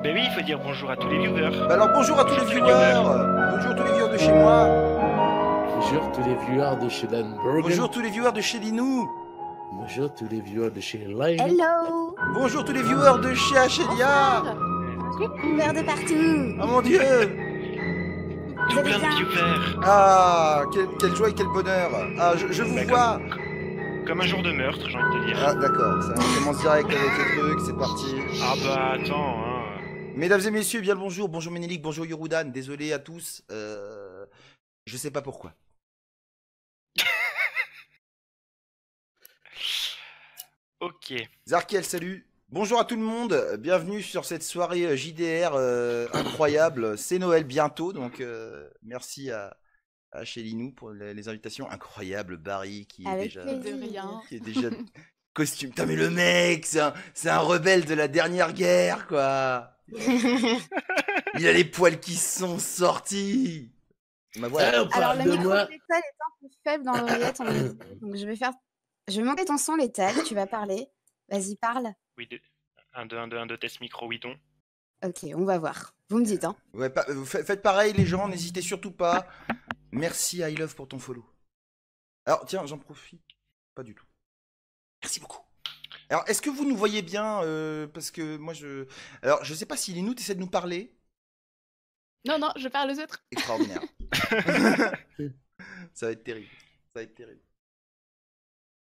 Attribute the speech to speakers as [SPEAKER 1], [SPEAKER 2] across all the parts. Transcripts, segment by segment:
[SPEAKER 1] Ben oui, il faut dire bonjour à tous les viewers.
[SPEAKER 2] Bah alors bonjour à tous les viewers. Bonjour tous les viewers de chez moi.
[SPEAKER 3] Bonjour tous les viewers de chez Dan Bergen.
[SPEAKER 2] Bonjour tous les viewers de chez Linou.
[SPEAKER 3] Bonjour tous les viewers de chez Line.
[SPEAKER 4] Hello.
[SPEAKER 2] Bonjour tous les viewers de chez Achelia.
[SPEAKER 4] Ouvert de partout.
[SPEAKER 2] Oh mon dieu.
[SPEAKER 4] Vous
[SPEAKER 1] Tout
[SPEAKER 4] allez
[SPEAKER 1] plein de
[SPEAKER 4] bien?
[SPEAKER 1] viewers.
[SPEAKER 2] Ah, quelle joie et quel bonheur. Ah, je vous
[SPEAKER 1] Bah,
[SPEAKER 2] vois.
[SPEAKER 1] Comme un jour de meurtre, j'ai envie de te dire.
[SPEAKER 2] Ah d'accord, ça on commence direct avec les trucs, c'est parti.
[SPEAKER 1] Ah bah attends, hein.
[SPEAKER 2] Mesdames et messieurs, bien le bonjour. Bonjour Ménélique, bonjour Yorudan. Désolé à tous. Je sais pas pourquoi.
[SPEAKER 1] Ok.
[SPEAKER 2] Zarkiel, salut. Bonjour à tout le monde. Bienvenue sur cette soirée JDR incroyable. C'est Noël bientôt, donc merci à chez Linou pour les invitations. Incroyable, Barry qui est
[SPEAKER 4] Avec
[SPEAKER 2] déjà,
[SPEAKER 4] plaisir.
[SPEAKER 5] De rien.
[SPEAKER 2] qui est déjà costume. Putain, mais le mec, c'est un rebelle de la dernière guerre, quoi. Il a les poils qui sont sortis. Bah voilà.
[SPEAKER 3] Ah, on
[SPEAKER 4] Alors
[SPEAKER 3] parle
[SPEAKER 4] le
[SPEAKER 3] de
[SPEAKER 4] micro
[SPEAKER 3] moi.
[SPEAKER 4] de l'étal est un peu faible dans l'oreillette. Donc je vais monter ton son l'étal. Tu vas parler. Vas-y, parle.
[SPEAKER 1] Oui, 1, 2, 1, 2, 1, 2, test micro, oui donc.
[SPEAKER 4] Ok, on va voir. Vous me dites, hein.
[SPEAKER 2] Ouais, faites pareil, les gens, n'hésitez surtout pas. Merci I Love pour ton follow. Alors, tiens, j'en profite. Pas du tout. Merci beaucoup. Alors, est-ce que vous nous voyez bien parce que moi, Alors, je sais pas si Linou, t'essaies de nous parler.
[SPEAKER 5] Non, non, je parle aux autres.
[SPEAKER 2] Extraordinaire. Ça va être terrible. Ça va être terrible.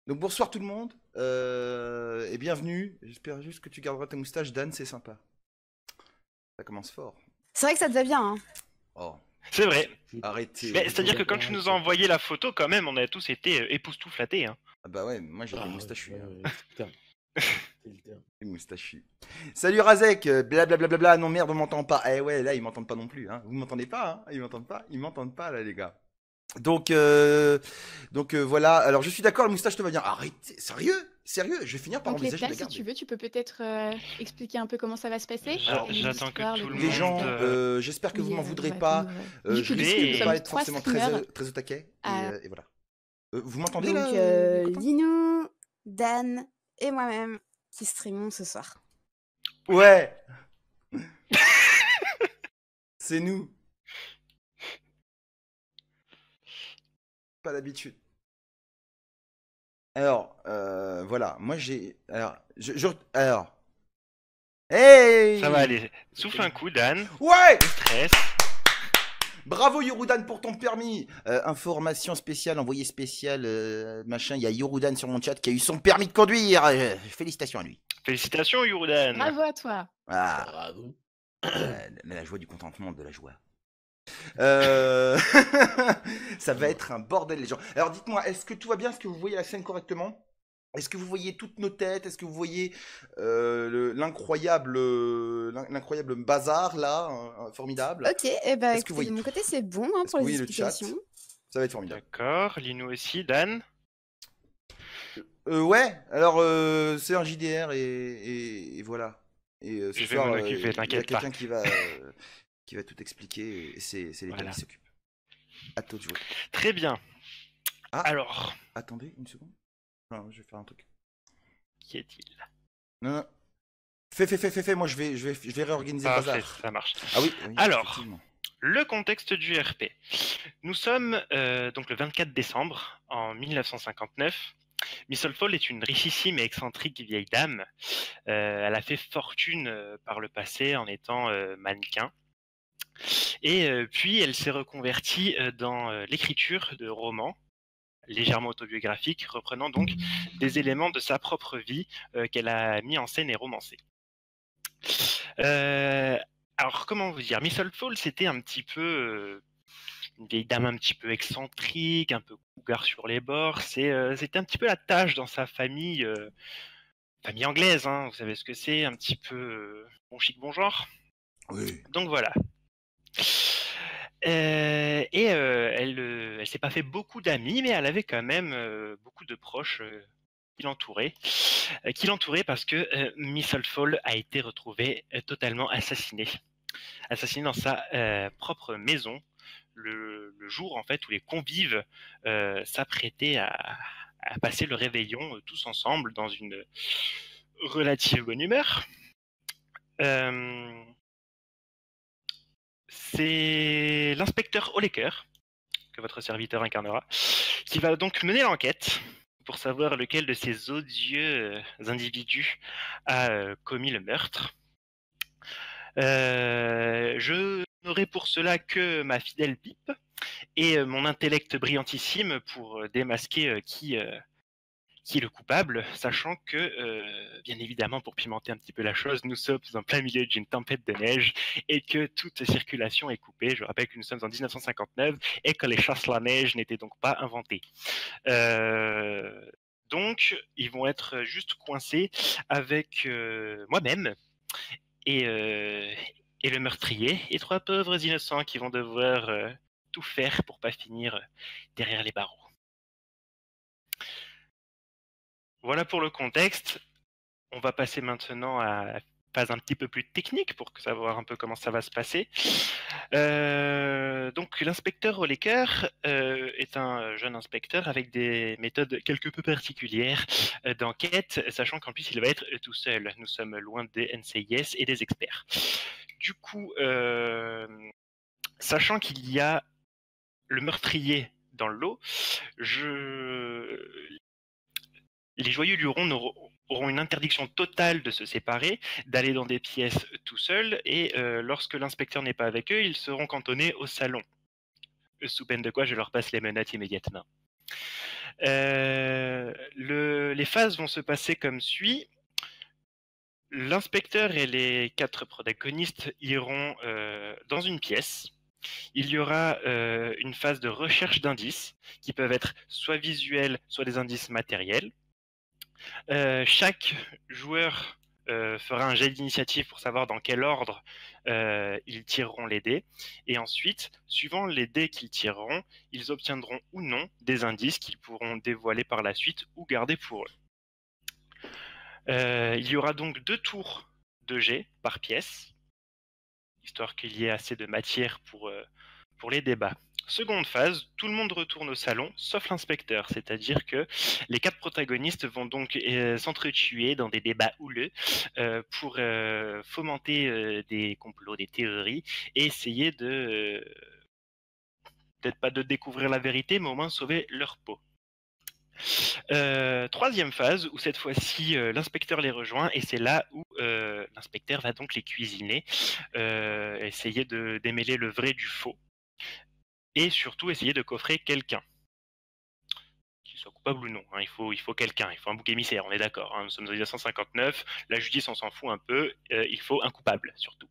[SPEAKER 2] Donc, bonsoir tout le monde. Et bienvenue. J'espère juste que tu garderas ta moustache, Dan, c'est sympa. Ça commence fort.
[SPEAKER 4] C'est vrai que ça te va bien, hein.
[SPEAKER 2] Oh,
[SPEAKER 1] C'est vrai.
[SPEAKER 2] arrêtez.
[SPEAKER 1] Mais c'est-à-dire que quand tu nous as envoyé la photo, quand même, on a tous été époustouflatés. Hein.
[SPEAKER 2] Ah bah ouais, moi j'ai des moustachus.
[SPEAKER 3] Putain. C'est le terme.
[SPEAKER 2] Des moustachus. Salut Razek, blablabla, non merde, on m'entend pas. Eh ouais, là ils m'entendent pas non plus. Hein. Vous m'entendez pas, hein. Ils m'entendent pas là les gars. Donc voilà, alors je suis d'accord, la moustache te va bien. Arrêtez, sérieux, je vais finir par
[SPEAKER 5] Donc
[SPEAKER 2] envisager de
[SPEAKER 5] l'étal,
[SPEAKER 2] la
[SPEAKER 5] si
[SPEAKER 2] garder.
[SPEAKER 5] tu veux, tu peux peut-être expliquer un peu comment ça va se passer.
[SPEAKER 2] Alors,
[SPEAKER 1] j'attends que
[SPEAKER 5] l'histoire,
[SPEAKER 1] tout le
[SPEAKER 2] Les
[SPEAKER 1] monde,
[SPEAKER 2] gens, j'espère que vous m'en voudrez pas. Je
[SPEAKER 1] dis
[SPEAKER 2] risque
[SPEAKER 1] que
[SPEAKER 2] de
[SPEAKER 1] nous
[SPEAKER 2] pas
[SPEAKER 5] sommes
[SPEAKER 2] être
[SPEAKER 5] 3
[SPEAKER 2] forcément
[SPEAKER 5] streamers.
[SPEAKER 2] très au taquet.
[SPEAKER 5] Ah.
[SPEAKER 2] Et voilà. Vous m'entendez
[SPEAKER 4] Donc
[SPEAKER 2] là les copains
[SPEAKER 4] Linou, Dan et moi-même qui streamons ce soir.
[SPEAKER 2] Ouais. C'est nous. Pas d'habitude. Alors, voilà, moi j'ai... Alors... Hey.
[SPEAKER 1] Ça va aller. Souffle un coup, Dan.
[SPEAKER 2] Ouais.
[SPEAKER 1] Stress.
[SPEAKER 2] Bravo Yorudan pour ton permis. Information spéciale, envoyé spécial, machin. Il y a Yorudan sur mon chat qui a eu son permis de conduire. Félicitations à lui.
[SPEAKER 1] Félicitations, Yurudan.
[SPEAKER 5] Bravo à toi.
[SPEAKER 2] Ah,
[SPEAKER 3] Bravo.
[SPEAKER 2] la joie du contentement, de la joie. Ça va être un bordel les gens. Alors dites-moi, est-ce que tout va bien? Est-ce que vous voyez la scène correctement? Est-ce que vous voyez toutes nos têtes? Est-ce que vous voyez l'incroyable bazar là, formidable?
[SPEAKER 4] Ok, et bah
[SPEAKER 2] Est-ce que vous
[SPEAKER 4] écoutez, de
[SPEAKER 2] voyez
[SPEAKER 4] mon
[SPEAKER 2] tout?
[SPEAKER 4] côté c'est bon hein,
[SPEAKER 2] Est-ce
[SPEAKER 4] pour
[SPEAKER 2] que vous
[SPEAKER 4] les
[SPEAKER 2] voyez le chat?
[SPEAKER 4] explications.
[SPEAKER 2] Ça va être formidable.
[SPEAKER 1] D'accord. Lino aussi. Dan.
[SPEAKER 2] Ouais, alors c'est un JDR et voilà. Et ce
[SPEAKER 1] Je vais
[SPEAKER 2] soir,
[SPEAKER 1] m'en occuper,
[SPEAKER 2] il y a
[SPEAKER 1] t'inquiète
[SPEAKER 2] quelqu'un qui va tout expliquer et c'est l'état
[SPEAKER 1] Voilà.
[SPEAKER 2] qui s'occupe. À toi de jouer.
[SPEAKER 1] Très bien.
[SPEAKER 2] Ah.
[SPEAKER 1] Alors,
[SPEAKER 2] Attendez une seconde. Non, je vais faire un truc.
[SPEAKER 1] qui est-il?
[SPEAKER 2] Non, non. Fais. Moi, je vais réorganiser le
[SPEAKER 1] Parfait,
[SPEAKER 2] bazar.
[SPEAKER 1] ça marche.
[SPEAKER 2] Ah oui.
[SPEAKER 1] Alors.
[SPEAKER 2] Effectivement.
[SPEAKER 1] Le contexte du RP. Nous sommes donc le 24 décembre en 1959. Miss Fall est une richissime et excentrique vieille dame. Elle a fait fortune par le passé en étant mannequin. Et puis elle s'est reconvertie dans l'écriture de romans légèrement autobiographiques, reprenant donc des éléments de sa propre vie qu'elle a mis en scène et romancés. Alors, comment vous dire, Miss Fall, c'était un petit peu une vieille dame un petit peu excentrique, un peu cougar sur les bords. C'était un petit peu la tâche dans sa famille, famille anglaise, hein, vous savez ce que c'est, un petit peu bon chic, bon genre.
[SPEAKER 2] Oui.
[SPEAKER 1] Donc voilà. Elle s'est pas fait beaucoup d'amis, mais elle avait quand même beaucoup de proches qui l'entouraient parce que Miss Fall a été retrouvée totalement assassinée dans sa propre maison le jour en fait où les convives s'apprêtaient à passer le réveillon tous ensemble dans une relative bonne humeur. c'est l'inspecteur Holleker, que votre serviteur incarnera, qui va donc mener l'enquête pour savoir lequel de ces odieux individus a commis le meurtre. Je n'aurai pour cela que ma fidèle pipe et mon intellect brillantissime pour démasquer qui est le coupable, sachant que, bien évidemment, pour pimenter un petit peu la chose, nous sommes en plein milieu d'une tempête de neige et que toute circulation est coupée. Je rappelle que nous sommes en 1959 et que les chasses à la neige n'étaient donc pas inventées. Donc, ils vont être juste coincés avec moi-même et, euh, et le meurtrier et 3 pauvres innocents qui vont devoir tout faire pour pas finir derrière les barreaux. Voilà pour le contexte. On va passer maintenant à la phase un petit peu plus technique pour savoir un peu comment ça va se passer. Donc l'inspecteur Holleker est un jeune inspecteur avec des méthodes quelque peu particulières d'enquête, sachant qu'en plus il va être tout seul. Nous sommes loin des NCIS et des experts. Du coup, sachant qu'il y a le meurtrier dans le lot, les joyeux lurons auront une interdiction totale de se séparer, d'aller dans des pièces tout seuls, et lorsque l'inspecteur n'est pas avec eux, ils seront cantonnés au salon. Sous peine de quoi je leur passe les menottes immédiatement. Les phases vont se passer comme suit. L'inspecteur et les 4 protagonistes iront dans une pièce. Il y aura une phase de recherche d'indices, qui peuvent être soit visuels, soit des indices matériels. Chaque joueur fera un jet d'initiative pour savoir dans quel ordre ils tireront les dés. Et ensuite, suivant les dés qu'ils tireront, ils obtiendront ou non des indices qu'ils pourront dévoiler par la suite ou garder pour eux. Il y aura donc 2 tours de jet par pièce, histoire qu'il y ait assez de matière pour les débats. Seconde phase, tout le monde retourne au salon, sauf l'inspecteur, c'est-à-dire que les 4 protagonistes vont donc s'entretuer dans des débats houleux pour fomenter des complots, des théories, et essayer de, peut-être pas de découvrir la vérité, mais au moins sauver leur peau. Troisième phase, où cette fois-ci l'inspecteur les rejoint, et c'est là où l'inspecteur va donc les cuisiner, essayer de démêler le vrai du faux. Et surtout essayer de coffrer quelqu'un, qu'il soit coupable ou non. Hein. Il faut quelqu'un, il faut un bouc émissaire, on est d'accord. Hein. Nous sommes en 1959, la justice on s'en fout un peu, il faut un coupable surtout.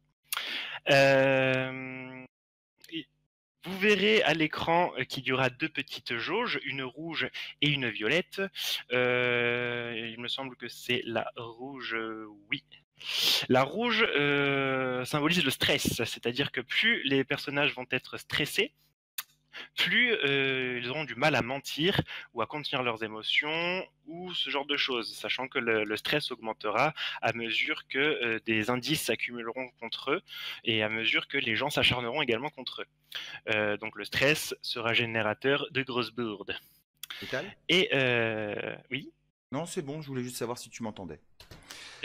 [SPEAKER 1] Vous verrez à l'écran qu'il y aura 2 petites jauges, une rouge et une violette. Il me semble que c'est la rouge, oui. La rouge symbolise le stress, c'est-à-dire que plus les personnages vont être stressés, plus ils auront du mal à mentir ou à contenir leurs émotions ou ce genre de choses, sachant que le stress augmentera à mesure que des indices s'accumuleront contre eux et à mesure que les gens s'acharneront également contre eux. Donc le stress sera générateur de grosses bourdes.
[SPEAKER 2] Étal ?
[SPEAKER 1] Et oui,
[SPEAKER 2] Non, c'est bon, je voulais juste savoir si tu m'entendais.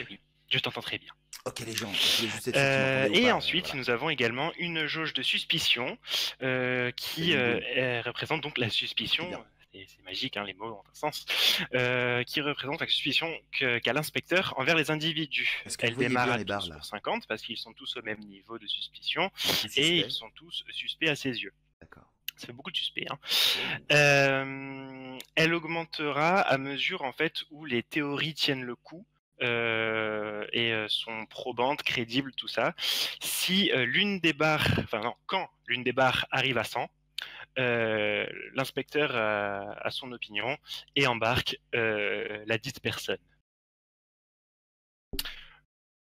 [SPEAKER 1] oui, je t'entends très bien.
[SPEAKER 2] Ok les gens, je voulais juste être sûr que tu m'entendais ou
[SPEAKER 1] Et
[SPEAKER 2] pas,
[SPEAKER 1] ensuite,
[SPEAKER 2] voilà.
[SPEAKER 1] nous avons également une jauge de suspicion qui représente donc la suspicion. C'est magique, hein, les mots ont un sens. Qui représente la suspicion qu'a l'inspecteur envers les individus.
[SPEAKER 2] Est-ce que
[SPEAKER 1] Elle
[SPEAKER 2] vous voyez
[SPEAKER 1] démarre
[SPEAKER 2] bien
[SPEAKER 1] à
[SPEAKER 2] les barres,
[SPEAKER 1] 12
[SPEAKER 2] là ?
[SPEAKER 1] pour 50 parce qu'ils sont tous au même niveau de suspicion
[SPEAKER 2] Un petit
[SPEAKER 1] et
[SPEAKER 2] suspect.
[SPEAKER 1] ils sont tous suspects à ses yeux.
[SPEAKER 2] D'accord.
[SPEAKER 1] Ça fait beaucoup de suspects. Hein.
[SPEAKER 2] Oh.
[SPEAKER 1] Elle augmentera à mesure en fait où les théories tiennent le coup. Et sont probantes, crédibles, tout ça. Si l'une des barres, enfin non, quand l'une des barres arrive à 100, l'inspecteur a son opinion et embarque la dite personne.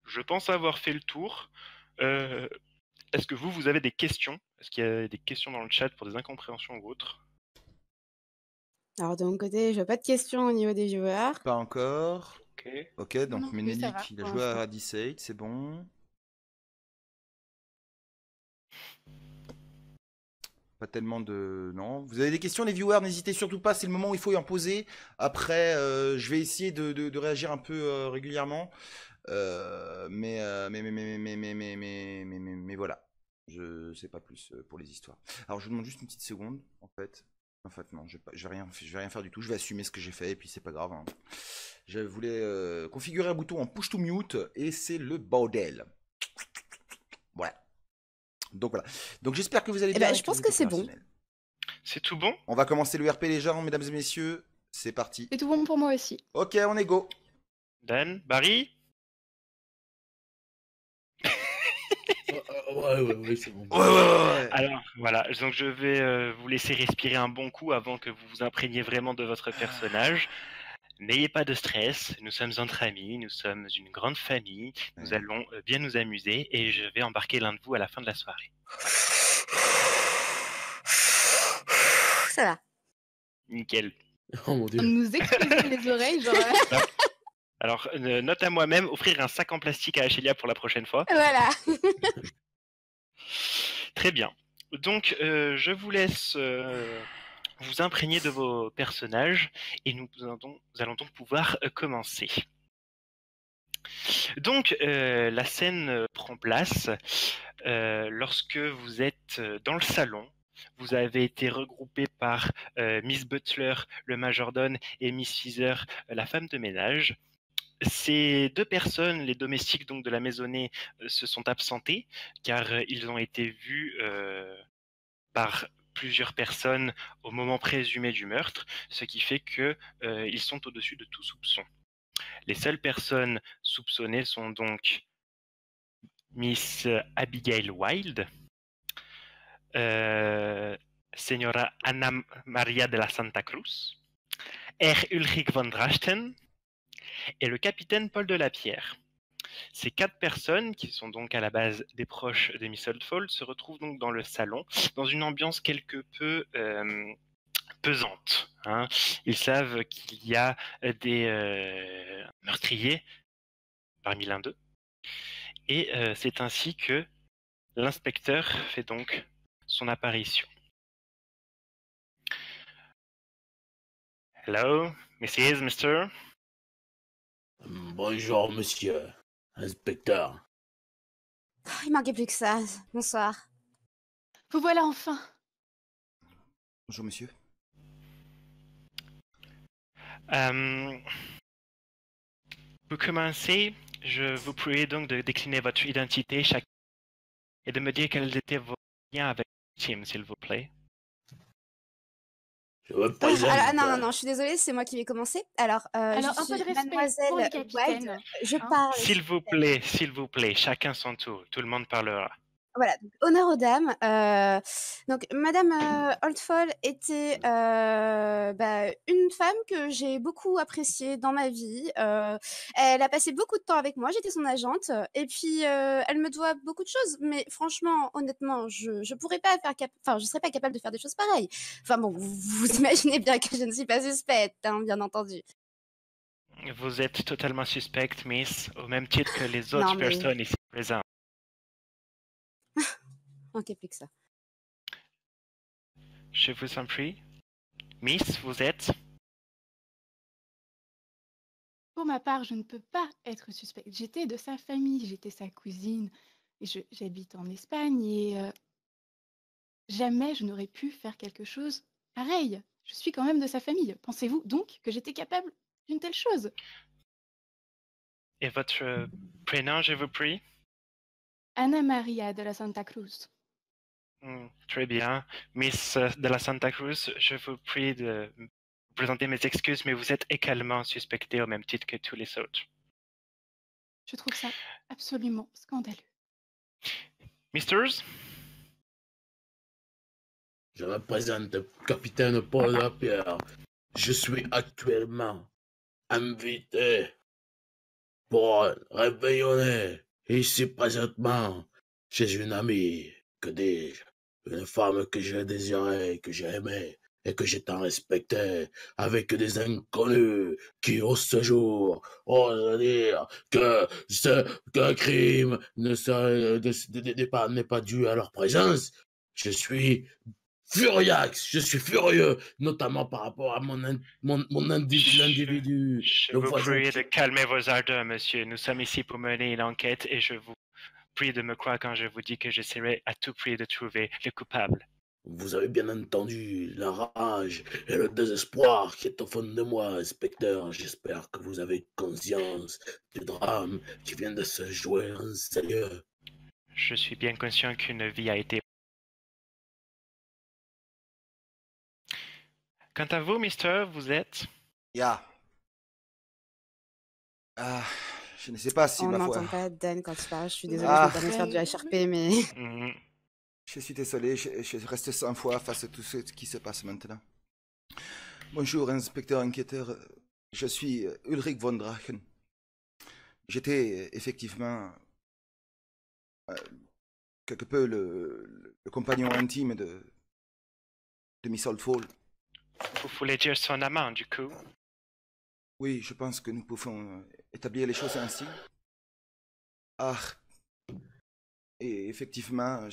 [SPEAKER 1] Je pense avoir fait le tour. Est-ce que vous avez des questions? Est-ce qu'il y a des questions dans le chat pour des incompréhensions ou autres?
[SPEAKER 4] Alors, de mon côté, je n'ai pas de questions au niveau des joueurs.
[SPEAKER 2] Pas encore.
[SPEAKER 1] Ok.
[SPEAKER 2] Ok, donc
[SPEAKER 5] Non plus, ça va,
[SPEAKER 2] Ménélique, il a
[SPEAKER 5] pour
[SPEAKER 2] joué à
[SPEAKER 5] l'instant.
[SPEAKER 2] Radicate, c'est bon. Pas tellement de... Non. Vous avez des questions, les viewers? N'hésitez surtout pas, c'est le moment où il faut y en poser. Après, je vais essayer de réagir un peu régulièrement. Mais voilà. Je sais pas plus pour les histoires. Alors je vous demande juste une petite seconde, en fait. En fait, non, je vais rien faire du tout. Je vais assumer ce que j'ai fait et puis c'est pas grave, hein. Je voulais configurer un bouton en push to mute et c'est le bordel. Voilà. Donc voilà. Donc j'espère que vous allez
[SPEAKER 4] Eh
[SPEAKER 2] bien.
[SPEAKER 4] ben,
[SPEAKER 2] et
[SPEAKER 4] je pense
[SPEAKER 2] vous êtes
[SPEAKER 4] que c'est bon.
[SPEAKER 2] opérationnels.
[SPEAKER 1] C'est tout bon?
[SPEAKER 2] On va commencer le RP les gens, mesdames et messieurs. C'est parti.
[SPEAKER 5] C'est tout bon pour moi aussi.
[SPEAKER 2] Ok, on est go.
[SPEAKER 1] Dan? Barry?
[SPEAKER 3] Ouais, c'est bon.
[SPEAKER 2] Ouais.
[SPEAKER 1] Alors voilà, donc je vais vous laisser respirer un bon coup avant que vous vous imprégniez vraiment de votre personnage. N'ayez pas de stress, nous sommes entre amis, nous sommes une grande famille, nous
[SPEAKER 2] Ouais.
[SPEAKER 1] allons bien nous amuser et je vais embarquer l'un de vous à la fin de la soirée.
[SPEAKER 4] Ça va.
[SPEAKER 1] Nickel.
[SPEAKER 3] Oh mon dieu.
[SPEAKER 5] Nous explosons les oreilles, genre.
[SPEAKER 1] Alors, note à moi-même, offrir un sac en plastique à Achelia pour la prochaine fois.
[SPEAKER 4] Voilà.
[SPEAKER 1] Très bien. Donc, je vous laisse vous imprégner de vos personnages et nous allons donc pouvoir commencer. Donc, la scène prend place lorsque vous êtes dans le salon. Vous avez été regroupés par Miss Butler, le majordome, et Miss Feather, la femme de ménage. Ces deux personnes, les domestiques donc de la maisonnée, se sont absentés car ils ont été vus par plusieurs personnes au moment présumé du meurtre, ce qui fait que ils sont au-dessus de tout soupçon. Les seules personnes soupçonnées sont donc Miss Abigail Wilde, Señora Anna Maria de la Santa Cruz, Herr Ulrich von Drachten et le capitaine Paul de la Pierre. Ces quatre personnes, qui sont donc à la base des proches de Miss Oldfall, se retrouvent donc dans le salon, dans une ambiance quelque peu pesante. Hein. Ils savent qu'il y a des meurtriers parmi l'un d'eux. Et c'est ainsi que l'inspecteur fait donc son apparition. Hello, Mrs. Mr.
[SPEAKER 3] Bonjour, monsieur. Inspecteur.
[SPEAKER 4] Il manquait plus que ça. Bonsoir.
[SPEAKER 5] Vous voilà enfin.
[SPEAKER 2] Bonjour monsieur.
[SPEAKER 1] Pour commencer, je vous prie donc de décliner votre identité chacun et de me dire quels étaient vos liens avec Tim, s'il vous plaît.
[SPEAKER 3] Je me présente.
[SPEAKER 4] Non, je suis désolée, c'est moi qui vais commencer. Alors,
[SPEAKER 5] Alors,
[SPEAKER 4] je
[SPEAKER 5] un peu
[SPEAKER 4] suis
[SPEAKER 5] de respect
[SPEAKER 4] mademoiselle
[SPEAKER 5] pour le capitaine.
[SPEAKER 4] Wilde. Je
[SPEAKER 5] hein.
[SPEAKER 4] parle.
[SPEAKER 1] S'il vous plaît, chacun son tour. Tout le monde parlera.
[SPEAKER 4] Voilà, donc, honneur aux dames. Donc, Madame Oldfall était une femme que j'ai beaucoup appréciée dans ma vie. Elle a passé beaucoup de temps avec moi, j'étais son agente. Et puis, elle me doit beaucoup de choses. Mais franchement, honnêtement, je pourrais pas je serais pas capable de faire des choses pareilles. Enfin bon, vous imaginez bien que je ne suis pas suspecte, hein, bien entendu.
[SPEAKER 1] Vous êtes totalement suspecte, Miss, au même titre que les
[SPEAKER 4] Non,
[SPEAKER 1] autres
[SPEAKER 4] mais-
[SPEAKER 1] personnes ici présentes.
[SPEAKER 4] Ok, plus que ça.
[SPEAKER 1] Je vous en prie. Miss, vous êtes...
[SPEAKER 5] Pour ma part, je ne peux pas être suspecte. J'étais de sa famille, j'étais sa cousine. Et j'habite en Espagne et jamais je n'aurais pu faire quelque chose pareil. Je suis quand même de sa famille. Pensez-vous donc que j'étais capable d'une telle chose?
[SPEAKER 1] Et votre prénom, je vous prie?
[SPEAKER 5] Anna Maria de la Santa Cruz.
[SPEAKER 1] Très bien. Miss de la Santa Cruz, je vous prie de vous présenter mes excuses, mais vous êtes également suspectée au même titre que tous les autres.
[SPEAKER 5] Je trouve ça absolument scandaleux.
[SPEAKER 1] Misters?
[SPEAKER 3] Je me présente, capitaine Paul Lapierre. Je suis actuellement invité pour réveillonner ici présentement chez une amie, que dis-je, une femme que j'ai désirée, que j'ai aimée et que j'ai tant respectée, avec des inconnus qui, au ce jour, osent dire qu'un crime n'est pas dû à leur présence. Je suis furiax, je suis furieux, notamment par rapport à l'individu.
[SPEAKER 1] Je
[SPEAKER 3] le
[SPEAKER 1] vous
[SPEAKER 3] voisin
[SPEAKER 1] prie
[SPEAKER 3] qui-
[SPEAKER 1] de calmer vos ardeurs, monsieur. Nous sommes ici pour mener une enquête et je vous Priez de me croire quand je vous dis que j'essaierai à tout prix de trouver le coupable.
[SPEAKER 3] Vous avez bien entendu la rage et le désespoir qui est au fond de moi, inspecteur. J'espère que vous avez conscience du drame qui vient de se jouer en ces lieux.
[SPEAKER 1] Je suis bien conscient qu'une vie a été... Quant à vous, Mister, vous êtes...
[SPEAKER 2] Ya. Ah, je ne sais pas si
[SPEAKER 4] On
[SPEAKER 2] ma foi.
[SPEAKER 4] n'entend pas Dan quand il parle. Je suis désolée,
[SPEAKER 2] Ah.
[SPEAKER 4] je me permets de faire du HRP, mais...
[SPEAKER 1] Mhm.
[SPEAKER 2] Je suis désolé, je reste sans foi face à tout ce qui se passe maintenant. Bonjour, inspecteur enquêteur. Je suis Ulrich von Drachen. J'étais effectivement quelque peu le compagnon intime de Miss Oldfall.
[SPEAKER 1] Vous voulez dire son amant, du coup?
[SPEAKER 2] Oui, je pense que nous pouvons établir les choses ainsi. Ah, et effectivement,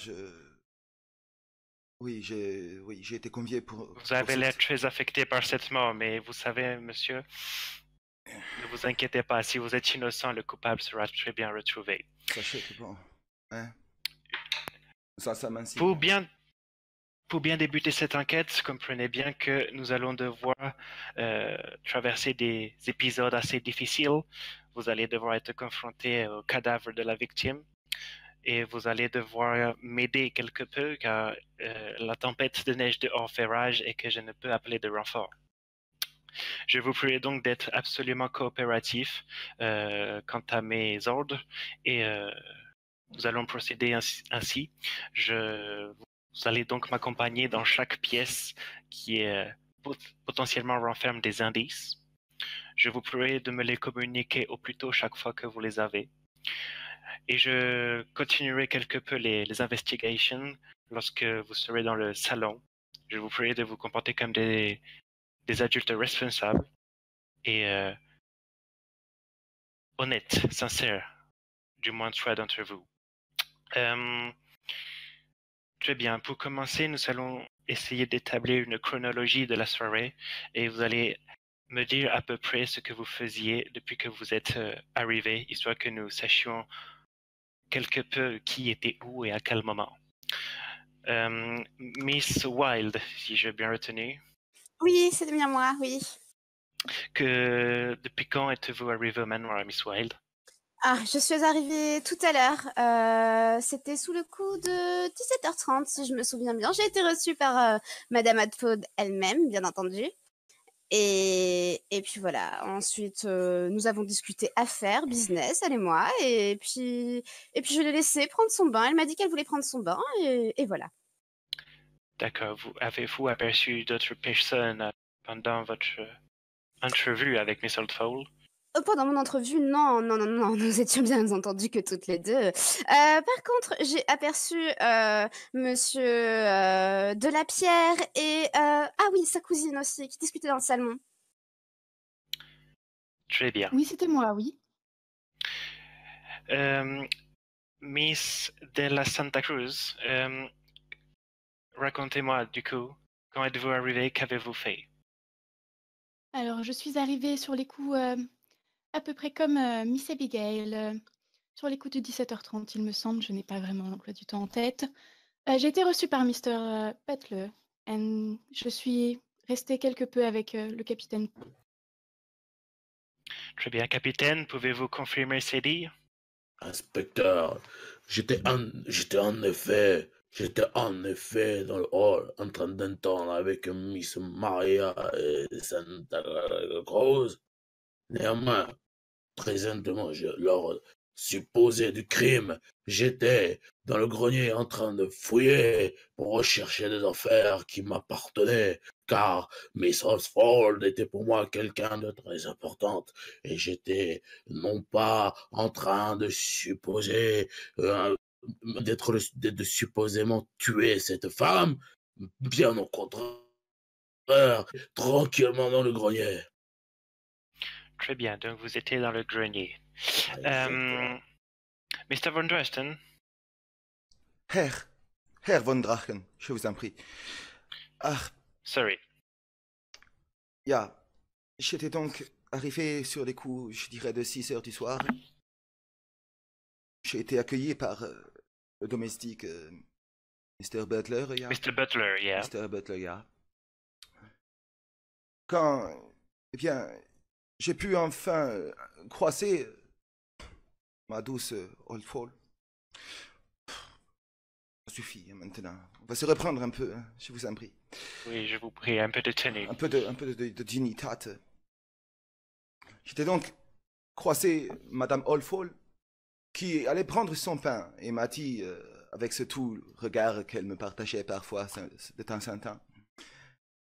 [SPEAKER 2] oui, j'ai été convié pour...
[SPEAKER 1] Vous avez l'air très affecté par cette mort, mais vous savez, monsieur, ne vous inquiétez pas, si vous êtes innocent, le coupable sera très bien retrouvé.
[SPEAKER 2] Sachez que bon, hein, ça m'insigne.
[SPEAKER 1] Pour bien débuter cette enquête, comprenez bien que nous allons devoir traverser des épisodes assez difficiles. Vous allez devoir être confronté au cadavre de la victime et vous allez devoir m'aider quelque peu car la tempête de neige dehors fait rage et que je ne peux appeler de renfort. Je vous prie donc d'être absolument coopératif quant à mes ordres et nous allons procéder ainsi. Vous allez donc m'accompagner dans chaque pièce qui potentiellement renferme des indices. Je vous prie de me les communiquer au plus tôt chaque fois que vous les avez. Et je continuerai quelque peu les investigations lorsque vous serez dans le salon. Je vous prie de vous comporter comme des adultes responsables et honnêtes, sincères, du moins 3 d'entre vous. Très bien. Pour commencer, nous allons essayer d'établir une chronologie de la soirée et vous allez me dire à peu près ce que vous faisiez depuis que vous êtes arrivé, histoire que nous sachions quelque peu qui était où et à quel moment. Miss Wilde, si j'ai bien retenu,
[SPEAKER 4] Oui, c'est bien moi, oui.
[SPEAKER 1] depuis quand êtes-vous arrivé au manoir, Miss Wilde?
[SPEAKER 4] Ah, je suis arrivée tout à l'heure. C'était sous le coup de 17h30, si je me souviens bien. J'ai été reçue par Madame Hadford elle-même, bien entendu. Et puis voilà. Ensuite, nous avons discuté affaires, business, elle et moi. Et puis je l'ai laissée prendre son bain. Elle m'a dit qu'elle voulait prendre son bain. Et voilà.
[SPEAKER 1] D'accord. Avez-vous aperçu d'autres personnes pendant votre entrevue avec Miss Oldfowl?
[SPEAKER 4] Pendant mon entrevue, non, nous étions bien entendu que toutes les deux. Par contre, j'ai aperçu Monsieur Delapierre et ah oui, sa cousine aussi, qui discutaient dans le salon.
[SPEAKER 1] Très bien.
[SPEAKER 5] Oui, c'était moi, oui.
[SPEAKER 1] Miss de la Santa Cruz, racontez-moi du coup, quand êtes-vous arrivé, qu'avez-vous fait?
[SPEAKER 5] Alors, je suis arrivée sur les coups à peu près comme Miss Abigail, sur les coups de 17h30, il me semble. Je n'ai pas vraiment l'emploi du temps en tête. J'ai été reçue par Mr. Butler. Et je suis restée quelque peu avec le capitaine.
[SPEAKER 1] Très bien, capitaine, pouvez-vous confirmer ces dires?
[SPEAKER 3] Inspecteur, j'étais en effet dans le hall en train d'entendre avec Miss Maria et Santa Cruz. Néanmoins, présentement, lors supposé du crime, j'étais dans le grenier en train de fouiller pour rechercher des affaires qui m'appartenaient, car Miss Oswald était pour moi quelqu'un de très importante, et j'étais non pas en train de supposer de supposément tuer cette femme, bien au contraire, tranquillement dans le grenier.
[SPEAKER 1] Très bien, donc vous étiez dans le grenier. Mr. Von Dresden?
[SPEAKER 2] Herr von Drachen, je vous en prie. Ah,
[SPEAKER 1] Sorry.
[SPEAKER 2] ja, j'étais donc arrivé sur les coups, je dirais, de 6 heures du soir. j'ai été accueilli par le domestique Mr. Butler, yeah.
[SPEAKER 1] Mr. Butler, yeah.
[SPEAKER 2] Mr. Butler, yeah. Quand, eh bien, j'ai pu enfin croiser ma douce Old Fall. Ça suffit maintenant. On va se reprendre un peu, hein, je vous en prie.
[SPEAKER 1] Oui, je vous prie, un peu de tenue.
[SPEAKER 2] Un peu de dignitate. J'étais donc croisé Madame Old Fall qui allait prendre son pain et m'a dit, avec ce tout regard qu'elle me partageait parfois de temps en temps,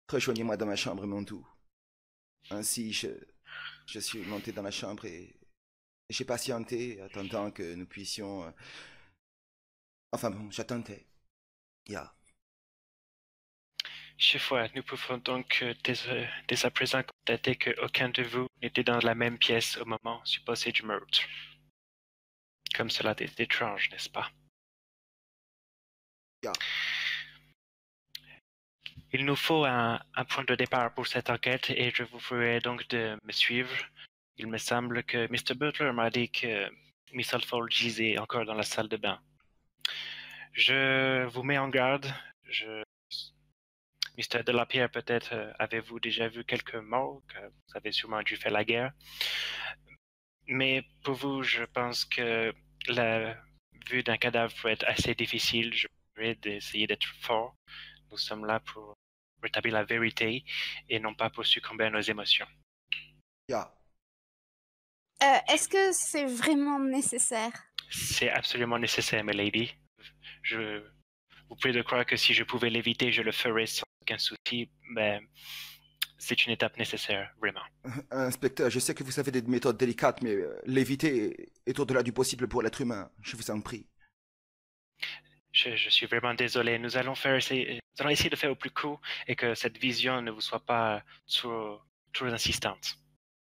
[SPEAKER 2] rejoignez-moi dans ma chambre, mon doux. Ainsi, je suis monté dans la chambre et j'ai patienté, attendant que nous puissions... Enfin bon, j'attendais. Yeah.
[SPEAKER 1] Chef, nous pouvons donc dès à présent constater qu'aucun de vous n'était dans la même pièce au moment supposé du meurtre. Comme cela est étrange, n'est-ce pas?
[SPEAKER 2] Yeah.
[SPEAKER 1] Il nous faut un point de départ pour cette enquête et je vous ferai donc de me suivre. Il me semble que Mr. Butler m'a dit que Miss Oldfall gisait encore dans la salle de bain. Je vous mets en garde. Mr. Delapierre, peut-être avez-vous déjà vu quelques morts, que vous avez sûrement dû faire la guerre. Mais pour vous, je pense que la vue d'un cadavre peut être assez difficile. Je vais d'essayer d'être fort. Nous sommes là pour rétablir la vérité et non pas pour succomber à nos émotions.
[SPEAKER 2] Yeah.
[SPEAKER 4] Est-ce que c'est vraiment nécessaire?
[SPEAKER 1] C'est absolument nécessaire, my lady. Vous pouvez le croire que si je pouvais l'éviter, je le ferais sans aucun souci, mais c'est une étape nécessaire, vraiment.
[SPEAKER 2] Inspecteur, je sais que vous avez des méthodes délicates, mais l'éviter est au-delà du possible pour l'être humain. Je vous en prie.
[SPEAKER 1] Je suis vraiment désolé. Nous allons essayer de faire au plus court et que cette vision ne vous soit pas trop insistante.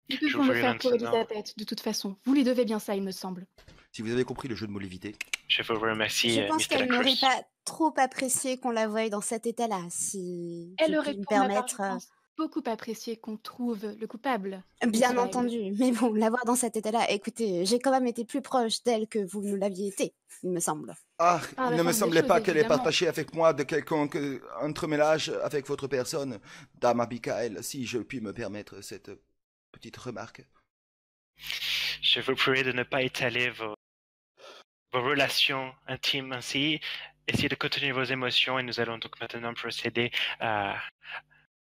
[SPEAKER 5] Nous devons le faire pour Elisabeth, de toute façon. Vous lui devez bien ça, il me semble.
[SPEAKER 2] Si vous avez compris le jeu de mots lévité.
[SPEAKER 1] Je vous remercie,
[SPEAKER 4] Je pense
[SPEAKER 1] Mr.
[SPEAKER 4] qu'elle
[SPEAKER 1] Lacroix.
[SPEAKER 4] n'aurait pas trop apprécié qu'on la voie dans cet état-là, si
[SPEAKER 5] Elle
[SPEAKER 4] je
[SPEAKER 5] aurait
[SPEAKER 4] puis me
[SPEAKER 5] pour ma part,
[SPEAKER 4] permettre.
[SPEAKER 5] je pense, beaucoup apprécié qu'on trouve le coupable.
[SPEAKER 4] Bien
[SPEAKER 5] Israël.
[SPEAKER 4] entendu, mais bon, la voir dans cet état-là, écoutez, j'ai quand même été plus proche d'elle que vous ne l'aviez été, il me semble.
[SPEAKER 2] Ah,
[SPEAKER 5] Par
[SPEAKER 2] il
[SPEAKER 5] la
[SPEAKER 2] ne me
[SPEAKER 5] force des
[SPEAKER 2] semblait pas
[SPEAKER 5] choses,
[SPEAKER 2] qu'elle ait
[SPEAKER 5] évidemment.
[SPEAKER 2] partagé avec moi de quelconque entremêlage avec votre personne, Dame Abigail, si je puis me permettre cette petite remarque.
[SPEAKER 1] Je vous prie de ne pas étaler vos relations intimes ainsi. Essayez de contenir vos émotions et nous allons donc maintenant procéder à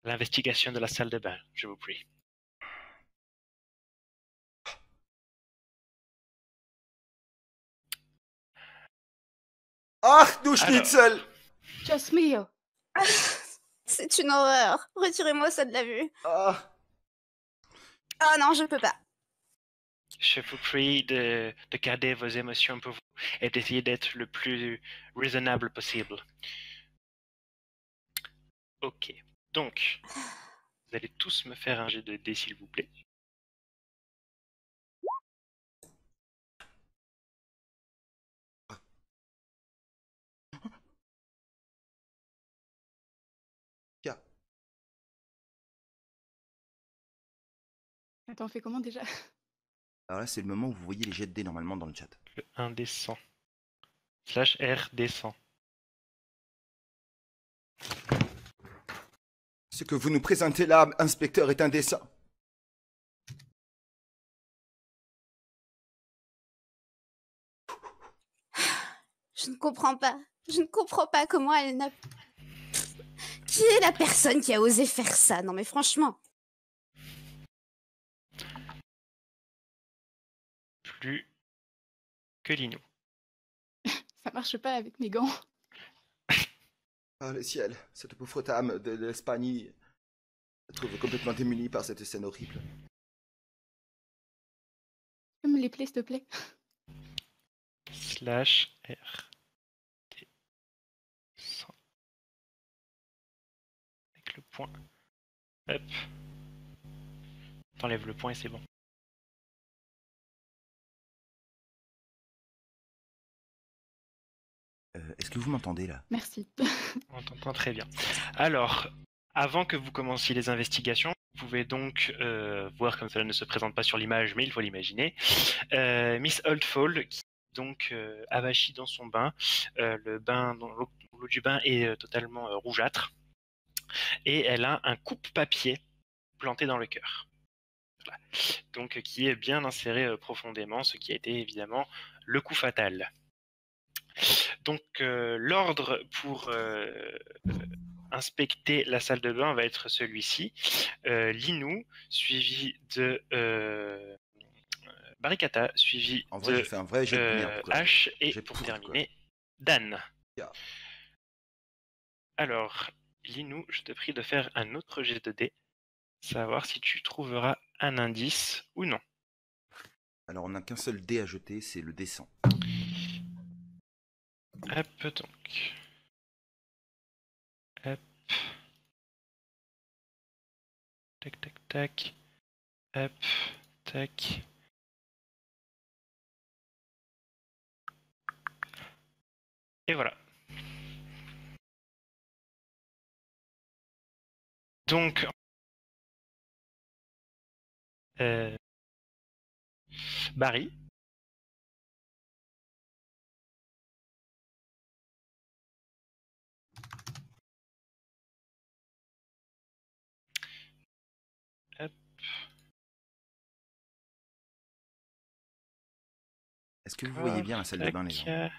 [SPEAKER 1] l'investigation de la salle de bain. Je vous prie.
[SPEAKER 2] Ah, du Schnitzel!
[SPEAKER 5] Dios mio!
[SPEAKER 4] C'est une horreur, retirez-moi ça de la vue.
[SPEAKER 2] Ah,
[SPEAKER 4] Ah non, je peux pas.
[SPEAKER 1] Je vous prie de garder vos émotions pour vous et d'essayer d'être le plus raisonnable possible. Ok. Donc, vous allez tous me faire un jet de dés, s'il vous plaît.
[SPEAKER 2] yeah.
[SPEAKER 5] Attends, on fait comment déjà?
[SPEAKER 2] Alors là, c'est le moment où vous voyez les jets de dés normalement dans le chat.
[SPEAKER 1] Le 1 des 100. Slash R des 100.
[SPEAKER 2] Ce que vous nous présentez là, inspecteur, est indécent.
[SPEAKER 4] Je ne comprends pas. Je ne comprends pas comment elle n'a... Qui est la personne qui a osé faire ça? Non mais franchement.
[SPEAKER 1] Plus que Lino.
[SPEAKER 5] Ça marche pas avec mes gants.
[SPEAKER 2] Ah, le ciel, cette pauvre dame de l'Espagne se trouve complètement démunie par cette scène horrible.
[SPEAKER 5] Tu peux me les plaies, s'il te plaît?
[SPEAKER 1] Slash R D 100. Avec le point. Hop. T'enlèves le point et c'est bon.
[SPEAKER 2] Est-ce que vous m'entendez là?
[SPEAKER 5] Merci.
[SPEAKER 1] On t'entend très bien. Alors, avant que vous commenciez les investigations, vous pouvez donc voir, comme cela ne se présente pas sur l'image, mais il faut l'imaginer, Miss Oldfall, qui donc avachie dans son bain. L'eau du bain est totalement rougeâtre. Et elle a un coupe-papier planté dans le cœur. Voilà. Donc qui est bien inséré profondément, ce qui a été évidemment le coup fatal. Donc l'ordre pour inspecter la salle de bain va être celui-ci. Linou, suivi de Barikata, suivi
[SPEAKER 2] En vrai, j'ai fait un vrai jet de merde, quoi.
[SPEAKER 1] H, et
[SPEAKER 2] J'ai
[SPEAKER 1] pour
[SPEAKER 2] pourri,
[SPEAKER 1] terminer, Dan.
[SPEAKER 2] Yeah.
[SPEAKER 1] Alors, Linou, je te prie de faire un autre jet de dés, savoir si tu trouveras un indice ou non.
[SPEAKER 2] Alors, on n'a qu'un seul dé à jeter, c'est le dé 100.
[SPEAKER 1] Hop, donc. Hop. Tac, tac, tac. Hop, tac. Et voilà. Donc, Barry. Hop.
[SPEAKER 2] Est-ce que vous voyez bien la salle de bain, les gens?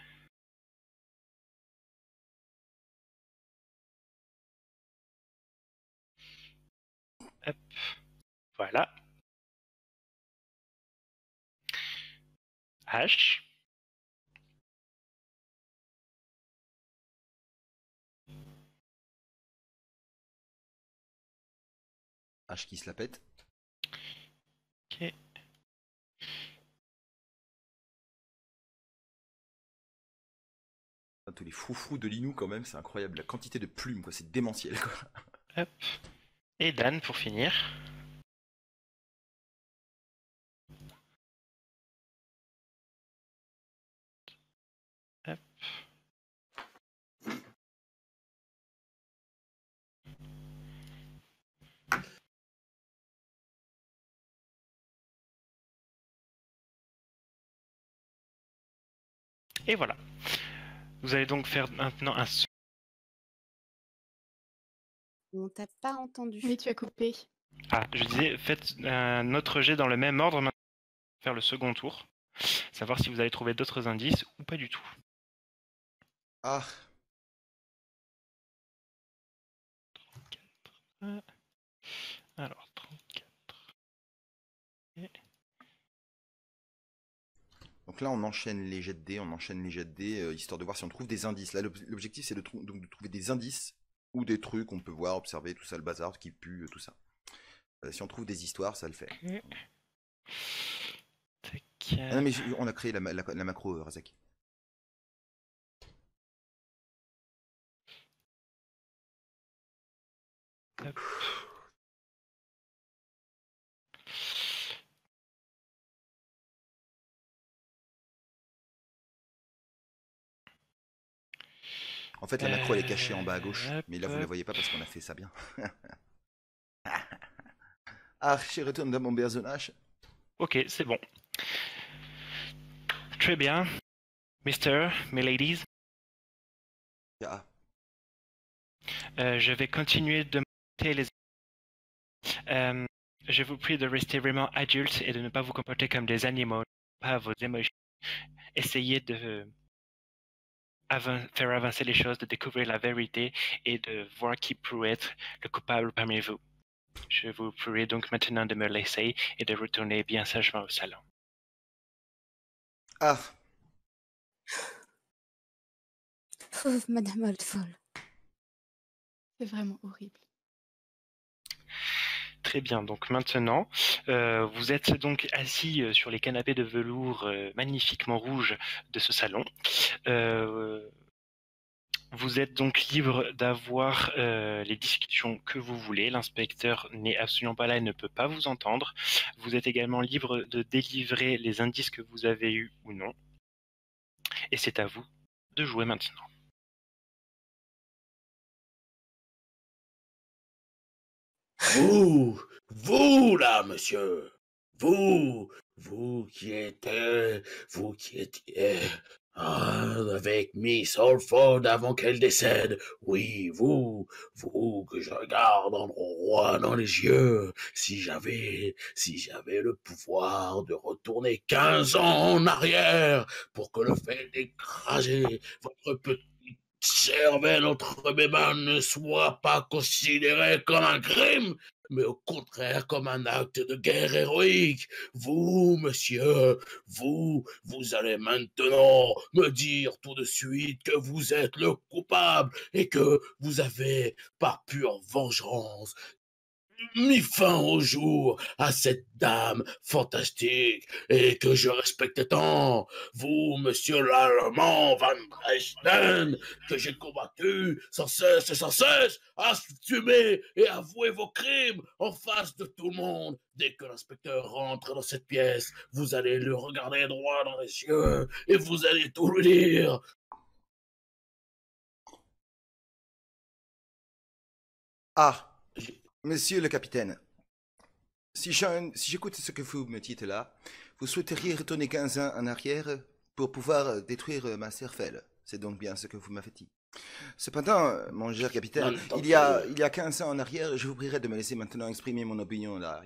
[SPEAKER 1] Hop. Voilà. H.
[SPEAKER 2] H qui se la pète.
[SPEAKER 1] Ok.
[SPEAKER 2] Tous les foufous de Linou, quand même, c'est incroyable. La quantité de plumes, quoi, c'est démentiel, quoi.
[SPEAKER 1] Hop. Et Dan pour finir. Hop. Et voilà. Vous allez donc faire maintenant un...
[SPEAKER 4] On t'a pas entendu.
[SPEAKER 5] Oui, tu as coupé.
[SPEAKER 1] Ah, je disais, faites un autre jet dans le même ordre, maintenant, faire le second tour. Savoir si vous allez trouver d'autres indices ou pas du tout.
[SPEAKER 2] Ah,
[SPEAKER 1] Alors, 34. Et...
[SPEAKER 2] donc là, on enchaîne les jets de dés, histoire de voir si on trouve des indices. Là, l'objectif, c'est de trouver des indices ou des trucs qu'on peut voir, observer, tout ça, le bazar, qui pue, tout ça. Si on trouve des histoires, ça le fait.
[SPEAKER 1] Okay.
[SPEAKER 2] Ah non, mais on a créé la macro, Razak.
[SPEAKER 1] Hop.
[SPEAKER 2] En fait, la macro, elle est cachée en bas à gauche. Mais là, vous la voyez pas parce qu'on a fait ça bien. Ah, je retourne dans mon personnage.
[SPEAKER 1] Ok, c'est bon. Très bien. Mister, mes ladies.
[SPEAKER 2] Yeah.
[SPEAKER 1] Je vais continuer de monter les... je vous prie de rester vraiment adulte et de ne pas vous comporter comme des animaux, pas vos émotions. Essayez de faire avancer les choses, de découvrir la vérité et de voir qui pourrait être le coupable parmi vous. Je vous prie donc maintenant de me laisser et de retourner bien sagement au salon.
[SPEAKER 2] Ah.
[SPEAKER 4] Pauvre Madame Oldfall.
[SPEAKER 5] C'est vraiment horrible.
[SPEAKER 1] Très bien, donc maintenant, vous êtes donc assis sur les canapés de velours magnifiquement rouges de ce salon. Vous êtes donc libre d'avoir les discussions que vous voulez. L'inspecteur n'est absolument pas là et ne peut pas vous entendre. Vous êtes également libre de délivrer les indices que vous avez eus ou non. Et c'est à vous de jouer maintenant.
[SPEAKER 3] Vous là, monsieur, vous vous qui étiez, avec Miss Alford avant qu'elle décède. Oui, vous que je regarde en droit dans les yeux. Si j'avais le pouvoir de retourner 15 ans en arrière pour que le fait d'écraser votre petite cervelle entre mes mains ne soit pas considéré comme un crime, mais au contraire comme un acte de guerre héroïque. Vous, monsieur, vous allez maintenant me dire tout de suite que vous êtes le coupable et que vous avez, par pure vengeance, mis fin au jour à cette dame fantastique et que je respectais tant. Vous, monsieur l'Allemand Van Dresden, que j'ai combattu sans cesse et sans cesse, assumez et avouez vos crimes en face de tout le monde. Dès que l'inspecteur rentre dans cette pièce, vous allez le regarder droit dans les yeux et vous allez tout lui dire.
[SPEAKER 2] Ah, monsieur le capitaine, si j'écoute ce que vous me dites là, vous souhaiteriez retourner 15 ans en arrière pour pouvoir détruire ma cervelle. C'est donc bien ce que vous m'avez dit. Cependant, mon cher capitaine, il y a 15 ans en arrière, je vous prierai de me laisser maintenant exprimer mon opinion là,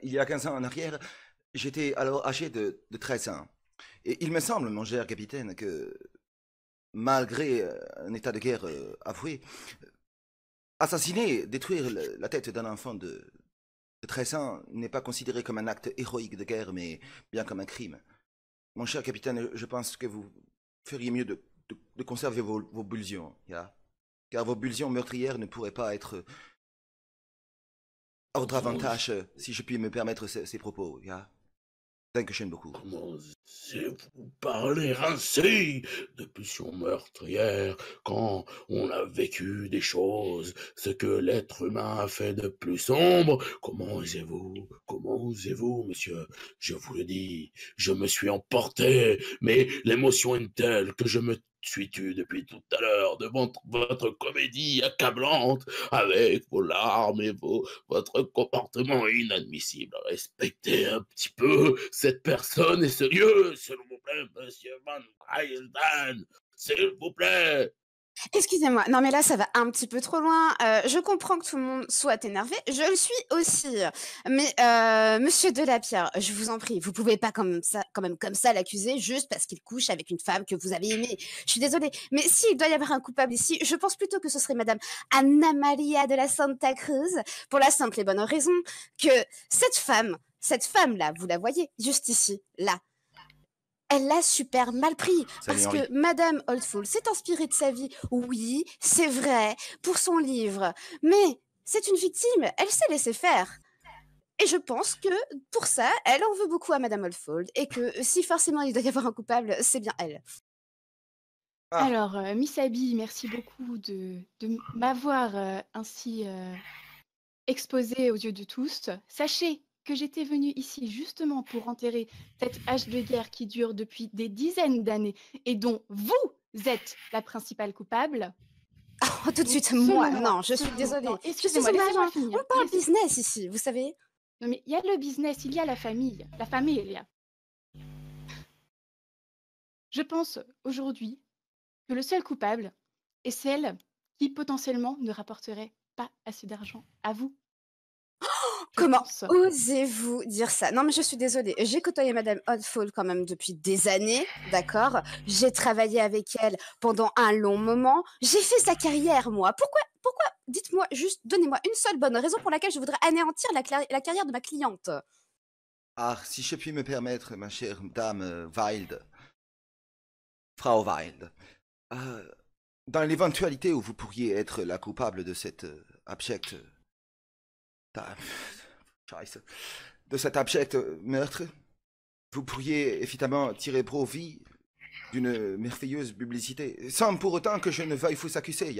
[SPEAKER 2] il y a 15 ans en arrière, j'étais alors âgé de 13 ans. Et il me semble, mon cher capitaine, que malgré un état de guerre avoué, assassiner, détruire la tête d'un enfant de 13 ans n'est pas considéré comme un acte héroïque de guerre, mais bien comme un crime. Mon cher capitaine, je pense que vous feriez mieux de conserver vos pulsions, car vos pulsions meurtrières ne pourraient pas être à votre avantage, si je puis me permettre ces propos. Dankeschön beaucoup.
[SPEAKER 3] Comment osez-vous parler ainsi de pulsions meurtrières quand on a vécu des choses, ce que l'être humain a fait de plus sombre? Comment osez-vous, monsieur? Je vous le dis, je me suis emporté, mais l'émotion est telle que je me suis tu depuis tout à l'heure devant votre comédie accablante avec vos larmes et votre comportement inadmissible. Respectez un petit peu cette personne et ce lieu, s'il vous plaît, monsieur Van Dresden, s'il vous plaît.
[SPEAKER 4] Excusez-moi, non mais là ça va un petit peu trop loin. Je comprends que tout le monde soit énervé, je le suis aussi. Mais monsieur Delapierre, je vous en prie, vous pouvez pas quand même comme ça l'accuser juste parce qu'il couche avec une femme que vous avez aimée. Je suis désolée, mais s'il doit y avoir un coupable ici, je pense plutôt que ce serait madame Anna Maria de la Santa Cruz, pour la simple et bonne raison que cette femme-là, vous la voyez, juste ici, là, elle l'a super mal pris, parce
[SPEAKER 2] Henri.
[SPEAKER 4] que Madame Oldfall s'est inspirée de sa vie, oui, c'est vrai, pour son livre, mais c'est une victime, elle s'est laissée faire. Et je pense que, pour ça, elle en veut beaucoup à Madame Oldfall, et que si forcément il doit y avoir un coupable, c'est bien elle.
[SPEAKER 2] Ah.
[SPEAKER 5] Alors, Miss Abby, merci beaucoup de m'avoir ainsi exposée aux yeux de tous. Sachez que j'étais venue ici justement pour enterrer cette hache de guerre qui dure depuis des dizaines d'années et dont vous êtes la principale coupable.
[SPEAKER 4] Oh, tout de suite,
[SPEAKER 5] Donc,
[SPEAKER 4] moi,
[SPEAKER 5] selon
[SPEAKER 4] non, je suis
[SPEAKER 5] selon-
[SPEAKER 4] désolée.
[SPEAKER 5] non,
[SPEAKER 4] Je suis
[SPEAKER 5] excusez-moi,
[SPEAKER 4] sauvage,
[SPEAKER 5] laissez-moi
[SPEAKER 4] hein.
[SPEAKER 5] finir.
[SPEAKER 4] On parle
[SPEAKER 5] Laissez-
[SPEAKER 4] business ici, vous savez.
[SPEAKER 5] Non, mais il y a le business, il y a la famille. La famille, il y a. Je pense aujourd'hui que le seul coupable est celle qui potentiellement ne rapporterait pas assez d'argent à vous. Je
[SPEAKER 4] Comment
[SPEAKER 5] pense.
[SPEAKER 4] osez-vous dire ça? Non, mais je suis désolée. J'ai côtoyé Madame Oldfall quand même depuis des années, d'accord? J'ai travaillé avec elle pendant un long moment. J'ai fait sa carrière, moi. Pourquoi? Dites-moi juste, donnez-moi une seule bonne raison pour laquelle je voudrais anéantir la carrière de ma cliente.
[SPEAKER 2] Ah, si je puis me permettre, ma chère dame Wild, Frau Wild, dans l'éventualité où vous pourriez être la coupable de cette abjecte... Scheiße. De cet abject meurtre, vous pourriez évidemment tirer profit d'une merveilleuse publicité, sans pour autant que je ne veuille vous accuser,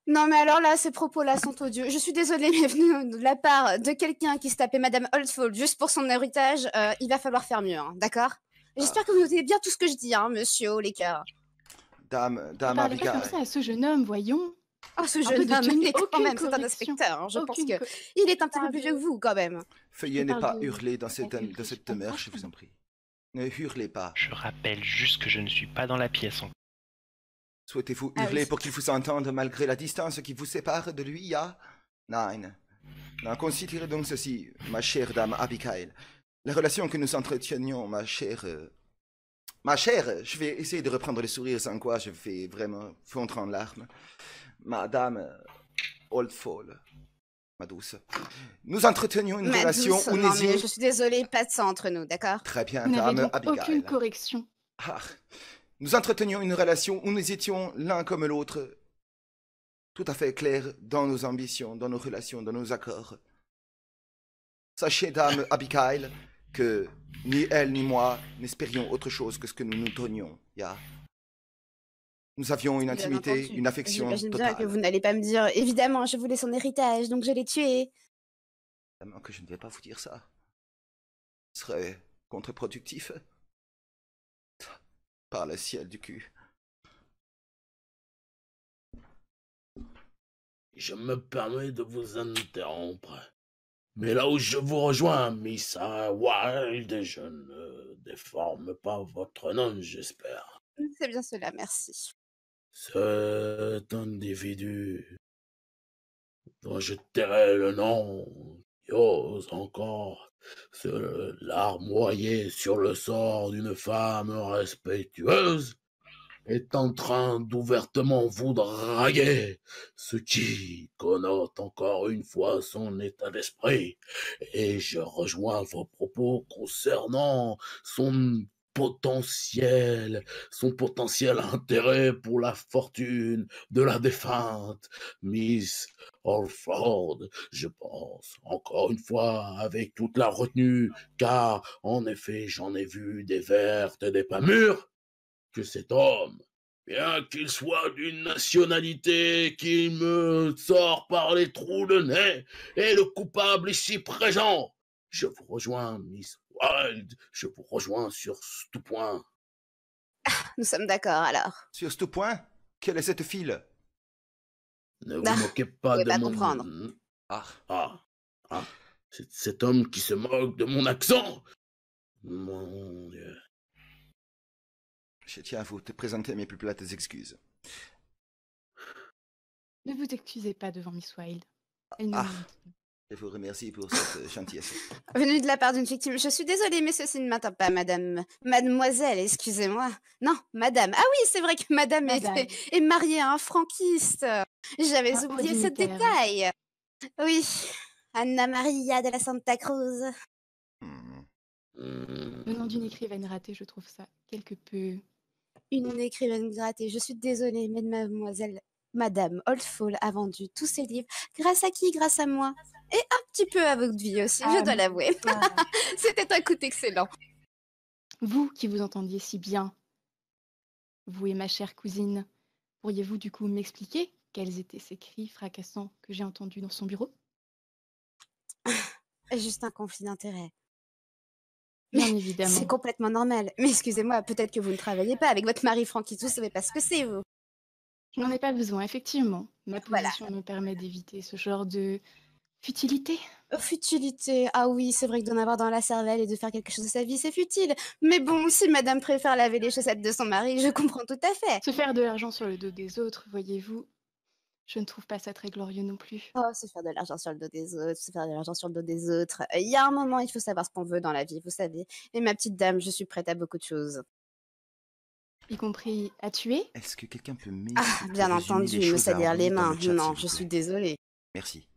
[SPEAKER 4] Non, mais alors là, ces propos-là sont odieux. Je suis désolée, mais venus de la part de quelqu'un qui se tapait Madame Oldfall juste pour son héritage, il va falloir faire mieux, hein, d'accord? J'espère que vous notez bien tout ce que je dis, hein, monsieur Olecker.
[SPEAKER 2] Dame
[SPEAKER 5] Ne parlez pas
[SPEAKER 2] Abigail.
[SPEAKER 5] comme ça à ce jeune homme, voyons.
[SPEAKER 4] Oh, ce
[SPEAKER 5] Un peu
[SPEAKER 4] jeune
[SPEAKER 5] de
[SPEAKER 4] homme
[SPEAKER 5] tenue,
[SPEAKER 4] est quand
[SPEAKER 5] aucune
[SPEAKER 4] même, c'est un
[SPEAKER 5] correction.
[SPEAKER 4] inspecteur, hein. Je pense
[SPEAKER 5] Aucune
[SPEAKER 4] que
[SPEAKER 5] co-
[SPEAKER 4] il est un
[SPEAKER 5] Je
[SPEAKER 4] petit peu
[SPEAKER 5] parle
[SPEAKER 4] plus vieux que
[SPEAKER 5] de...
[SPEAKER 4] vous, quand même.
[SPEAKER 2] Veuillez
[SPEAKER 5] Je
[SPEAKER 2] ne
[SPEAKER 5] parle
[SPEAKER 2] pas
[SPEAKER 5] de
[SPEAKER 2] hurler dans cette
[SPEAKER 5] faculté
[SPEAKER 2] demeure, je vous
[SPEAKER 5] temporelle.
[SPEAKER 2] en prie. Ne hurlez pas.
[SPEAKER 1] Je rappelle juste que je ne suis pas dans la pièce encore.
[SPEAKER 2] Souhaitez-vous
[SPEAKER 4] Ah
[SPEAKER 2] hurler
[SPEAKER 4] oui.
[SPEAKER 2] pour qu'il vous entende malgré la distance qui vous sépare de lui, ya? Nein. Non, considérez donc ceci, ma chère dame Abigail. La relation que nous entretenions, ma chère... je vais essayer de reprendre le sourire sans quoi je vais vraiment fondre en larmes. Madame Oldfall, ma douce. Nous entretenions une
[SPEAKER 4] Ma
[SPEAKER 2] relation
[SPEAKER 4] douce,
[SPEAKER 2] où
[SPEAKER 4] non mais
[SPEAKER 2] nous...
[SPEAKER 4] je suis désolée, pas de ça entre nous, d'accord?
[SPEAKER 2] Très bien,
[SPEAKER 5] Vous n'avez
[SPEAKER 2] dame
[SPEAKER 5] donc aucune
[SPEAKER 2] Abigail.
[SPEAKER 5] correction.
[SPEAKER 2] Ah, nous entretenions une relation où nous étions l'un comme l'autre tout à fait clairs dans nos ambitions, dans nos relations, dans nos accords. Sachez, dame Abigail, que ni elle ni moi n'espérions autre chose que ce que nous nous donnions. Ya. Nous avions une
[SPEAKER 4] Bien
[SPEAKER 2] intimité,
[SPEAKER 4] entendu.
[SPEAKER 2] une affection
[SPEAKER 4] J'imagine bien que
[SPEAKER 2] totale.
[SPEAKER 4] vous n'allez pas me dire, évidemment, je voulais son héritage, donc je l'ai tué.
[SPEAKER 2] Évidemment que je ne vais pas vous dire ça. Ce serait contre-productif. Par le ciel du cul.
[SPEAKER 3] Je me permets de vous interrompre. Mais là où je vous rejoins, Miss Wilde, je ne déforme pas votre nom, j'espère.
[SPEAKER 4] C'est bien cela, merci.
[SPEAKER 3] Cet individu dont je tairai le nom, qui ose encore se larmoyer sur le sort d'une femme respectueuse, est en train d'ouvertement vous draguer, ce qui connote encore une fois son état d'esprit. Et je rejoins vos propos concernant son potentiel intérêt pour la fortune de la défunte Miss Orford. Je pense, encore une fois, avec toute la retenue, car en effet j'en ai vu des vertes et des pas mûres, que cet homme, bien qu'il soit d'une nationalité qui me sort par les trous de nez, est le coupable ici présent. Je vous rejoins, Miss Wilde, je vous rejoins sur tout point.
[SPEAKER 4] Nous sommes d'accord alors.
[SPEAKER 2] Sur ce point, quelle est cette fille?
[SPEAKER 3] Ne vous
[SPEAKER 4] Ah,
[SPEAKER 3] moquez
[SPEAKER 4] vous
[SPEAKER 3] pas
[SPEAKER 4] pouvez
[SPEAKER 3] de
[SPEAKER 4] pas
[SPEAKER 3] mon...
[SPEAKER 4] comprendre.
[SPEAKER 3] Ah, c'est cet homme qui se moque de mon accent. Mon Dieu.
[SPEAKER 2] Je tiens à vous te présenter mes plus plates excuses.
[SPEAKER 5] Ne vous excusez pas devant Miss Wilde. Elle nous
[SPEAKER 2] Ah.
[SPEAKER 5] mérite.
[SPEAKER 2] Je vous remercie pour cette gentillesse.
[SPEAKER 4] Venu de la part d'une victime. Je suis désolée, mais ceci ne m'atteint pas, madame. Mademoiselle, excusez-moi. Non, madame. Ah oui, c'est vrai que madame
[SPEAKER 5] Madame.
[SPEAKER 4] est mariée à un franquiste. J'avais
[SPEAKER 5] Un haut
[SPEAKER 4] oublié ce
[SPEAKER 5] dignitaire.
[SPEAKER 4] détail. Oui, Anna Maria de la Santa Cruz.
[SPEAKER 2] Hmm.
[SPEAKER 5] Le nom d'une écrivaine ratée, je trouve ça quelque peu...
[SPEAKER 4] Une écrivaine grattée. Je suis désolée, mais mademoiselle, madame Oldfall a vendu tous ses livres. Grâce à qui? Grâce à moi. Et un petit peu à votre vie aussi, je dois l'avouer. C'était un coup excellent.
[SPEAKER 5] Vous qui vous entendiez si bien, vous et ma chère cousine, pourriez-vous du coup m'expliquer quels étaient ces cris fracassants que j'ai entendus dans son bureau?
[SPEAKER 4] Juste un conflit d'intérêt.
[SPEAKER 5] Bien
[SPEAKER 4] C'est
[SPEAKER 5] évidemment.
[SPEAKER 4] complètement normal. Mais excusez-moi, peut-être que vous ne travaillez pas avec votre mari Francky, vous savez pas ce que c'est, vous.
[SPEAKER 5] Je n'en ai pas besoin, effectivement. Ma
[SPEAKER 4] Voilà.
[SPEAKER 5] position me permet d'éviter ce genre de futilité.
[SPEAKER 4] Futilité. Ah oui, c'est vrai que d'en avoir dans la cervelle et de faire quelque chose de sa vie, c'est futile. Mais bon, si madame préfère laver les chaussettes de son mari, je comprends tout à fait.
[SPEAKER 5] Se faire de l'argent sur le dos des autres, voyez-vous, je ne trouve pas ça très glorieux non plus.
[SPEAKER 4] Oh, se faire de l'argent sur le dos des autres, se faire de l'argent sur le dos des autres. Il y a un moment, il faut savoir ce qu'on veut dans la vie, vous savez. Et ma petite dame, je suis prête à beaucoup de choses.
[SPEAKER 5] Y compris à tuer?
[SPEAKER 2] Est-ce que quelqu'un peut m'aider
[SPEAKER 4] Ah,
[SPEAKER 2] pour
[SPEAKER 4] bien
[SPEAKER 2] résumer
[SPEAKER 4] entendu,
[SPEAKER 2] les
[SPEAKER 4] me
[SPEAKER 2] choses à
[SPEAKER 4] salir les
[SPEAKER 2] Henri dans
[SPEAKER 4] mains.
[SPEAKER 2] le chat,
[SPEAKER 4] Non,
[SPEAKER 2] s'il vous
[SPEAKER 4] je
[SPEAKER 2] plaît?
[SPEAKER 4] suis désolée.
[SPEAKER 2] Merci.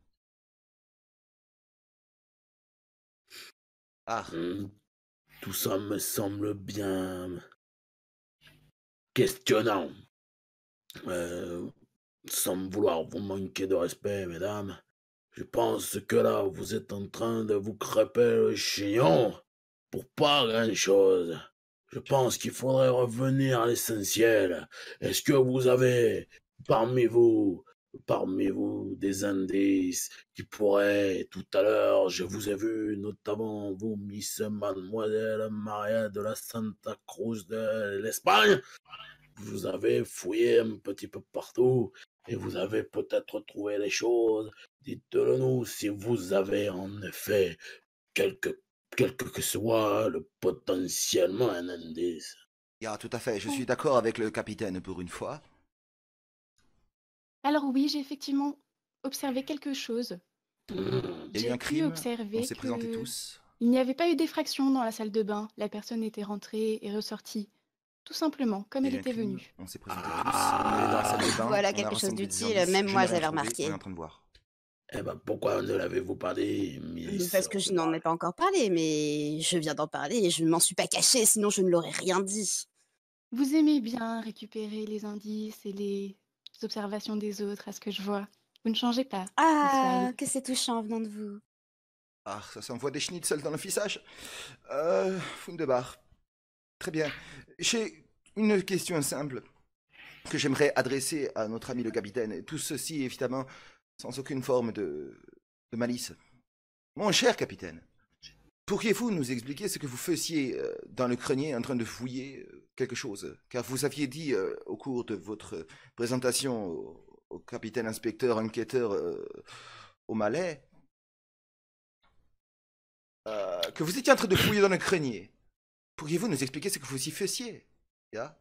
[SPEAKER 2] Ah,
[SPEAKER 3] Tout ça me semble bien questionnant. Sans vouloir vous manquer de respect, mesdames, je pense que là, vous êtes en train de vous crêper le chignon pour pas grand-chose. Je pense qu'il faudrait revenir à l'essentiel. Est-ce que vous avez parmi vous des indices qui pourraient, tout à l'heure, je vous ai vu, notamment vous, Miss Mademoiselle Maria de la Santa Cruz de l'Espagne, vous avez fouillé un petit peu partout. et vous avez peut-être trouvé les choses. Dites-le nous si vous avez en effet quelque, quelque que soit le potentiellement un indice.
[SPEAKER 2] Tout à fait, je
[SPEAKER 5] Oh.
[SPEAKER 2] suis d'accord avec le capitaine pour une fois.
[SPEAKER 5] Alors oui, j'ai effectivement observé quelque chose.
[SPEAKER 3] Hmm.
[SPEAKER 2] Il y a eu
[SPEAKER 5] J'ai
[SPEAKER 2] un
[SPEAKER 5] pu
[SPEAKER 2] crime, on
[SPEAKER 5] observer
[SPEAKER 2] s'est présentés
[SPEAKER 5] que
[SPEAKER 2] tous.
[SPEAKER 5] il n'y avait pas eu d'effraction dans la salle de bain. La personne était rentrée et ressortie, tout simplement, comme
[SPEAKER 2] Il y
[SPEAKER 5] elle
[SPEAKER 2] a eu un
[SPEAKER 5] était
[SPEAKER 2] crime,
[SPEAKER 5] venue.
[SPEAKER 2] on s'est présentés tous. On est allé dans la salle de bain,
[SPEAKER 4] Voilà
[SPEAKER 2] on a
[SPEAKER 4] quelque chose
[SPEAKER 2] rassemblé des
[SPEAKER 4] d'utile,
[SPEAKER 2] indices.
[SPEAKER 4] même
[SPEAKER 2] Je
[SPEAKER 4] moi
[SPEAKER 2] n'ai rien
[SPEAKER 4] j'avais
[SPEAKER 2] trouvé, on est
[SPEAKER 4] remarqué.
[SPEAKER 2] en train de voir.
[SPEAKER 3] Eh ben, pourquoi ne l'avez-vous pas dit,
[SPEAKER 4] Parce
[SPEAKER 3] Miss
[SPEAKER 4] que je n'en ai
[SPEAKER 3] Oldman?
[SPEAKER 4] pas encore parlé, mais je viens d'en parler et je ne m'en suis pas cachée, sinon je ne l'aurais rien dit.
[SPEAKER 5] Vous aimez bien récupérer les indices et les observations des autres, à ce que je vois. Vous ne changez pas, Miss
[SPEAKER 4] Ah,
[SPEAKER 5] Wilde.
[SPEAKER 4] que c'est touchant venant de vous.
[SPEAKER 2] Ça s'envoie des schnitzels dans le fissage. Fundebar. Très bien. J'ai une question simple que j'aimerais adresser à notre ami le capitaine. Et tout ceci, évidemment, sans aucune forme de malice. Mon cher capitaine, pourriez-vous nous expliquer ce que vous faisiez dans le grenier en train de fouiller quelque chose? Car vous aviez dit au cours de votre présentation au capitaine inspecteur enquêteur au Malais que vous étiez en train de fouiller dans le grenier. Pourriez-vous nous expliquer ce que vous y faisiez? Ya?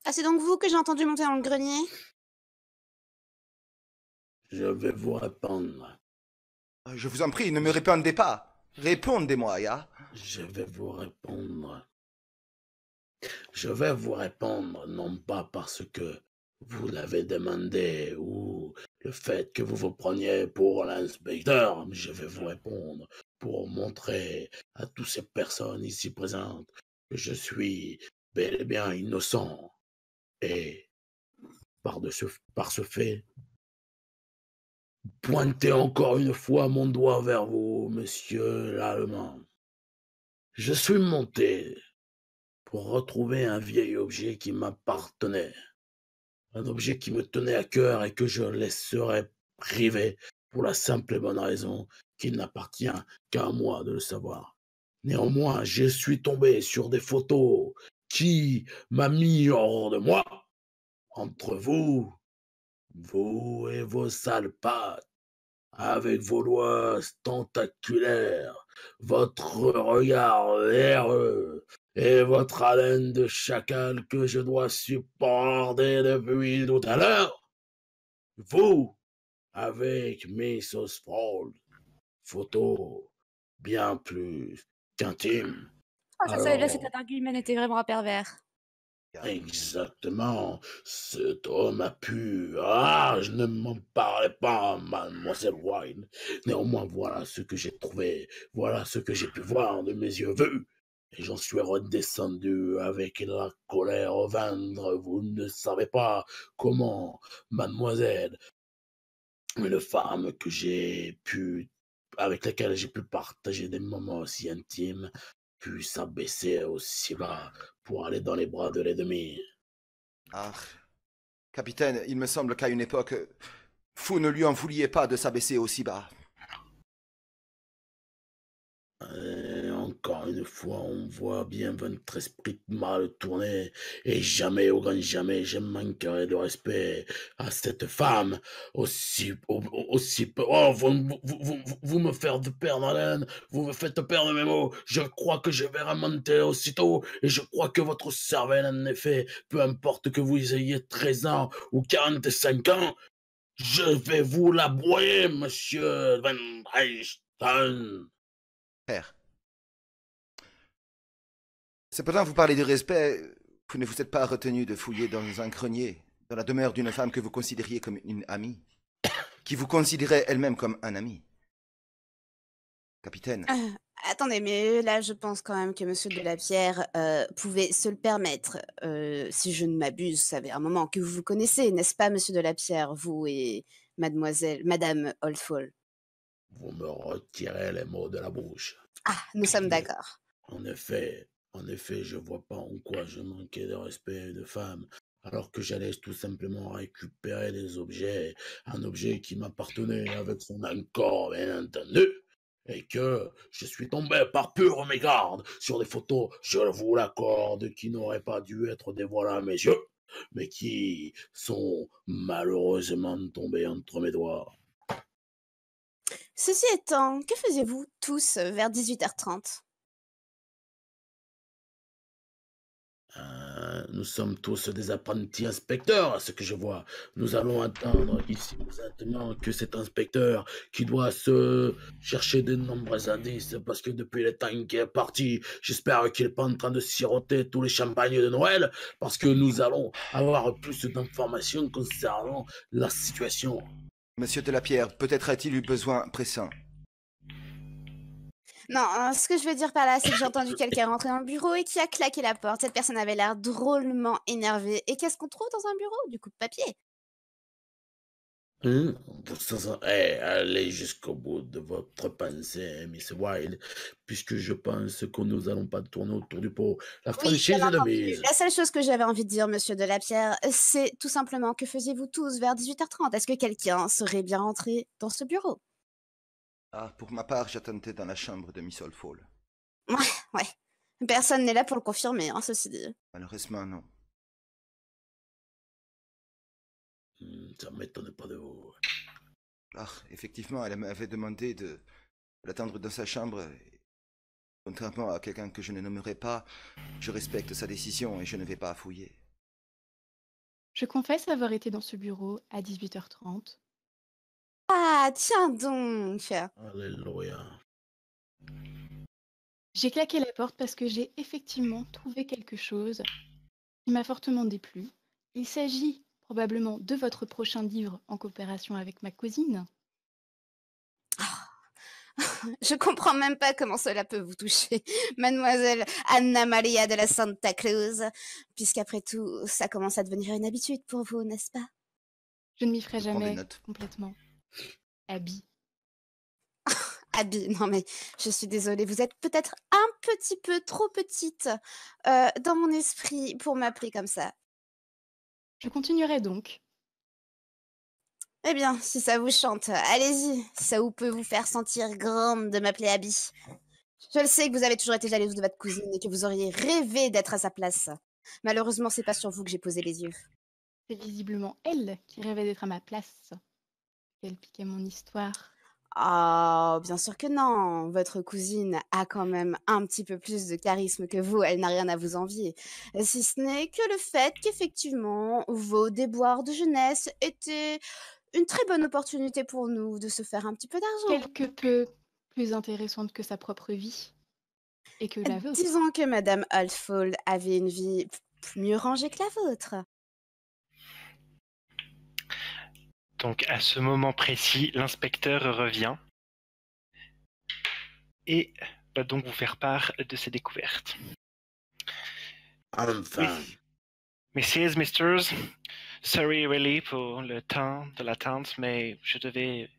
[SPEAKER 4] Ah, c'est donc vous que j'ai entendu monter dans le grenier?
[SPEAKER 3] Je vais vous répondre.
[SPEAKER 2] Je vous en prie, ne me répondez pas. Répondez-moi, ya?
[SPEAKER 3] Je vais vous répondre. Je vais vous répondre, non pas parce que vous l'avez demandé ou le fait que vous vous preniez pour l'inspecteur, mais je vais vous répondre pour montrer à toutes ces personnes ici présentes que je suis bel et bien innocent. Et par ce fait, pointez encore une fois mon doigt vers vous, monsieur l'Allemand. Je suis monté pour retrouver un vieil objet qui m'appartenait. Un objet qui me tenait à cœur et que je laisserais privé pour la simple et bonne raison qu'il n'appartient qu'à moi de le savoir. Néanmoins, je suis tombé sur des photos qui m'a mis hors de moi. Entre vous, vous et vos sales pattes, avec vos doigts tentaculaires, votre regard véreux et votre haleine de chacal que je dois supporter depuis tout à l'heure, vous, avec Miss Oswald, photo bien plus qu'intime.
[SPEAKER 4] Ah, ça, là, cet
[SPEAKER 3] Alors,
[SPEAKER 4] argument était vraiment pervers.
[SPEAKER 3] exactement, cet homme a pu... Ah, je ne m'en parlais pas, mademoiselle Wine. Néanmoins, voilà ce que j'ai trouvé, voilà ce que j'ai pu voir de mes yeux vus. Et j'en suis redescendu avec la colère au ventre. Vous ne savez pas comment, mademoiselle, une femme que j'ai pu... avec laquelle j'ai pu partager des moments aussi intimes, pu s'abaisser aussi bas pour aller dans les bras de l'ennemi.
[SPEAKER 2] Ah, capitaine, il me semble qu'à une époque, vous ne lui en vouliez pas de s'abaisser aussi bas.
[SPEAKER 3] Encore une fois, on voit bien votre esprit mal tourné, et jamais, au grand jamais, je manquerai de respect à cette femme, oh, vous me faites perdre haleine, vous me faites perdre mes mots, je crois que je vais remonter aussitôt, et je crois que votre cervelle, en effet, peu importe que vous ayez 13 ans ou 45 ans, je vais vous la broyer, monsieur Van Eysten.
[SPEAKER 2] Père. Cependant, vous parlez de respect. Vous ne vous êtes pas retenu de fouiller dans un grenier, dans la demeure d'une femme que vous considériez comme une amie, qui vous considérait elle-même comme un ami. Capitaine.
[SPEAKER 4] Attendez, mais là, je pense quand même que Monsieur de la Pierre pouvait se le permettre. Si je ne m'abuse, ça fait un moment que vous vous connaissez, n'est-ce pas, Monsieur de la Pierre, vous et Madame Oldfall?
[SPEAKER 3] Vous me retirez les mots de la bouche.
[SPEAKER 4] Ah, nous sommes d'accord.
[SPEAKER 3] En effet, je vois pas en quoi je manquais de respect de femme, alors que j'allais tout simplement récupérer des objets, un objet qui m'appartenait avec son accord, bien entendu, et que je suis tombé par pure mégarde sur des photos, je vous l'accorde, qui n'auraient pas dû être dévoilées à mes yeux. mais qui sont malheureusement tombés entre mes doigts.
[SPEAKER 4] Ceci étant, que faisiez-vous tous vers 18h30?
[SPEAKER 3] Nous sommes tous des apprentis inspecteurs, à ce que je vois. Nous allons attendre ici présentement que cet inspecteur qui doit se chercher de nombreux indices, parce que depuis le temps qu'il est parti, j'espère qu'il n'est pas en train de siroter tous les champagnes de Noël, parce que nous allons avoir plus d'informations concernant la situation.
[SPEAKER 2] Monsieur Delapierre, peut-être a-t-il eu besoin pressant.
[SPEAKER 4] Non, ce que je veux dire par là, c'est que j'ai entendu quelqu'un rentrer dans le bureau et qui a claqué la porte. Cette personne avait l'air drôlement énervée. Et qu'est-ce qu'on trouve dans un bureau? Du coup de papier.
[SPEAKER 3] Allez jusqu'au bout de votre pensée, Miss Wilde, puisque je pense que nous allons pas tourner autour du pot. La
[SPEAKER 4] Oui,
[SPEAKER 3] franchise
[SPEAKER 4] bien
[SPEAKER 3] est de
[SPEAKER 4] entendu.
[SPEAKER 3] mise.
[SPEAKER 4] La seule chose que j'avais envie de dire, monsieur Delapierre, c'est tout simplement que faisiez-vous tous vers 18h30? Est-ce que quelqu'un serait bien rentré dans ce bureau?
[SPEAKER 2] Ah, pour ma part, j'attendais dans la chambre de Miss Oldfall.
[SPEAKER 4] Ouais. Personne n'est là pour le confirmer, hein, ceci dit.
[SPEAKER 2] Malheureusement, non.
[SPEAKER 3] Ça m'étonne pas de vous.
[SPEAKER 2] Ah, effectivement, elle m'avait demandé de l'attendre dans sa chambre. Et, contrairement à quelqu'un que je ne nommerai pas, je respecte sa décision et je ne vais pas fouiller.
[SPEAKER 5] Je confesse avoir été dans ce bureau à 18h30.
[SPEAKER 4] Ah, tiens donc!
[SPEAKER 3] Alléluia.
[SPEAKER 5] J'ai claqué la porte parce que j'ai effectivement trouvé quelque chose qui m'a fortement déplu. Il s'agit probablement de votre prochain livre en coopération avec ma cousine.
[SPEAKER 4] Je comprends même pas comment cela peut vous toucher, mademoiselle Anna Maria de la Santa Cruz, puisqu'après tout, ça commence à devenir une habitude pour vous, n'est-ce pas?
[SPEAKER 5] Je ne m'y ferai
[SPEAKER 2] Je prends des
[SPEAKER 5] jamais
[SPEAKER 2] notes.
[SPEAKER 5] complètement. Abby.
[SPEAKER 4] Abby, non mais je suis désolée, vous êtes peut-être un petit peu trop petite dans mon esprit pour m'appeler comme ça.
[SPEAKER 5] Je continuerai donc.
[SPEAKER 4] Eh bien, si ça vous chante, allez-y, ça vous peut vous faire sentir grande de m'appeler Abby. Je le sais que vous avez toujours été jalouse de votre cousine et que vous auriez rêvé d'être à sa place. Malheureusement, c'est pas sur vous que j'ai posé les yeux.
[SPEAKER 5] C'est visiblement elle qui rêvait d'être à ma place. Elle piquait mon histoire.
[SPEAKER 4] Oh, bien sûr que non. Votre cousine a quand même un petit peu plus de charisme que vous. Elle n'a rien à vous envier. Si ce n'est que le fait qu'effectivement, vos déboires de jeunesse étaient une très bonne opportunité pour nous de se faire un petit peu d'argent.
[SPEAKER 5] Quelque peu plus intéressante que sa propre vie. Et que la vôtre.
[SPEAKER 4] Disons que Madame Oldfall avait une vie mieux rangée que la vôtre.
[SPEAKER 1] Donc à ce moment précis, l'inspecteur revient et va donc vous faire part de ses découvertes.
[SPEAKER 3] Enfin.
[SPEAKER 1] Messieurs, misters, sorry really pour le temps de l'attente, mais je devais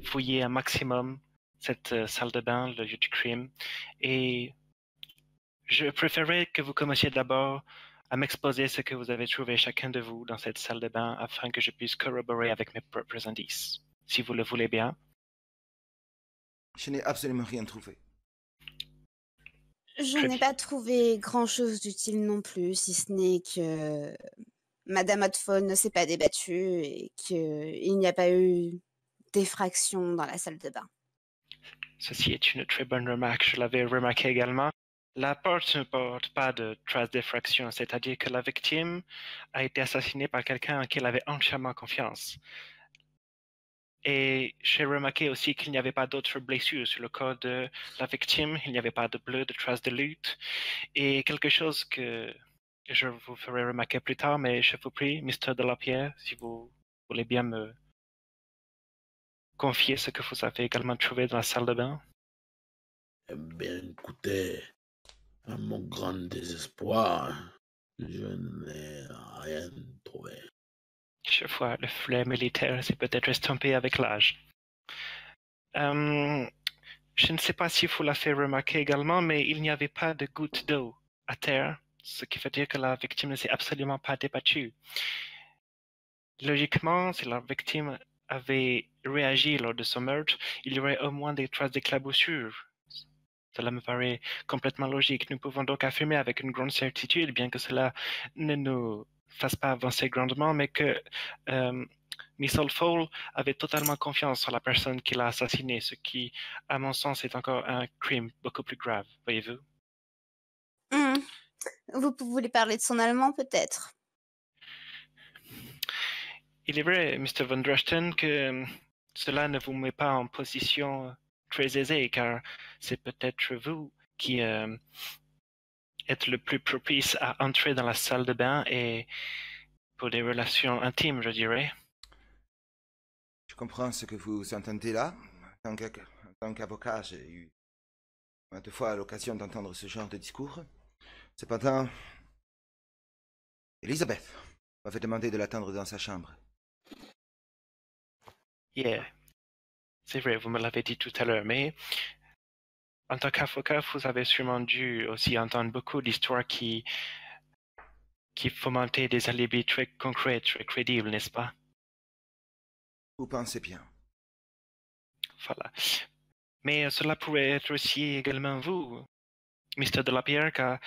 [SPEAKER 1] fouiller un maximum cette salle de bain, le lieu du crime, et je préférerais que vous commenciez d'abord à m'exposer ce que vous avez trouvé chacun de vous dans cette salle de bain afin que je puisse corroborer avec mes propres indices, si vous le voulez bien.
[SPEAKER 2] Je n'ai absolument rien trouvé.
[SPEAKER 4] Je
[SPEAKER 1] Très
[SPEAKER 4] n'ai
[SPEAKER 1] bien.
[SPEAKER 4] pas trouvé grand-chose d'utile non plus, si ce n'est que Madame Oldfall ne s'est pas débattue et qu'il n'y a pas eu d'effraction dans la salle de bain.
[SPEAKER 1] Ceci est une très bonne remarque, je l'avais remarqué également. La porte ne porte pas de traces d'effraction, c'est-à-dire que la victime a été assassinée par quelqu'un en qui elle avait entièrement confiance. Et j'ai remarqué aussi qu'il n'y avait pas d'autres blessures sur le corps de la victime, il n'y avait pas de bleu, de traces de lutte. Et quelque chose que je vous ferai remarquer plus tard, mais je vous prie, Mr. Delapierre, si vous voulez bien me confier ce que vous avez également trouvé dans la salle de bain.
[SPEAKER 3] Eh bien, écoutez, à mon grand désespoir, je n'ai rien trouvé.
[SPEAKER 1] Je vois, le flair militaire s'est peut-être estompé avec l'âge. Je ne sais pas si vous l'avez fait remarquer également, mais il n'y avait pas de goutte d'eau à terre, ce qui veut dire que la victime ne s'est absolument pas débattue. Logiquement, si la victime avait réagi lors de son meurtre, il y aurait au moins des traces d'éclaboussure. Cela me paraît complètement logique. Nous pouvons donc affirmer avec une grande certitude, bien que cela ne nous fasse pas avancer grandement, mais que Miss Allfall avait totalement confiance sur la personne qui l'a assassiné, ce qui, à mon sens, est encore un crime beaucoup plus grave, voyez-vous.
[SPEAKER 4] Vous voulez parler de son allemand, peut-être?
[SPEAKER 1] Il est vrai, Mr. Von Dresden, que cela ne vous met pas en position très aisée, car c'est peut-être vous qui êtes le plus propice à entrer dans la salle de bain et pour des relations intimes, je dirais.
[SPEAKER 2] Je comprends ce que vous entendez là. En tant qu'avocat, j'ai eu maintes fois l'occasion d'entendre ce genre de discours. Cependant, Elisabeth m'avait demandé de l'attendre dans sa chambre.
[SPEAKER 1] Yeah, c'est vrai, vous me l'avez dit tout à l'heure, mais en tant qu'avocat, vous avez sûrement dû aussi entendre beaucoup d'histoires qui fomentaient des alibis très concrets, très crédibles, n'est-ce pas?
[SPEAKER 2] Vous pensez bien.
[SPEAKER 1] Voilà. Mais cela pourrait être aussi également vous, Mr. Delapierre, car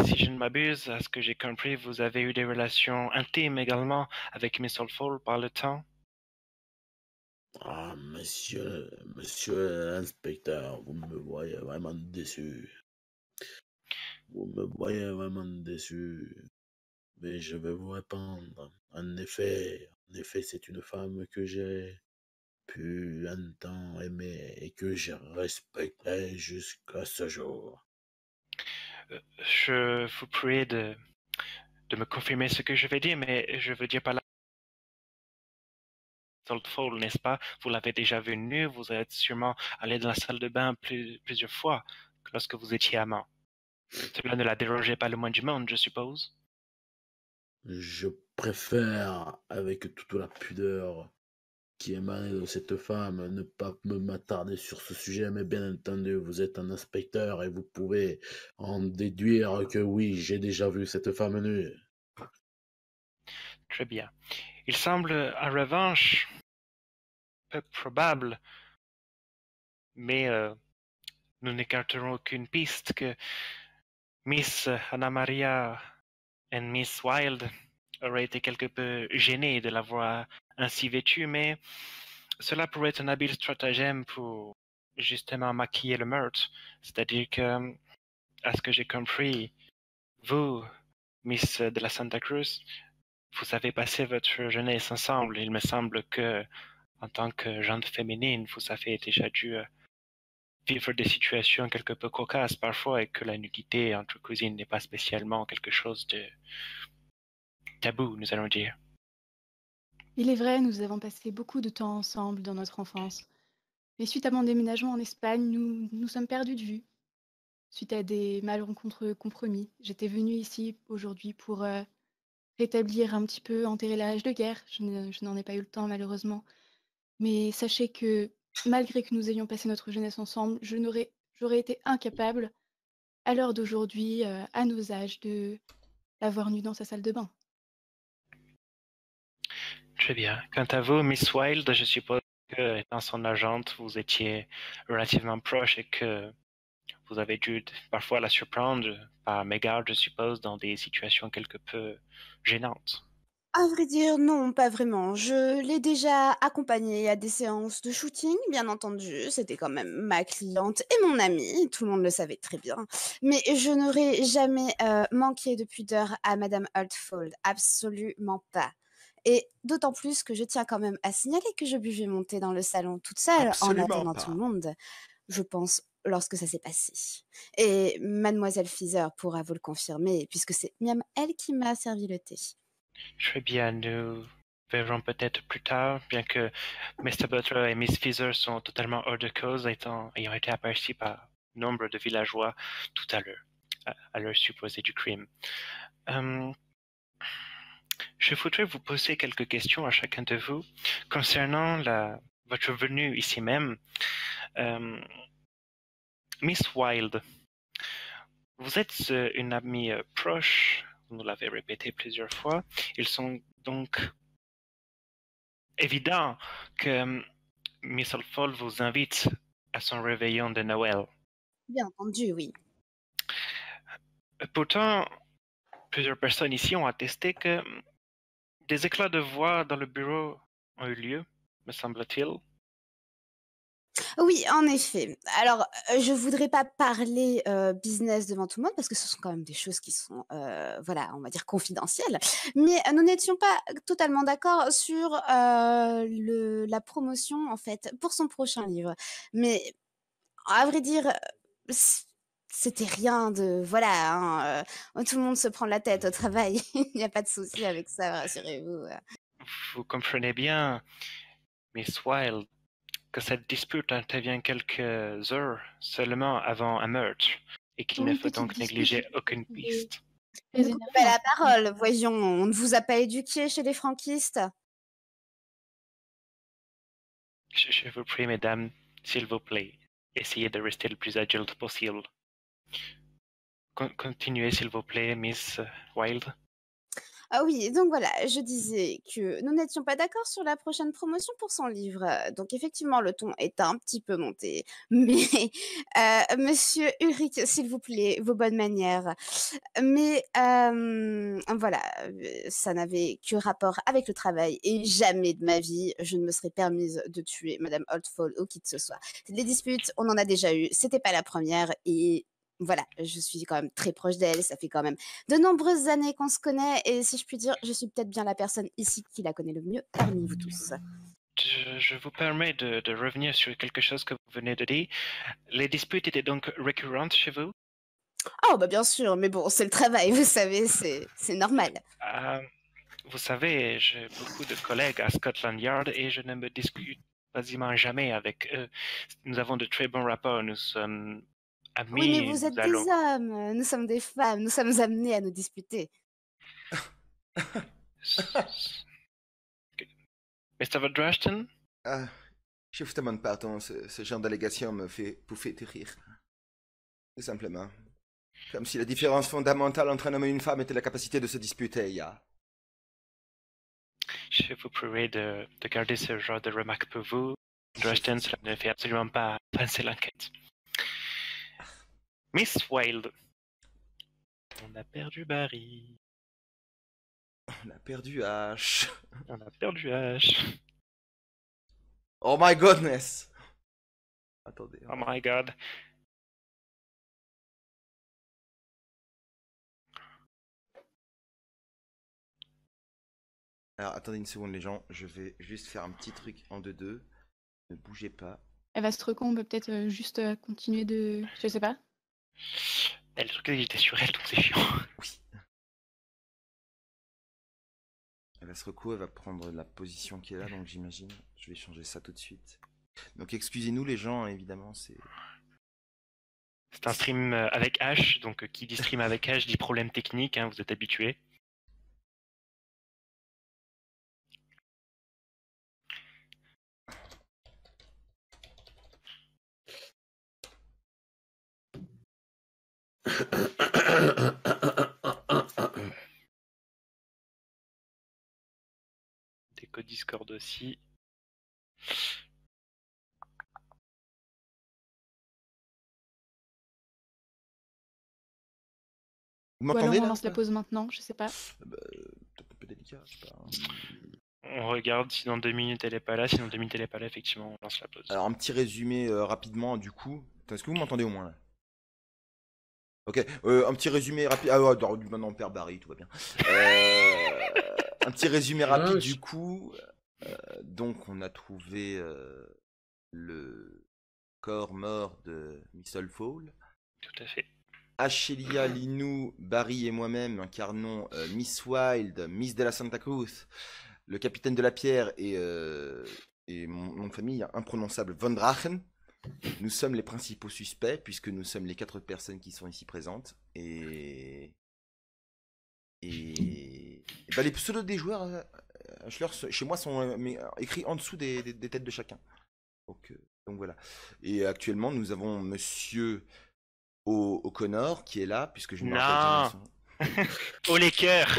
[SPEAKER 1] si je ne m'abuse, à ce que j'ai compris, vous avez eu des relations intimes également avec Miss Allfall par le temps.
[SPEAKER 3] Ah, monsieur l'inspecteur, vous me voyez vraiment déçu. Vous me voyez vraiment déçu. Mais je vais vous répondre. En effet, c'est une femme que j'ai pu un temps aimer et que je respectais jusqu'à ce jour.
[SPEAKER 1] Je vous prie de me confirmer ce que je vais dire, mais je veux dire par là, Allfall, n'est-ce pas? Vous l'avez déjà vu nu, vous êtes sûrement allé dans la salle de bain plusieurs fois lorsque vous étiez amant. Cela ne la dérangeait pas le moins du monde, je suppose.
[SPEAKER 3] Je préfère, avec toute la pudeur qui émanait de cette femme, ne pas m'attarder sur ce sujet, mais bien entendu, vous êtes un inspecteur et vous pouvez en déduire que oui, j'ai déjà vu cette femme nue.
[SPEAKER 1] Très bien. Il semble, en revanche, peu probable, mais nous n'écarterons aucune piste que Miss Anna Maria et Miss Wilde auraient été quelque peu gênées de la voir ainsi vêtue, mais cela pourrait être un habile stratagème pour justement maquiller le meurtre. C'est-à-dire que, à ce que j'ai compris, vous, Miss de la Santa Cruz, vous avez passé votre jeunesse ensemble. Il me semble que, en tant que gente féminine, vous avez déjà dû vivre des situations quelque peu cocasses parfois et que la nudité entre cousines n'est pas spécialement quelque chose de tabou, nous allons dire.
[SPEAKER 5] Il est vrai, nous avons passé beaucoup de temps ensemble dans notre enfance. Mais suite à mon déménagement en Espagne, nous sommes perdus de vue. Suite à des malencontreux compromis, j'étais venue ici aujourd'hui pour rétablir un petit peu, enterrer la rage de guerre. Je n'en ai pas eu le temps malheureusement. Mais sachez que malgré que nous ayons passé notre jeunesse ensemble, j'aurais été incapable, à l'heure d'aujourd'hui, à nos âges, de la voir nue dans sa salle de bain.
[SPEAKER 1] Très bien. Quant à vous, Miss Wilde, je suppose que, étant son agente, vous étiez relativement proche et que vous avez dû parfois la surprendre par mégarde, je suppose, dans des situations quelque peu gênantes.
[SPEAKER 4] À vrai dire, non, pas vraiment. Je l'ai déjà accompagnée à des séances de shooting, bien entendu. C'était quand même ma cliente et mon amie, tout le monde le savait très bien. Mais je n'aurais jamais manqué de pudeur à Madame Altfold, absolument pas. Et d'autant plus que je tiens quand même à signaler que je buvais mon thé dans le salon toute seule en
[SPEAKER 2] Absolument
[SPEAKER 4] attendant tout le
[SPEAKER 2] pas.
[SPEAKER 4] monde, je pense, lorsque ça s'est passé. Et Mademoiselle Fizer pourra vous le confirmer, puisque c'est même elle qui m'a servi le thé.
[SPEAKER 1] Très bien, nous verrons peut-être plus tard, bien que Mr. Butler et Miss Fizer sont totalement hors de cause, ayant été aperçus par nombre de villageois tout à l'heure, à l'heure supposée du crime. Je voudrais vous poser quelques questions à chacun de vous concernant votre venue ici même. Miss Wilde, vous êtes une amie proche, vous nous l'avez répété plusieurs fois. Ils sont donc évident que Miss Alfol vous invite à son réveillon de Noël.
[SPEAKER 4] Bien entendu, oui.
[SPEAKER 1] Pourtant, Plusieurs personnes ici ont attesté que des éclats de voix dans le bureau ont eu lieu, me semble-t-il.
[SPEAKER 4] Oui, en effet. Alors, je voudrais pas parler, business devant tout le monde parce que ce sont quand même des choses qui sont, voilà, on va dire confidentielles. Mais, nous n'étions pas totalement d'accord sur, la promotion, en fait, pour son prochain livre. Mais à vrai dire, c c'était rien de voilà, hein, tout le monde se prend la tête au travail. Il n'y a pas de souci avec ça, rassurez-vous.
[SPEAKER 1] Vous comprenez bien, Miss Wilde, que cette dispute intervient quelques heures seulement avant un meurtre et qu'il ne
[SPEAKER 5] Oui,
[SPEAKER 1] faut
[SPEAKER 5] petite
[SPEAKER 1] donc
[SPEAKER 5] dispute,
[SPEAKER 1] négliger
[SPEAKER 5] je
[SPEAKER 1] aucune
[SPEAKER 5] trouve,
[SPEAKER 1] piste.
[SPEAKER 4] Ne
[SPEAKER 5] très
[SPEAKER 4] me coupez pas la
[SPEAKER 5] énervante.
[SPEAKER 4] parole, voyons, on ne vous a pas éduqués chez les franquistes?
[SPEAKER 1] Je vous prie, mesdames, s'il vous plaît, essayez de rester le plus adulte possible. Continuez, s'il vous plaît, Miss Wilde.
[SPEAKER 4] Ah oui, donc voilà, je disais que nous n'étions pas d'accord sur la prochaine promotion pour son livre. Donc effectivement, le ton est un petit peu monté. Mais monsieur Ulrich, s'il vous plaît, vos bonnes manières. Mais voilà, ça n'avait que rapport avec le travail et jamais de ma vie, je ne me serais permise de tuer madame Oldfall ou qui que ce soit. Les disputes, on en a déjà eu, c'était pas la première et voilà, je suis quand même très proche d'elle, ça fait quand même de nombreuses années qu'on se connaît et si je puis dire, je suis peut-être bien la personne ici qui la connaît le mieux parmi vous tous.
[SPEAKER 1] Je vous permets de revenir sur quelque chose que vous venez de dire. Les disputes étaient donc récurrentes chez vous?
[SPEAKER 4] Oh bah bien sûr, mais bon, c'est le travail, vous savez, c'est normal.
[SPEAKER 1] Euh, Vous savez, j'ai beaucoup de collègues à Scotland Yard et je ne me discute quasiment jamais avec eux. Nous avons de très bons rapports, nous sommes
[SPEAKER 4] Oui, mais
[SPEAKER 1] amis,
[SPEAKER 4] vous
[SPEAKER 1] nous
[SPEAKER 4] êtes des
[SPEAKER 1] allons...
[SPEAKER 4] hommes, nous sommes des femmes, nous sommes amenés à nous disputer.
[SPEAKER 1] Mr. Vadrashton?
[SPEAKER 2] Ah, je vous demande pardon, ce genre d'allégation me fait pouffer de rire. Tout simplement. Comme si la différence fondamentale entre un homme et une femme était la capacité de se disputer, ya.
[SPEAKER 1] Je vous prierai de garder ce genre de remarques pour vous. Vadrashton, cela ne fait absolument pas avancer l'enquête. Miss Wilde. On a perdu Barry.
[SPEAKER 2] On a perdu H.
[SPEAKER 1] On a perdu H.
[SPEAKER 2] Oh my goodness! Attendez.
[SPEAKER 1] Oh my god.
[SPEAKER 2] Alors attendez une seconde les gens, je vais juste faire un petit truc en 2-2. Ne bougez pas.
[SPEAKER 5] Elle va se recon, on peut peut-être juste continuer de... Je sais pas.
[SPEAKER 1] Le truc c'est que j'étais sur elle, donc c'est chiant.
[SPEAKER 2] Oui. Elle va se recouer, elle va prendre la position qui est là, donc j'imagine. Je vais changer ça tout de suite. Donc excusez-nous les gens, hein, évidemment, c'est...
[SPEAKER 1] C'est un stream avec H, donc qui dit stream avec H dit problème technique, hein, vous êtes habitués. Des codes Discord aussi.
[SPEAKER 2] Vous
[SPEAKER 5] Ou alors
[SPEAKER 2] m'entendez
[SPEAKER 5] on
[SPEAKER 2] là
[SPEAKER 5] lance la pause maintenant, je sais pas.
[SPEAKER 2] Peut-être un peu délicat, je sais pas.
[SPEAKER 1] On regarde si dans 2 minutes elle est pas là, si dans 2 minutes elle est pas là, effectivement, on lance la pause.
[SPEAKER 2] Alors un petit résumé rapidement du coup. Attends, est-ce que vous m'entendez au moins là? Ok, un petit résumé rapide. Ah ouais, maintenant on perd Barry, tout va bien. Un petit résumé rapide du coup. Donc on a trouvé le corps mort de Miss Oldfall.
[SPEAKER 1] Tout à fait.
[SPEAKER 2] Achelia, Linou, Barry et moi-même incarnons Miss Wilde, Miss de la Santa Cruz, le capitaine de la pierre et mon nom de famille imprononçable Von Drachen. Nous sommes les principaux suspects puisque nous sommes les 4 personnes qui sont ici présentes et bah, les pseudos des joueurs chez moi sont écrits en dessous des têtes de chacun. Donc voilà. Et actuellement nous avons Monsieur O'Connor qui est là puisque je ne me rappelle jamais son...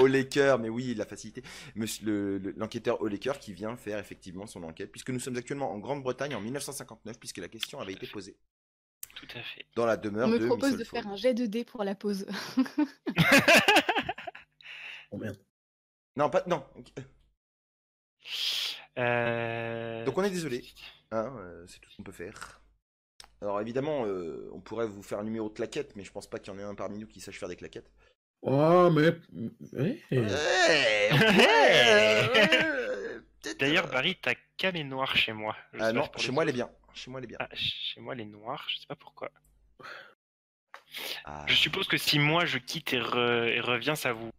[SPEAKER 2] O'Laker, mais oui, la facilité. L'enquêteur O'Laker qui vient faire effectivement son enquête, puisque nous sommes actuellement en Grande-Bretagne en 1959, puisque la question avait été posée.
[SPEAKER 1] Tout à fait.
[SPEAKER 2] Dans la demeure
[SPEAKER 5] On
[SPEAKER 2] de
[SPEAKER 5] me propose
[SPEAKER 2] Miss
[SPEAKER 5] de faire
[SPEAKER 2] Oldfall.
[SPEAKER 5] un jet de dés pour la pause.
[SPEAKER 3] Oh merde.
[SPEAKER 2] Non, pas. Non.
[SPEAKER 1] Euh,
[SPEAKER 2] Donc on est désolé. Hein, c'est tout ce qu'on peut faire. Alors évidemment, on pourrait vous faire un numéro de claquette, mais je pense pas qu'il y en ait un parmi nous qui sache faire des claquettes.
[SPEAKER 3] Oh, mais.
[SPEAKER 2] Ouais, on
[SPEAKER 1] Ouais.
[SPEAKER 2] peut-être,
[SPEAKER 1] D'ailleurs, Barry, t'as qu'à les noirs chez moi. Je sais pas
[SPEAKER 2] non,
[SPEAKER 1] pour
[SPEAKER 2] chez
[SPEAKER 1] les
[SPEAKER 2] moi elle est
[SPEAKER 1] autres.
[SPEAKER 2] bien. Chez moi elle est bien.
[SPEAKER 1] Ah, chez moi, les noirs, je sais pas pourquoi.
[SPEAKER 2] Ah,
[SPEAKER 1] Je suppose que si moi je quitte et reviens, ça vous.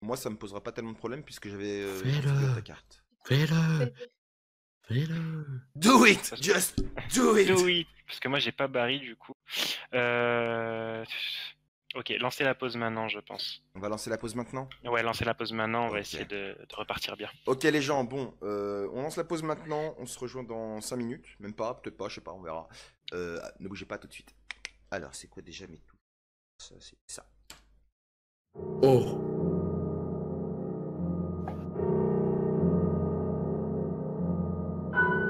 [SPEAKER 2] moi ça me posera pas tellement de problème puisque j'avais
[SPEAKER 3] Fais-le.
[SPEAKER 2] configuré ta carte.
[SPEAKER 3] Fais-le. Fais-le.
[SPEAKER 2] Do it! Just do it!
[SPEAKER 1] Oui, parce que moi j'ai pas Barry du coup. Ok, lancez la pause maintenant, je pense.
[SPEAKER 2] On va lancer la pause maintenant.
[SPEAKER 1] Ouais, lancez la pause maintenant, on va
[SPEAKER 2] Ok.
[SPEAKER 1] essayer de repartir bien.
[SPEAKER 2] Ok les gens, bon, on lance la pause maintenant, on se rejoint dans 5 minutes, même pas, peut-être pas, je sais pas, on verra. Ne bougez pas tout de suite. Alors c'est quoi déjà mes touches? Ça c'est ça.
[SPEAKER 3] Oh.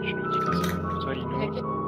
[SPEAKER 1] Je nous dis quand c'est bon pour toi, Lino.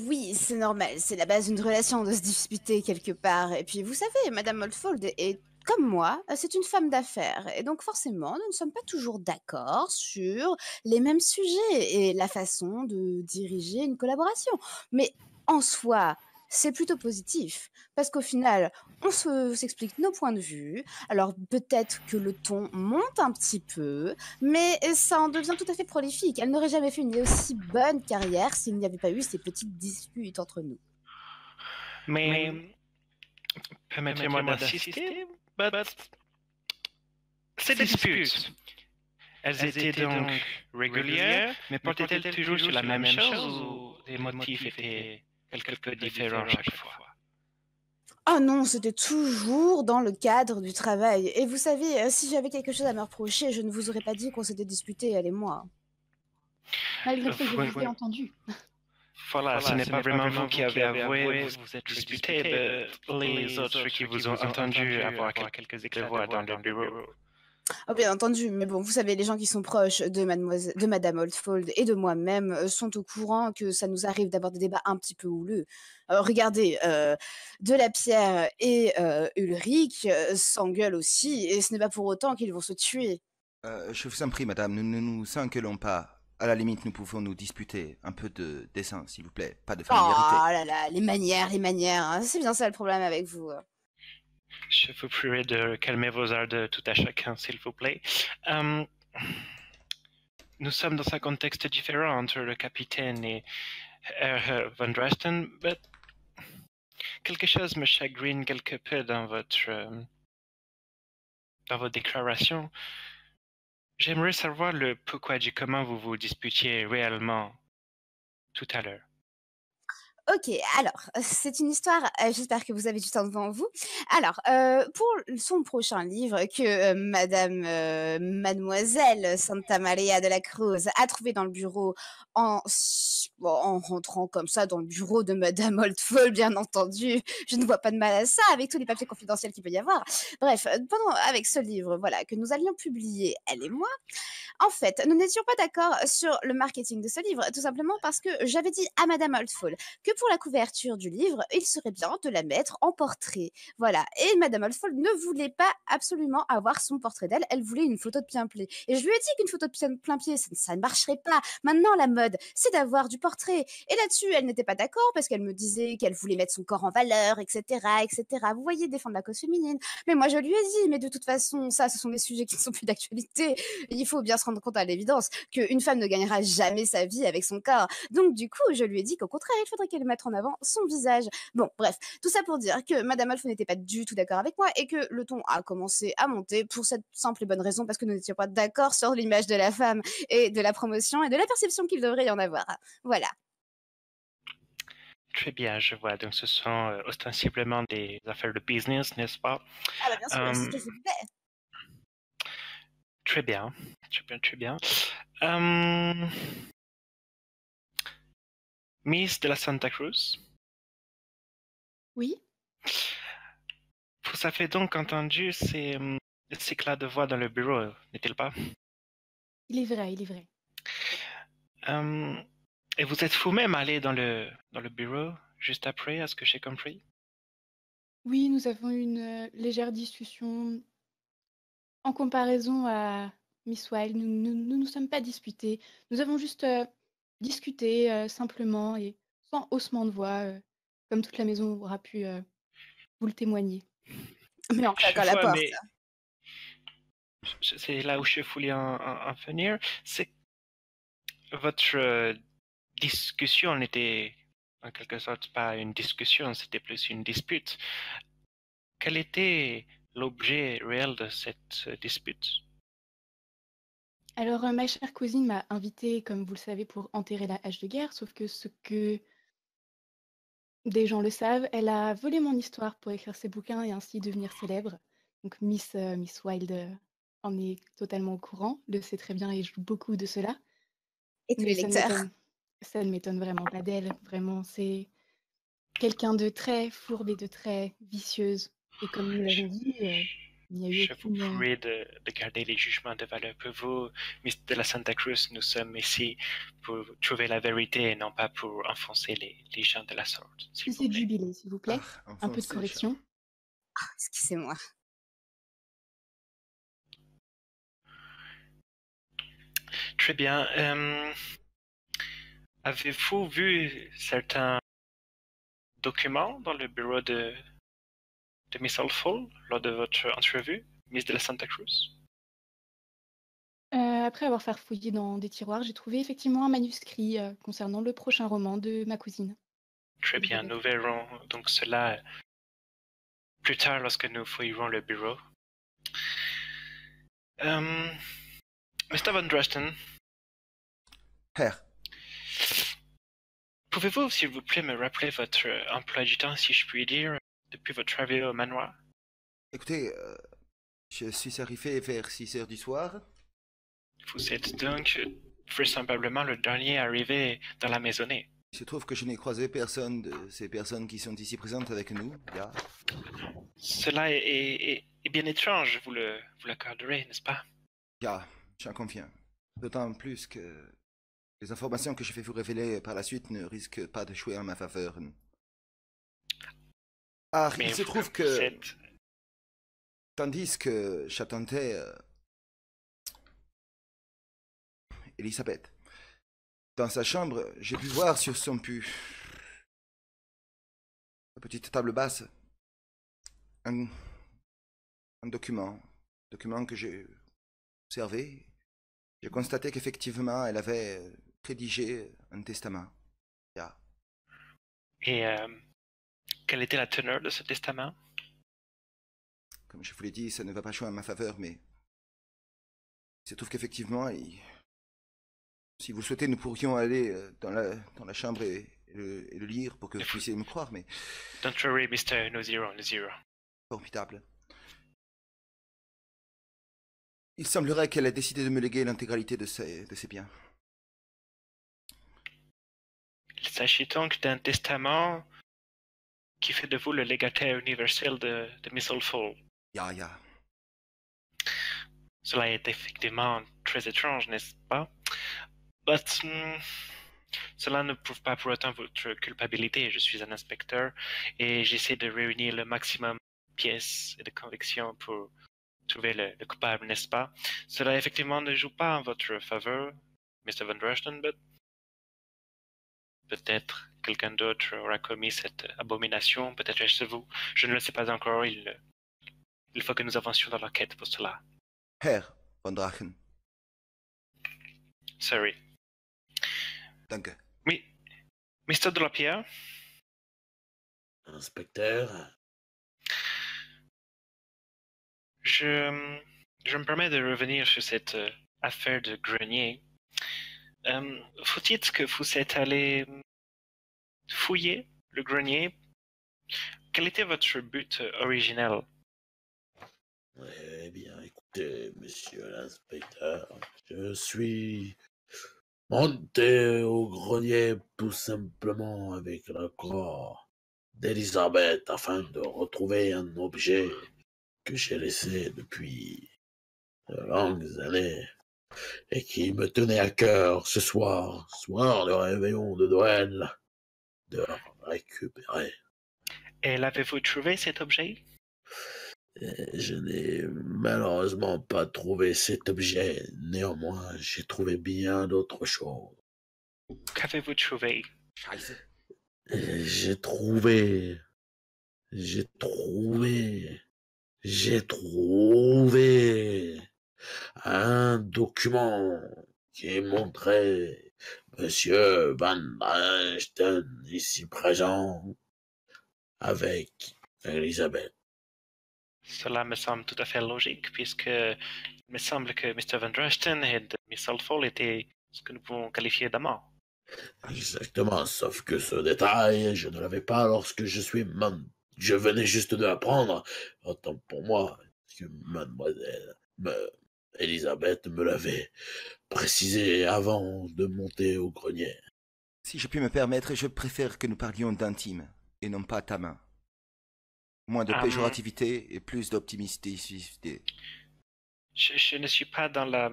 [SPEAKER 4] Oui, c'est normal, c'est la base d'une relation de se disputer quelque part. Et puis, vous savez, Madame Oldfold est comme moi, c'est une femme d'affaires. Et donc, forcément, nous ne sommes pas toujours d'accord sur les mêmes sujets et la façon de diriger une collaboration. Mais en soi, c'est plutôt positif, parce qu'au final, s'explique nos points de vue. Alors, peut-être que le ton monte un petit peu, mais ça en devient tout à fait prolifique. Elle n'aurait jamais fait une aussi bonne carrière s'il n'y avait pas eu ces petites disputes entre nous.
[SPEAKER 1] Mais permettez-moi d'insister, but ces disputes, elles étaient donc régulières, mais portaient-elles toujours sur la même chose ou les motifs étaient quelque peu différents chaque fois?
[SPEAKER 4] Ah non, c'était toujours dans le cadre du travail. Et vous savez, si j'avais quelque chose à me reprocher, je ne vous aurais pas dit qu'on s'était disputé, elle et moi.
[SPEAKER 5] Malgré le fait que je vous ai entendu.
[SPEAKER 1] Voilà, ce n'est pas vraiment vous qui avez avoué, vous vous êtes disputé, mais les autres qui vous ont entendu avoir quelques éclats de voix dans le bureau.
[SPEAKER 4] Oh, bien entendu, mais bon, vous savez, les gens qui sont proches de Madame Oldfold et de moi-même sont au courant que ça nous arrive d'avoir des débats un petit peu houleux. Regardez, Delapierre et Ulrich s'engueulent aussi, et ce n'est pas pour autant qu'ils vont se tuer.
[SPEAKER 2] Je vous en prie madame, nous ne nous engueulons pas. À la limite, nous pouvons nous disputer. Un peu de dessin, s'il vous plaît, pas de familiarité.
[SPEAKER 4] Oh là là, les manières, hein. C'est bien ça le problème avec vous.
[SPEAKER 1] Je vous prierai de calmer vos ardeurs tout à chacun, s'il vous plaît. Nous sommes dans un contexte différent entre le capitaine et Herr Van Dresden, mais quelque chose me chagrine quelque peu dans votre déclaration. J'aimerais savoir le pourquoi du comment vous vous disputiez réellement tout à l'heure.
[SPEAKER 4] OK, alors, c'est une histoire, j'espère que vous avez du temps devant vous. Alors, pour son prochain livre que, madame, mademoiselle Santa Maria de la Cruz a trouvé dans le bureau en rentrant comme ça dans le bureau de madame Oldfall, bien entendu. Je ne vois pas de mal à ça, avec tous les papiers confidentiels qu'il peut y avoir. Bref, avec ce livre, voilà, que nous allions publier, elle et moi, en fait, nous n'étions pas d'accord sur le marketing de ce livre, tout simplement parce que j'avais dit à madame Oldfall que pour la couverture du livre, il serait bien de la mettre en portrait. Voilà. Et madame Oldfall ne voulait pas absolument avoir son portrait d'elle, elle voulait une photo de plein-pied. Et je lui ai dit qu'une photo de plein-pied, ça ne marcherait pas. Maintenant, la mode, c'est d'avoir du portrait. Et là-dessus, elle n'était pas d'accord parce qu'elle me disait qu'elle voulait mettre son corps en valeur, etc., etc. Vous voyez, défendre la cause féminine. Mais moi, je lui ai dit, mais de toute façon, ça, ce sont des sujets qui ne sont plus d'actualité. Il faut bien se rendre compte à l'évidence qu'une femme ne gagnera jamais sa vie avec son corps. Donc, du coup, je lui ai dit qu'au contraire, il faudrait qu'elle mette en avant son visage. Bon, bref, tout ça pour dire que madame Alpha n'était pas du tout d'accord avec moi et que le ton a commencé à monter pour cette simple et bonne raison parce que nous n'étions pas d'accord sur l'image de la femme et de la promotion et de la perception qu'il devrait y en avoir. Voilà.
[SPEAKER 1] Très bien, je vois. Donc, ce sont ostensiblement des affaires de business, n'est-ce pas?
[SPEAKER 4] Ah bah bien sûr, c'est ce que je voulais.
[SPEAKER 1] Très bien, très bien, très bien. Euh, Miss de la Santa Cruz,
[SPEAKER 5] Oui,
[SPEAKER 1] vous avez donc entendu ces éclats de voix dans le bureau, n'est-il pas?
[SPEAKER 5] il est vrai, il est vrai.
[SPEAKER 1] Et vous êtes vous-même allé dans le bureau juste après, à ce que j'ai compris?
[SPEAKER 5] Oui, nous avons eu une légère discussion en comparaison à Miss Wilde. Nous sommes pas disputés. Nous avons juste discuté simplement et sans haussement de voix, comme toute la maison aura pu vous le témoigner.
[SPEAKER 4] Mais en
[SPEAKER 1] Je
[SPEAKER 4] claquant la
[SPEAKER 1] vois,
[SPEAKER 4] porte.
[SPEAKER 1] mais c'est là où je voulais en venir. C'est votre discussion n'était en quelque sorte pas une discussion, c'était plus une dispute. Quel était l'objet réel de cette dispute?
[SPEAKER 5] Alors, ma chère cousine m'a invitée, comme vous le savez, pour enterrer la hache de guerre, sauf que ce que des gens le savent, elle a volé mon histoire pour écrire ses bouquins et ainsi devenir célèbre. Donc Miss Wilde en est totalement au courant, le sait très bien et joue beaucoup de cela.
[SPEAKER 4] Et tous
[SPEAKER 5] Mais
[SPEAKER 4] les lecteurs.
[SPEAKER 5] ça ne m'étonne vraiment pas d'elle. Vraiment, c'est quelqu'un de très fourbe et de très vicieuse. Et comme nous
[SPEAKER 1] Je,
[SPEAKER 5] l'avons dit, il n'y a eu
[SPEAKER 1] je vous
[SPEAKER 5] aucune...
[SPEAKER 1] prie de garder les jugements de valeur pour vous. Miss de la Santa Cruz, nous sommes ici pour trouver la vérité et non pas pour enfoncer les gens de la sorte, s'il vous
[SPEAKER 5] C'est de
[SPEAKER 1] plaît.
[SPEAKER 5] jubilé, s'il vous
[SPEAKER 2] Ah,
[SPEAKER 5] plaît. Un peu de
[SPEAKER 2] enfoncé, chat.
[SPEAKER 5] correction.
[SPEAKER 4] Excusez-moi.
[SPEAKER 1] Très bien. Avez-vous vu certains documents dans le bureau de Miss Alfol lors de votre entrevue, Miss de la Santa Cruz?
[SPEAKER 5] Après avoir farfouillé dans des tiroirs, j'ai trouvé effectivement un manuscrit concernant le prochain roman de ma cousine.
[SPEAKER 1] Très
[SPEAKER 5] Je vous
[SPEAKER 1] bien,
[SPEAKER 5] avais
[SPEAKER 1] nous
[SPEAKER 5] dit.
[SPEAKER 1] verrons donc cela plus tard lorsque nous fouillerons le bureau. Mr. Van Dresden,
[SPEAKER 2] Herr,
[SPEAKER 1] pouvez-vous, s'il vous plaît, me rappeler votre emploi du temps, si je puis dire, depuis votre arrivée au manoir?
[SPEAKER 2] écoutez, je suis arrivé vers 6 heures du soir.
[SPEAKER 1] Vous êtes donc vraisemblablement le dernier arrivé dans la maisonnée.
[SPEAKER 2] Il se trouve que je n'ai croisé personne de ces personnes qui sont ici présentes avec nous.
[SPEAKER 1] Cela est bien étrange, vous l'accorderez, n'est-ce pas?
[SPEAKER 2] J'en conviens. D'autant plus que les informations que je vais vous révéler par la suite ne risquent pas de jouer en ma faveur. Ah,
[SPEAKER 1] Mais
[SPEAKER 2] il se trouve
[SPEAKER 1] vous
[SPEAKER 2] que,
[SPEAKER 1] êtes...
[SPEAKER 2] tandis que j'attendais Elisabeth dans sa chambre, j'ai pu voir sur son la petite table basse, un, un document que j'ai observé. J'ai constaté qu'effectivement, elle avait rédigé un testament.
[SPEAKER 1] Et quelle était la teneur de ce testament?
[SPEAKER 2] Comme je vous l'ai dit, ça ne va pas jouer en ma faveur, mais il se trouve qu'effectivement, si vous le souhaitez, nous pourrions aller dans la chambre et et le lire pour que vous puissiez me croire, mais
[SPEAKER 1] Don't worry, Mr. No Zero, No Zero.
[SPEAKER 2] formidable. Il semblerait qu'elle ait décidé de me léguer l'intégralité de ses biens.
[SPEAKER 1] Il s'agit donc d'un testament qui fait de vous le légataire universel de Missile Fall.
[SPEAKER 2] Ya.
[SPEAKER 1] Cela est effectivement très étrange, n'est-ce pas? But, cela ne prouve pas pour autant votre culpabilité. Je suis un inspecteur et j'essaie de réunir le maximum de pièces et de convictions pour trouver le coupable, n'est-ce pas? Cela effectivement ne joue pas en votre faveur, Mr. Van Rushton, but peut-être quelqu'un d'autre aura commis cette abomination, peut-être est-ce vous. Je ne le sais pas encore, il faut que nous avancions dans l'enquête pour cela.
[SPEAKER 2] Herr von Drachen.
[SPEAKER 1] Sorry.
[SPEAKER 2] Danke.
[SPEAKER 1] Oui, Mr. Delapierre,
[SPEAKER 3] Inspecteur,
[SPEAKER 1] je me permets de revenir sur cette affaire de grenier. Vous dites que vous êtes allé fouiller le grenier. Quel était votre but originel?
[SPEAKER 3] eh bien, écoutez, monsieur l'inspecteur, je suis monté au grenier tout simplement avec l'accord d'Elisabeth afin de retrouver un objet que j'ai laissé depuis de longues années et qui me tenait à cœur ce soir de réveillon de Noël, de récupérer.
[SPEAKER 1] Et l'avez-vous trouvé cet objet?
[SPEAKER 3] Je n'ai malheureusement pas trouvé cet objet. Néanmoins, j'ai trouvé bien d'autres choses.
[SPEAKER 1] Qu'avez-vous trouvé?
[SPEAKER 2] Scheiße.
[SPEAKER 3] J'ai trouvé un document qui montrait Monsieur Van Drachten ici présent avec Elisabeth.
[SPEAKER 1] Cela me semble tout à fait logique, puisque il me semble que Mr. Van Drachten et Missile Fall étaient ce que nous pouvons qualifier d'amants.
[SPEAKER 3] Exactement, sauf que ce détail, je ne l'avais pas lorsque je venais juste de l'apprendre. Autant pour moi, que mademoiselle Elisabeth me l'avait précisé avant de monter au grenier.
[SPEAKER 2] Si je puis me permettre, je préfère que nous parlions d'intime, et non pas ta main. Moins de péjorativité et plus d'optimisticité.
[SPEAKER 1] Je ne suis pas dans la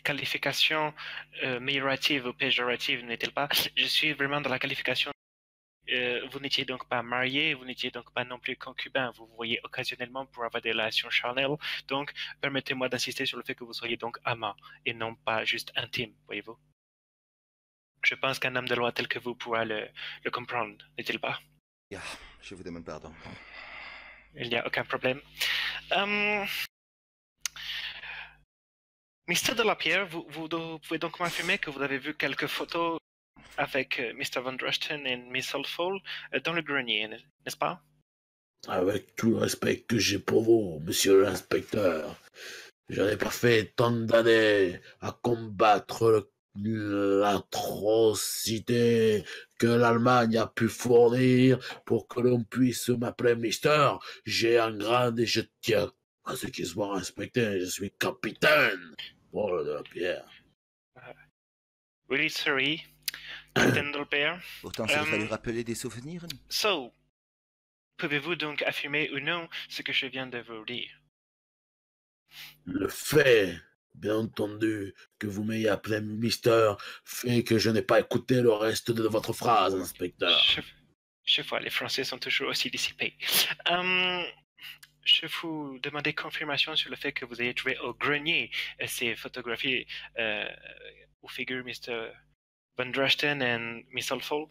[SPEAKER 1] qualification améliorative ou péjorative, n'est-il pas? Je suis vraiment dans la qualification. Vous n'étiez donc pas marié, vous n'étiez donc pas non plus concubin, vous vous voyez occasionnellement pour avoir des relations charnelles, donc permettez-moi d'insister sur le fait que vous soyez donc amant et non pas juste intime, voyez-vous. Je pense qu'un homme de loi tel que vous pourra le comprendre, n'est-il pas?
[SPEAKER 2] Ya, je vous demande pardon.
[SPEAKER 1] Il n'y a aucun problème. Mr. Delapierre, vous pouvez donc m'affirmer que vous avez vu quelques photos avec Mr. Van Drachten et Missile Fall dans le grenier, n'est-ce pas?
[SPEAKER 3] Avec tout le respect que j'ai pour vous, monsieur l'inspecteur, je n'ai pas fait tant d'années à combattre l'atrocité que l'Allemagne a pu fournir pour que l'on puisse m'appeler Mister. J'ai un grade et je tiens à ce qu'il soit respecté. Je suis capitaine. Paul Delapierre.
[SPEAKER 1] Really sorry, Captain Delapierre.
[SPEAKER 2] Pourtant, ça devrait lui rappeler des souvenirs.
[SPEAKER 1] So, pouvez-vous donc affirmer ou non ce que je viens de vous dire?
[SPEAKER 3] Le fait, bien entendu, que vous m'ayez appelé Mister fait que je n'ai pas écouté le reste de votre phrase, inspecteur.
[SPEAKER 1] Je vois, les Français sont toujours aussi dissipés. Je vous demandais confirmation sur le fait que vous ayez trouvé au grenier ces photographies où figurent Mr. Van Drachten et Missile Fall.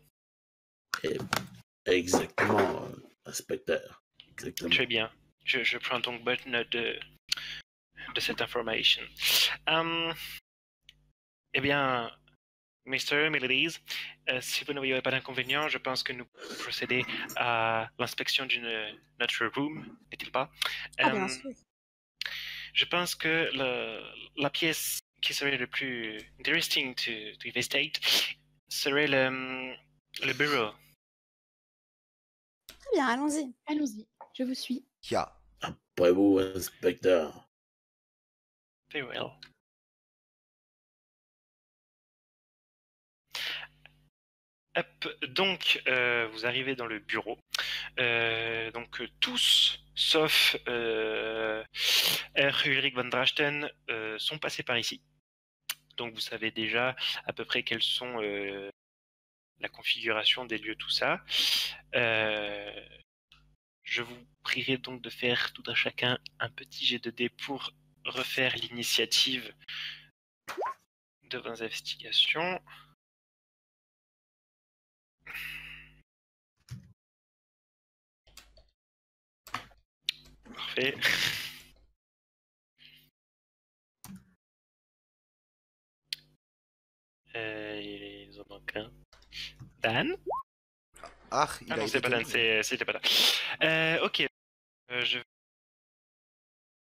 [SPEAKER 3] Exactement, inspecteur. Exactement.
[SPEAKER 1] Très bien. Je prends donc bonne note de cette information. Eh bien, Mr. Melodies, si vous n'avez pas d'inconvénient, je pense que nous pouvons procéder à l'inspection de notre room, n'est-il pas?
[SPEAKER 4] Bien sûr.
[SPEAKER 1] Je pense que la pièce qui serait le plus interesting to investigate serait Le bureau.
[SPEAKER 4] Très bien, allons-y.
[SPEAKER 5] Allons-y, je vous suis.
[SPEAKER 2] Kia.
[SPEAKER 3] Après vous, inspecteur.
[SPEAKER 1] Very well. Hop, donc, vous arrivez dans le bureau. Donc, tous, sauf R. Ulrich von Drachten, sont passés par ici. Donc, vous savez déjà à peu près quelles sont la configuration des lieux, tout ça. Je vous prierai donc de faire tout à chacun un petit jet de dés pour refaire l'initiative de vos investigations. Parfait. Ils en manquent un. Dan?
[SPEAKER 2] Ah, il
[SPEAKER 1] Ah
[SPEAKER 2] a
[SPEAKER 1] non,
[SPEAKER 2] été
[SPEAKER 1] c'est pas Dan,
[SPEAKER 2] tenu.
[SPEAKER 1] c'était pas Dan. Ok, je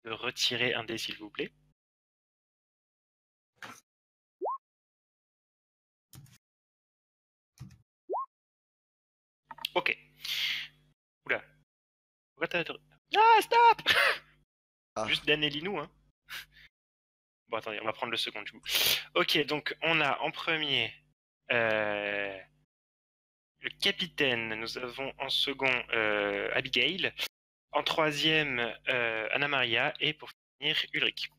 [SPEAKER 1] vais retirer un dé, s'il vous plaît. Ok. Oula. Pourquoi t'as... Ah, stop!
[SPEAKER 2] Ah,
[SPEAKER 1] Juste Dan et Linou, hein. Bon, attendez, on va prendre le second, du coup. Ok, donc on a en premier le capitaine, nous avons en second Abigail, en troisième Anna Maria, et pour finir Ulrich.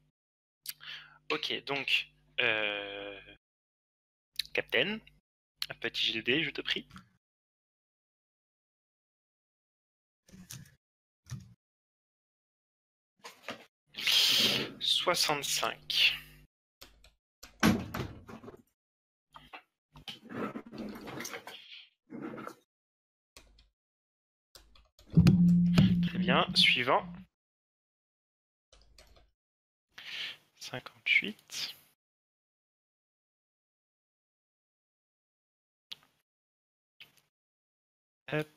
[SPEAKER 1] Ok, donc Captain, un petit jet de dés, je te prie. 65. Très bien, suivant. 58. Hop.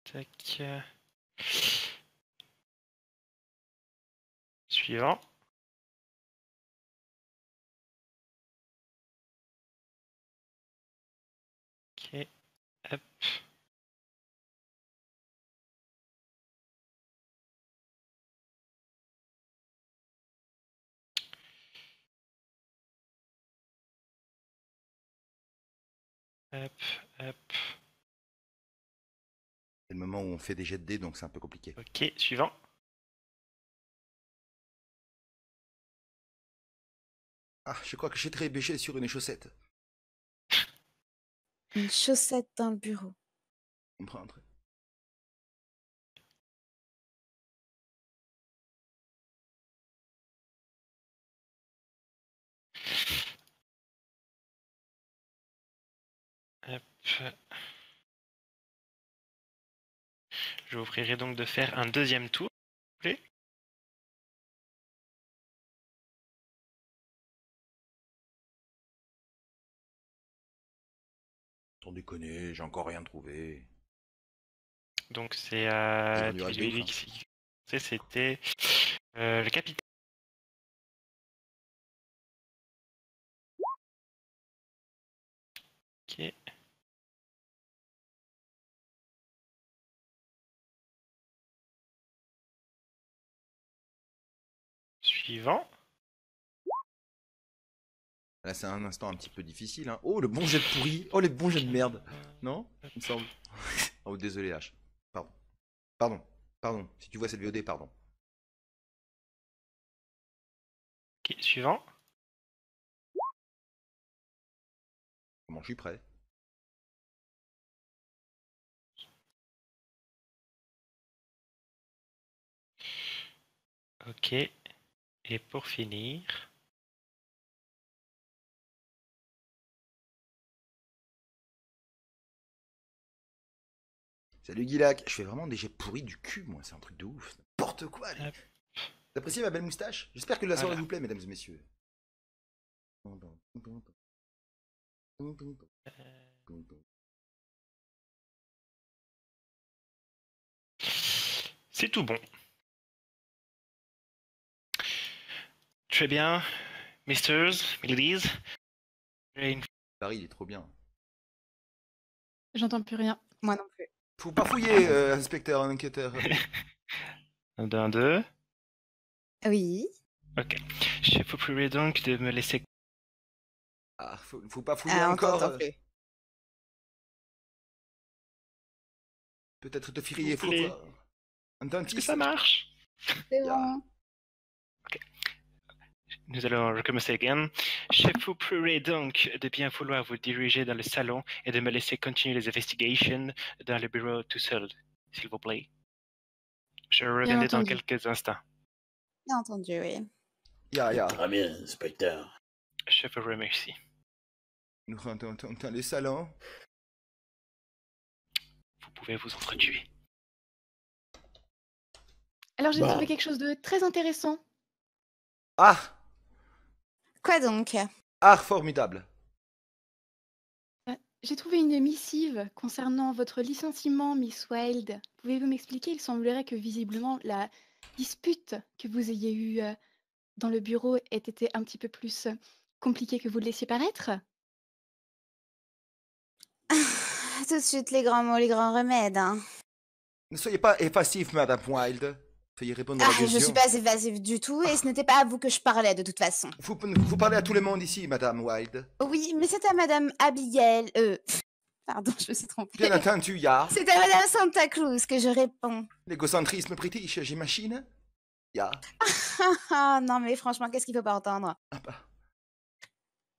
[SPEAKER 1] Tac. Suivant. Ok. Hop. Hop. Hop.
[SPEAKER 2] c'est le moment où on fait des jets de dés, donc c'est un peu compliqué.
[SPEAKER 1] Ok, suivant.
[SPEAKER 2] Ah, je crois que j'ai trébuché sur une chaussette.
[SPEAKER 4] Une chaussette dans le bureau.
[SPEAKER 2] On prend un trait.
[SPEAKER 1] Hop. Je vous prierai donc de faire un deuxième tour. S'il vous plaît.
[SPEAKER 2] Sans déconner, j'ai encore rien trouvé.
[SPEAKER 1] Donc c'est
[SPEAKER 2] Ils vont du reste de ouf, hein.
[SPEAKER 1] C'était le capitaine. Ok. Suivant.
[SPEAKER 2] Là, c'est un instant un petit peu difficile, hein. Oh, le bon jet de pourri. Oh, les bons jets de merde. Non, il me semble. Oh, désolé, H. Pardon. Pardon. Pardon. Si tu vois cette VOD, pardon.
[SPEAKER 1] Ok, suivant.
[SPEAKER 2] Comment je suis prêt.
[SPEAKER 1] Ok. Et pour finir.
[SPEAKER 2] Salut Guilac. Je fais vraiment des jets pourris du cul, moi. C'est un truc de ouf. N'importe quoi, allez.
[SPEAKER 1] Hop.
[SPEAKER 2] T'appréciez ma belle moustache? J'espère que la soirée
[SPEAKER 1] Voilà.
[SPEAKER 2] vous plaît, mesdames et messieurs.
[SPEAKER 1] C'est tout bon. Très bien. Misters, Ladies.
[SPEAKER 2] Larry, il est trop bien.
[SPEAKER 5] J'entends plus rien.
[SPEAKER 4] Moi non plus.
[SPEAKER 2] Faut pas fouiller, inspecteur, enquêteur.
[SPEAKER 1] 1, 2, 1, 2.
[SPEAKER 4] Oui.
[SPEAKER 1] Ok. Je vous prierai donc de me laisser.
[SPEAKER 2] Ah, faut pas fouiller
[SPEAKER 4] Ah, on
[SPEAKER 2] encore.
[SPEAKER 4] t'entend plus.
[SPEAKER 2] Peut-être te filer, faut
[SPEAKER 1] plaît.
[SPEAKER 2] voir. Un
[SPEAKER 1] Est-ce que
[SPEAKER 2] dentiste.
[SPEAKER 1] ça marche?
[SPEAKER 4] C'est
[SPEAKER 2] Ya.
[SPEAKER 4] bon.
[SPEAKER 1] Nous allons recommencer again. Je vous prierai donc de bien vouloir vous diriger dans le salon et de me laisser continuer les investigations dans le bureau tout seul, s'il vous plaît. Je reviendrai dans
[SPEAKER 5] entendu.
[SPEAKER 1] quelques instants.
[SPEAKER 4] Bien entendu, oui.
[SPEAKER 2] Ya.
[SPEAKER 3] Très bien, inspecteur.
[SPEAKER 1] Je vous remercie.
[SPEAKER 2] Nous rentrons dans le salon.
[SPEAKER 1] Vous pouvez vous entretuer.
[SPEAKER 5] Alors j'ai
[SPEAKER 3] Bon.
[SPEAKER 5] trouvé quelque chose de très intéressant.
[SPEAKER 2] Ah!
[SPEAKER 4] Quoi donc?
[SPEAKER 2] Ah, formidable.
[SPEAKER 5] J'ai trouvé une missive concernant votre licenciement, Miss Wilde. Pouvez-vous m'expliquer? Il semblerait que visiblement la dispute que vous ayez eue dans le bureau ait été un petit peu plus compliquée que vous le laissiez paraître.
[SPEAKER 4] Tout de suite, les grands mots, les grands remèdes. Hein.
[SPEAKER 2] Ne soyez pas évasif, Madame Wilde. Veuillez répondre à la
[SPEAKER 4] Ah, je
[SPEAKER 2] question.
[SPEAKER 4] suis pas évasive du tout, et ce n'était pas à vous que je parlais de toute façon.
[SPEAKER 2] Vous parlez à tout le monde ici, Madame Wilde.
[SPEAKER 4] Oui, mais c'est à Madame Abigail. Pardon, je me suis trompée.
[SPEAKER 2] Bien entendu, ya.
[SPEAKER 4] C'est à Madame Santa Cruz que je réponds.
[SPEAKER 2] L'égocentrisme british, j'imagine. Ya.
[SPEAKER 4] Ah non, mais franchement, qu'est-ce qu'il faut pas entendre?
[SPEAKER 2] Ah bah.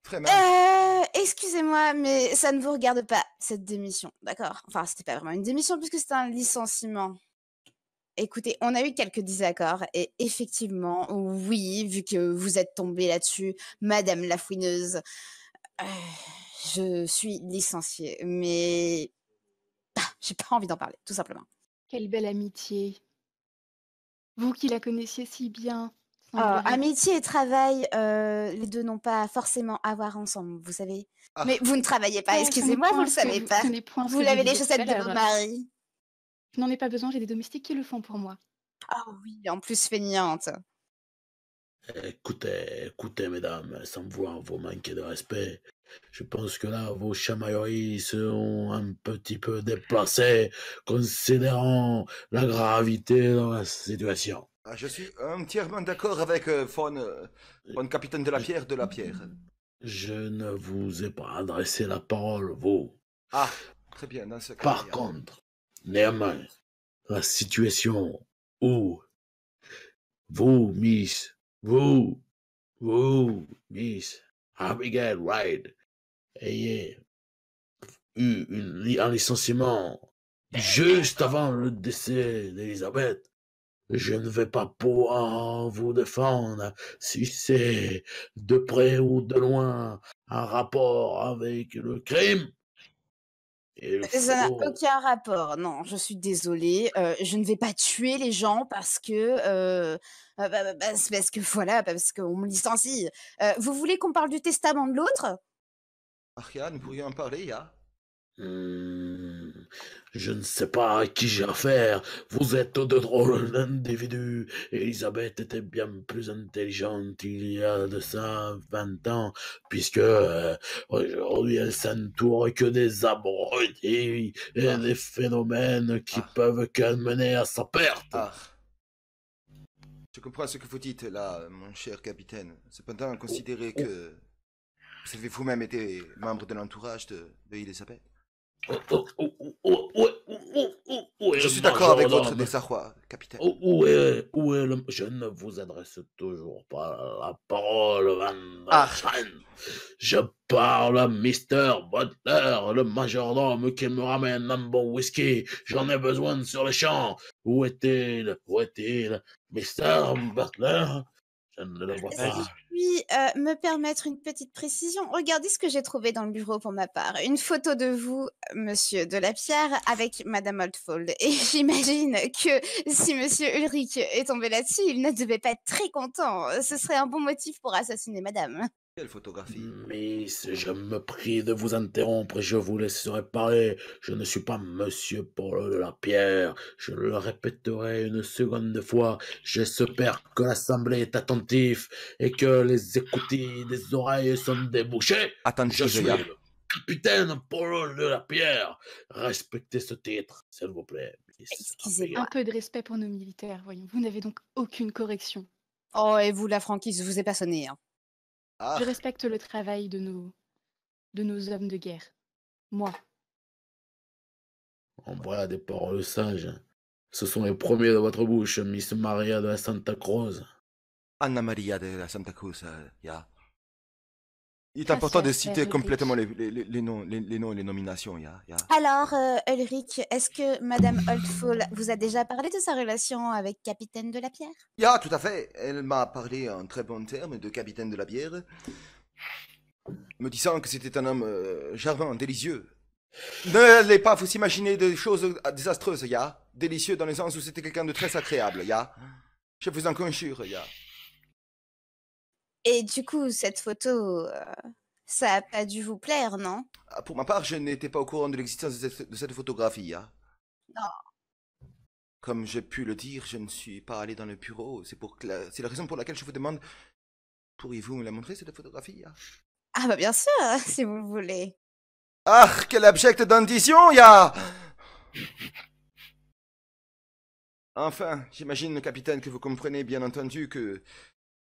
[SPEAKER 2] Vraiment.
[SPEAKER 4] Excusez-moi, mais ça ne vous regarde pas, cette démission, d'accord? Enfin, c'était pas vraiment une démission, puisque c'était un licenciement. Écoutez, on a eu quelques désaccords, et effectivement, oui, vu que vous êtes tombée là-dessus, Madame la fouineuse, je suis licenciée, mais j'ai pas envie d'en parler, tout simplement.
[SPEAKER 5] Quelle belle amitié. Vous qui la connaissiez si bien.
[SPEAKER 4] Ah,
[SPEAKER 5] semblerait.
[SPEAKER 4] amitié et travail, les deux n'ont pas forcément à voir ensemble, vous savez.
[SPEAKER 2] Ah.
[SPEAKER 4] Mais vous ne travaillez pas,
[SPEAKER 5] Ah, ce n'est
[SPEAKER 4] excusez-moi, vous
[SPEAKER 5] point
[SPEAKER 4] le
[SPEAKER 5] ce que
[SPEAKER 4] savez pas.
[SPEAKER 5] Ce n'est point ce
[SPEAKER 4] Vous
[SPEAKER 5] que
[SPEAKER 4] lavez les
[SPEAKER 5] disiez tout
[SPEAKER 4] chaussettes
[SPEAKER 5] à
[SPEAKER 4] de
[SPEAKER 5] l'heure.
[SPEAKER 4] votre mari.
[SPEAKER 5] Je n'en ai pas besoin, j'ai des domestiques qui le font pour moi.
[SPEAKER 4] Ah oui, en plus feignante.
[SPEAKER 3] Écoutez, mesdames, sans vouloir vous manquer de respect, je pense que là, vos chamailleries sont un petit peu déplacées, considérant la gravité de la situation.
[SPEAKER 2] Ah, je suis entièrement d'accord avec von capitaine de la Pierre.
[SPEAKER 3] Je ne vous ai pas adressé la parole, vous.
[SPEAKER 2] Ah, très bien, dans ce cas.
[SPEAKER 3] Par contre, néanmoins, la situation où vous, Miss Abigail Wright, ayez eu un licenciement juste avant le décès d'Elisabeth, je ne vais pas pouvoir vous défendre si c'est de près ou de loin un rapport avec le crime.
[SPEAKER 4] Ça n'a aucun rapport, non, je suis désolée. Je ne vais pas tuer les gens parce que, parce que voilà, parce qu'on me licencie. Vous voulez qu'on parle du testament de l'autre?
[SPEAKER 2] Aria, nous pourrions en parler, ya.
[SPEAKER 3] Je ne sais pas à qui j'ai affaire. Vous êtes de drôles d'individus. Elisabeth était bien plus intelligente il y a de ça 20 ans, puisque aujourd'hui elle s'entoure que des abrutis et des phénomènes qui peuvent qu'elle mener à sa perte.
[SPEAKER 2] Ah. Je comprends ce que vous dites là, mon cher capitaine. Cependant, considérez que vous avez vous-même été membre de l'entourage de Elisabeth. Je suis d'accord avec votre désarroi, capitaine.
[SPEAKER 3] Où est le... Je ne vous adresse toujours pas la parole, Van Dyne. Je parle à Mr. Butler, le majordome qui me ramène un bon whisky. J'en ai besoin sur les champs. Où est-il? Mr. Butler? Je ne le vois pas.
[SPEAKER 4] Puis, me permettre une petite précision. Regardez ce que j'ai trouvé dans le bureau pour ma part. Une photo de vous, monsieur Delapierre, avec Madame Oldfold. Et j'imagine que si monsieur Ulrich est tombé là-dessus, il ne devait pas être très content. Ce serait un bon motif pour assassiner madame.
[SPEAKER 2] Quelle photographie?
[SPEAKER 3] Miss, je me prie de vous interrompre et je vous laisserai parler. Je ne suis pas Monsieur Paul de la Pierre. Je le répéterai une seconde fois. J'espère que l'Assemblée est attentive et que les écoutilles des oreilles sont débouchées. Je
[SPEAKER 2] Attentive,
[SPEAKER 3] suis
[SPEAKER 2] ya.
[SPEAKER 3] le capitaine Paul de la Pierre. Respectez ce titre, s'il vous plaît, Miss.
[SPEAKER 4] Excusez-moi.
[SPEAKER 5] Un peu de respect pour nos militaires, voyons. Vous n'avez donc aucune correction.
[SPEAKER 4] Oh, et vous, la franquise, je vous ai pas sonné. Hein.
[SPEAKER 2] Ah,
[SPEAKER 5] Je respecte le travail de nos hommes de guerre. Moi.
[SPEAKER 3] Envoie des paroles sages. Ce sont les premiers de votre bouche, Miss Maria de la Santa Cruz.
[SPEAKER 2] Anna Maria de la Santa Cruz, ya. Il est
[SPEAKER 5] Gracias,
[SPEAKER 2] important de citer
[SPEAKER 5] Père
[SPEAKER 2] complètement
[SPEAKER 5] Ulrich.
[SPEAKER 2] les noms et les nominations, ya.
[SPEAKER 4] Alors, Ulrich, est-ce que Madame Oldfall vous a déjà parlé de sa relation avec Capitaine de la Pierre?
[SPEAKER 2] Ya, tout à fait. Elle m'a parlé en très bons termes de capitaine de la bière, me disant que c'était un homme charmant, délicieux. Ne l'allez pas vous imaginer de choses désastreuses, ya. Délicieux dans le sens où c'était quelqu'un de très agréable, ya. Je vous en conjure, ya.
[SPEAKER 4] Et du coup, cette photo, ça a pas dû vous plaire, non?
[SPEAKER 2] Ah, pour ma part, je n'étais pas au courant de l'existence de cette photographie, ya.
[SPEAKER 4] Non.
[SPEAKER 2] Comme j'ai pu le dire, je ne suis pas allé dans le bureau. C'est la raison pour laquelle je vous demande, pourriez-vous me la montrer, cette photographie, ya?
[SPEAKER 4] Ah bah bien sûr, si vous le voulez.
[SPEAKER 2] Ah, quelle abjecte dentition, ya! Enfin, j'imagine, capitaine, que vous comprenez bien entendu que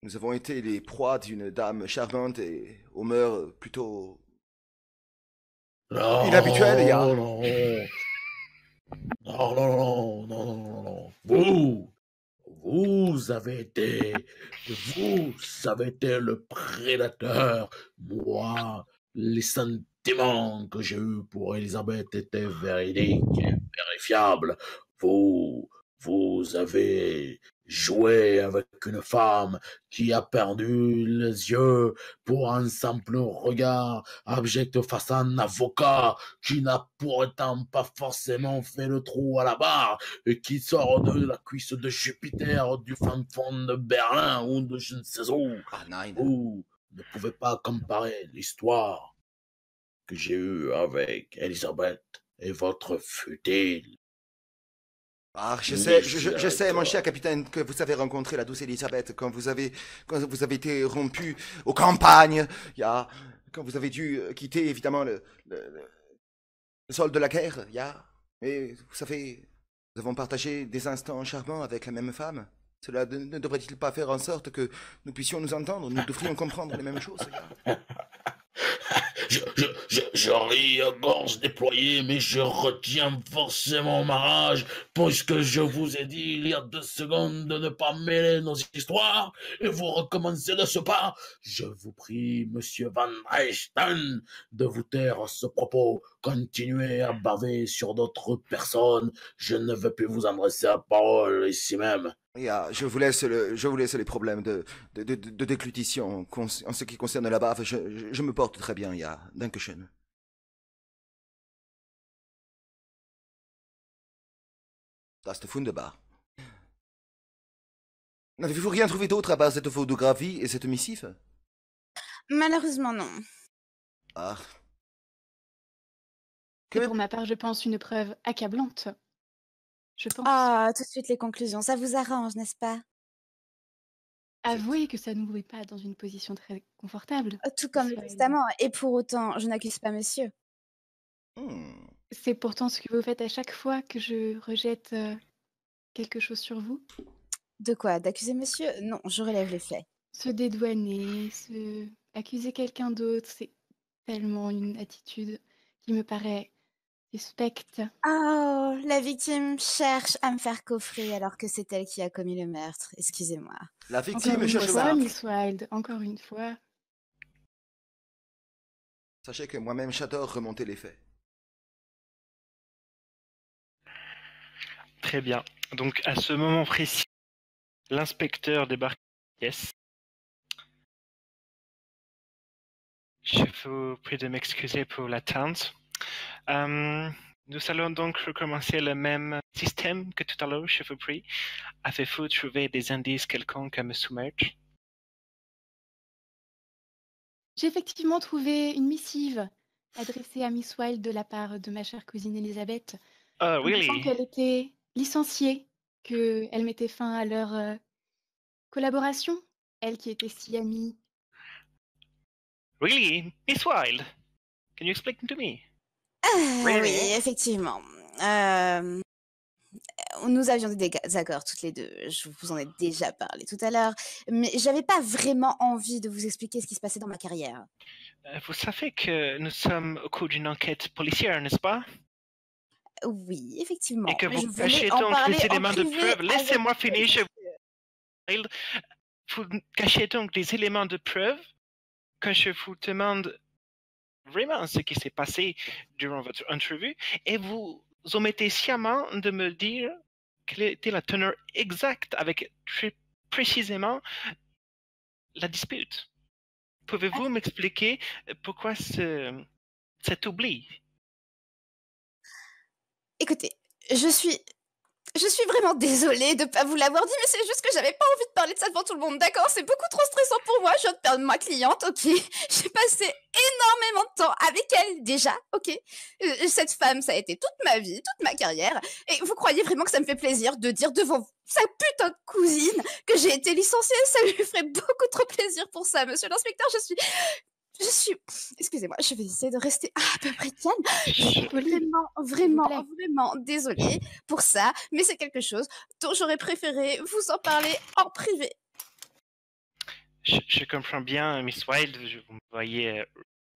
[SPEAKER 2] nous avons été les proies d'une dame charmante et aux mœurs plutôt inhabituelles, ya.
[SPEAKER 3] Non, non, non, non, non, non, non, non. Vous avez été le prédateur. Moi, les sentiments que j'ai eus pour Elisabeth étaient véridiques et vérifiables. Vous avez joué avec une femme qui a perdu les yeux pour un simple regard, abject face à un avocat qui n'a pourtant pas forcément fait le trou à la barre et qui sort de la cuisse de Jupiter du fin fond de Berlin ou de je ne sais où.
[SPEAKER 2] Ah, nein.
[SPEAKER 3] Vous ne pouvez pas comparer l'histoire que j'ai eue avec Elisabeth et votre futile.
[SPEAKER 2] Ah, je sais, mon cher capitaine, que vous avez rencontré la douce Elisabeth quand vous avez été rompu aux campagnes, ya, quand vous avez dû quitter évidemment le sol de la guerre, ya. Mais vous savez, nous avons partagé des instants charmants avec la même femme. Cela ne devrait-il pas faire en sorte que nous puissions nous entendre, nous devrions comprendre les mêmes choses, ya.
[SPEAKER 3] Je ris à gorge déployée, mais je retiens forcément ma rage, puisque je vous ai dit il y a 2 secondes de ne pas mêler nos histoires, et vous recommencez de ce pas. Je vous prie, monsieur Van Richten, de vous taire à ce propos. Continuez à baver sur d'autres personnes. Je ne veux plus vous adresser la parole ici même.
[SPEAKER 2] Ya, je vous laisse les problèmes de déglutition. En ce qui concerne la baffe, je me porte très bien, ya. Dankeschön. Das ist wunderbar. N'avez-vous rien trouvé d'autre à part cette photographie et cette missive?
[SPEAKER 4] Malheureusement, non.
[SPEAKER 2] Ah.
[SPEAKER 5] Et pour ma part, je pense une preuve accablante. Je pense.
[SPEAKER 4] Ah, tout de suite les conclusions. Ça vous arrange, n'est-ce pas?
[SPEAKER 5] Avouez que ça ne vous met pas dans une position très confortable.
[SPEAKER 4] Tout comme le testament. Et pour autant, je n'accuse pas monsieur.
[SPEAKER 5] C'est pourtant ce que vous faites à chaque fois que je rejette quelque chose sur vous.
[SPEAKER 4] De quoi? D'accuser monsieur? Non, je relève les faits.
[SPEAKER 5] Se dédouaner, accuser quelqu'un d'autre, c'est tellement une attitude qui me paraît suspecte.
[SPEAKER 4] Oh, la victime cherche à me faire coffrer alors que c'est elle qui a commis le meurtre. Excusez-moi.
[SPEAKER 2] La victime
[SPEAKER 5] Encore une
[SPEAKER 2] cherche
[SPEAKER 5] fois,
[SPEAKER 2] à...
[SPEAKER 5] Miss Wilde, encore une fois.
[SPEAKER 2] Sachez que moi-même j'adore remonter les faits.
[SPEAKER 1] Très bien. Donc, à ce moment précis, l'inspecteur débarque. Yes. Je vous prie de m'excuser pour l'attente. Nous allons donc recommencer le même système que tout à l'heure, je vous prie. Avez-vous trouvé des indices quelconques à me soumettre?
[SPEAKER 5] J'ai effectivement trouvé une missive adressée à Miss Wilde de la part de ma chère cousine Elisabeth,
[SPEAKER 1] Oh,
[SPEAKER 5] indiquant
[SPEAKER 1] really?
[SPEAKER 5] qu'elle était licenciée, qu'elle mettait fin à leur collaboration, elle qui était si amie.
[SPEAKER 1] Really? Miss Wilde? Can you explain to me?
[SPEAKER 4] Oui,
[SPEAKER 1] Really?
[SPEAKER 4] effectivement. Euh, Nous avions des désaccords toutes les deux. Je vous en ai déjà parlé tout à l'heure. Mais j'avais pas vraiment envie de vous expliquer ce qui se passait dans ma carrière.
[SPEAKER 1] Vous savez que nous sommes au cours d'une enquête policière, n'est-ce pas?
[SPEAKER 4] Oui,
[SPEAKER 1] Et
[SPEAKER 4] effectivement.
[SPEAKER 1] que
[SPEAKER 4] Mais
[SPEAKER 1] vous
[SPEAKER 4] je voulais
[SPEAKER 1] cachez
[SPEAKER 4] en
[SPEAKER 1] donc
[SPEAKER 4] parler
[SPEAKER 1] des
[SPEAKER 4] en
[SPEAKER 1] éléments de
[SPEAKER 4] privé
[SPEAKER 1] preuve.
[SPEAKER 4] avec
[SPEAKER 1] Laissez-moi
[SPEAKER 4] vous.
[SPEAKER 1] finir, Chef Wilde. Vous cachez donc des éléments de preuve quand je vous demande vraiment ce qui s'est passé durant votre entrevue et vous omettez sciemment de me dire quelle était la teneur exacte avec très précisément la dispute. Pouvez-vous m'expliquer pourquoi cet oubli?
[SPEAKER 4] Écoutez, je suis vraiment désolée de pas vous l'avoir dit, mais c'est juste que j'avais pas envie de parler de ça devant tout le monde, d'accord? C'est beaucoup trop stressant pour moi, je viens de perdre ma cliente, ok? J'ai passé énormément de temps avec elle déjà, ok? Cette femme, ça a été toute ma vie, toute ma carrière, et vous croyez vraiment que ça me fait plaisir de dire devant sa putain de cousine que j'ai été licenciée? Ça lui ferait beaucoup trop plaisir pour ça, monsieur l'inspecteur, excusez-moi, je vais essayer de rester à peu près calme. Je suis
[SPEAKER 5] Poli,
[SPEAKER 4] vraiment,
[SPEAKER 5] plaît.
[SPEAKER 4] vraiment désolée pour ça, mais c'est quelque chose dont j'aurais préféré vous en parler en privé.
[SPEAKER 1] Je comprends bien, Miss Wilde, vous me voyez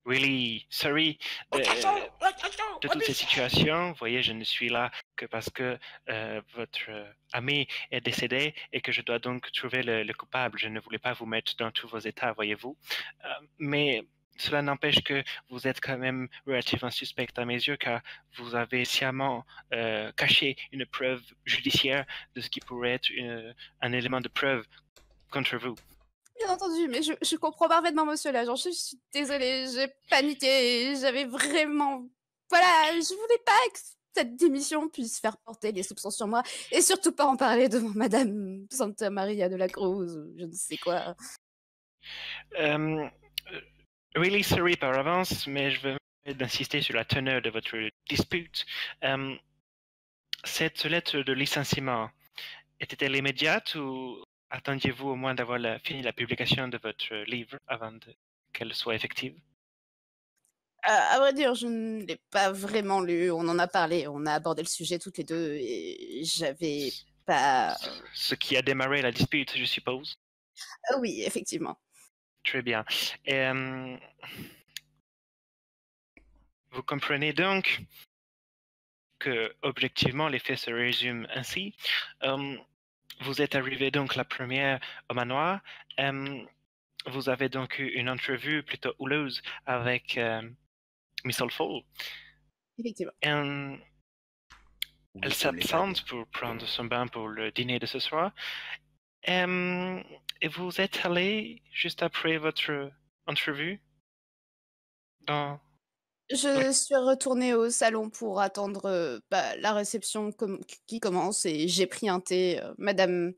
[SPEAKER 1] really sorry de toutes ces situations. Vous voyez, je ne suis là que parce que votre ami est décédé et que je dois donc trouver le coupable. Je ne voulais pas vous mettre dans tous vos états, voyez-vous. Mais cela n'empêche que vous êtes quand même relativement suspect à mes yeux car vous avez sciemment caché une preuve judiciaire de ce qui pourrait être un élément de preuve contre vous.
[SPEAKER 4] Bien entendu, mais je comprends parfaitement monsieur l'agent. Je suis désolée, j'ai paniqué, j'avais vraiment... Voilà, je voulais pas que cette démission puisse faire porter les soupçons sur moi, et surtout pas en parler devant Madame Santa Maria de la Cruz, ou je ne sais quoi.
[SPEAKER 1] Euh, really sorry par avance, mais je vais d'insister sur la teneur de votre dispute. Cette lettre de licenciement, était-elle immédiate ou attendiez-vous au moins d'avoir fini la publication de votre livre avant qu'elle soit effective?
[SPEAKER 4] À vrai dire, je ne l'ai pas vraiment lu. On en a parlé, on a abordé le sujet toutes les deux et j'avais pas...
[SPEAKER 1] Ce qui a démarré la dispute, je suppose.
[SPEAKER 4] Oui, effectivement.
[SPEAKER 1] Très bien. Et, vous comprenez donc que, objectivement, les faits se résument ainsi. Vous êtes arrivé donc la première au manoir. Vous avez donc eu une entrevue plutôt houleuse avec Miss Alford.
[SPEAKER 4] Effectivement.
[SPEAKER 1] Elle s'absente pour prendre son bain pour le dîner de ce soir. Et vous êtes allé juste après votre entrevue dans...
[SPEAKER 4] Je suis retournée au salon pour attendre la réception qui commence et j'ai pris un thé. Madame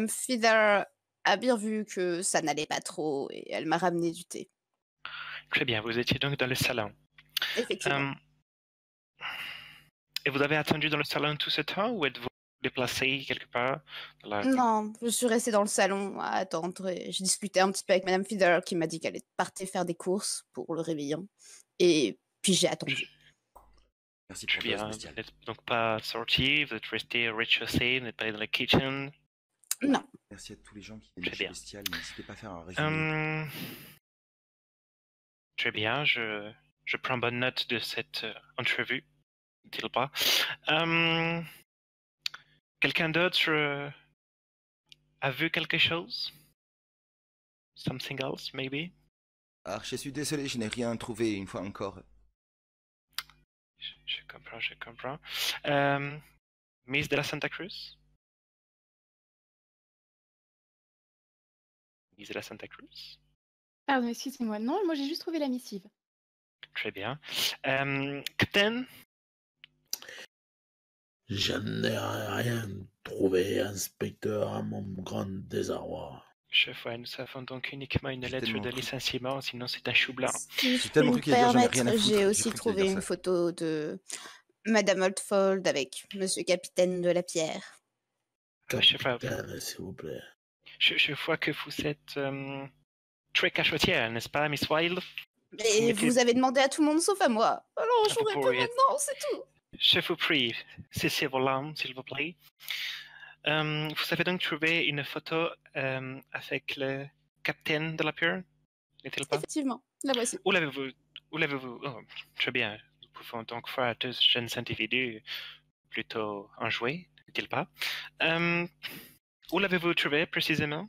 [SPEAKER 4] Feather a bien vu que ça n'allait pas trop et elle m'a ramené du thé.
[SPEAKER 1] Très bien, vous étiez donc dans le salon.
[SPEAKER 4] Effectivement.
[SPEAKER 1] Et vous avez attendu dans le salon tout ce temps ou êtes-vous déplacé quelque part?
[SPEAKER 4] Non, je suis restée dans le salon à attendre et je discutais un petit peu avec Madame Feather qui m'a dit qu'elle partait faire des courses pour le réveillon. Et puis j'ai attendu.
[SPEAKER 2] Merci
[SPEAKER 1] Très
[SPEAKER 2] pour
[SPEAKER 1] bien,
[SPEAKER 2] toi,
[SPEAKER 1] vous
[SPEAKER 2] Sébastien.
[SPEAKER 1] n'êtes donc pas sorti, vous êtes resté au rez-de-chaussée, vous n'êtes pas allé dans la kitchen.
[SPEAKER 4] Non.
[SPEAKER 2] Merci à tous les gens qui
[SPEAKER 1] Très
[SPEAKER 2] viennent chez
[SPEAKER 1] bien.
[SPEAKER 2] Bestial. N'hésitez pas à faire un résumé.
[SPEAKER 1] Très bien, je prends bonne note de cette entrevue, dit-il pas. Quelqu'un d'autre a vu quelque chose? Something else, maybe?
[SPEAKER 2] Alors, je suis désolé, je n'ai rien trouvé une fois encore.
[SPEAKER 1] Je comprends, je comprends. Miss de la Santa Cruz? Miss de la Santa Cruz?
[SPEAKER 5] Pardon, excusez-moi. Non, moi j'ai juste trouvé la missive.
[SPEAKER 1] Très bien. Captain?
[SPEAKER 3] Je n'ai rien trouvé, inspecteur, à mon grand désarroi.
[SPEAKER 1] Chef, ouais, nous avons donc uniquement une
[SPEAKER 2] J'ai
[SPEAKER 1] lettre
[SPEAKER 2] tellement
[SPEAKER 1] de
[SPEAKER 2] cru.
[SPEAKER 1] licenciement, sinon c'est un chou blanc.
[SPEAKER 4] Si je
[SPEAKER 2] J'ai
[SPEAKER 4] peux
[SPEAKER 2] tellement
[SPEAKER 4] me
[SPEAKER 2] cru qu'il allait dire j'en ai rien à
[SPEAKER 4] permettre,
[SPEAKER 2] foutre.
[SPEAKER 4] j'ai
[SPEAKER 2] J'ai
[SPEAKER 4] aussi
[SPEAKER 2] cru qu'il allait
[SPEAKER 4] trouvé
[SPEAKER 2] dire
[SPEAKER 4] une
[SPEAKER 2] ça.
[SPEAKER 4] photo de Madame Oldfold avec Monsieur Capitaine de la Pierre.
[SPEAKER 1] Chef,
[SPEAKER 3] Capitaine, s'il vous plaît.
[SPEAKER 1] je vois que vous êtes très cachotière, n'est-ce pas, Miss Wilde?
[SPEAKER 4] Mais vous avez demandé à tout le monde sauf à moi. Alors
[SPEAKER 1] Vous
[SPEAKER 4] j'aurais pas
[SPEAKER 1] pourriez-
[SPEAKER 4] maintenant, c'est tout.
[SPEAKER 1] Je vous prie, cessez vos larmes, s'il vous plaît. Vous avez donc trouvé une photo avec le capitaine de la Pierre, n'est-il pas?
[SPEAKER 4] Effectivement, la voici.
[SPEAKER 1] Où l'avez-vous? Oh, très bien. Nous pouvons donc voir deux jeunes individus plutôt enjoués, n'est-il pas? Où l'avez-vous trouvé précisément?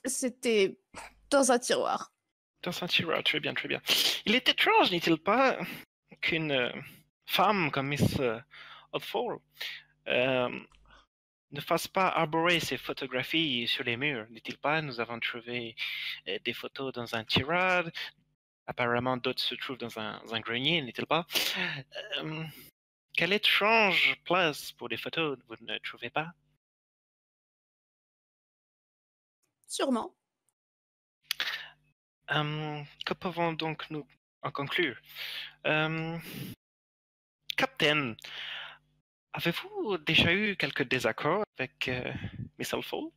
[SPEAKER 4] C'était dans un tiroir.
[SPEAKER 1] Dans un tiroir, très bien, très bien. Il est étrange, n'est-il pas, qu'une femme comme Miss Oldfall ne fasse pas arborer ses photographies sur les murs, n'est-il pas? Nous avons trouvé des photos dans un tiroir. Apparemment, d'autres se trouvent dans un grenier, n'est-il pas? Quelle étrange place pour des photos, vous ne trouvez pas?
[SPEAKER 4] Sûrement.
[SPEAKER 1] Que pouvons donc nous en conclure? Captain, avez-vous déjà eu quelques désaccords avec Miss Oldfall?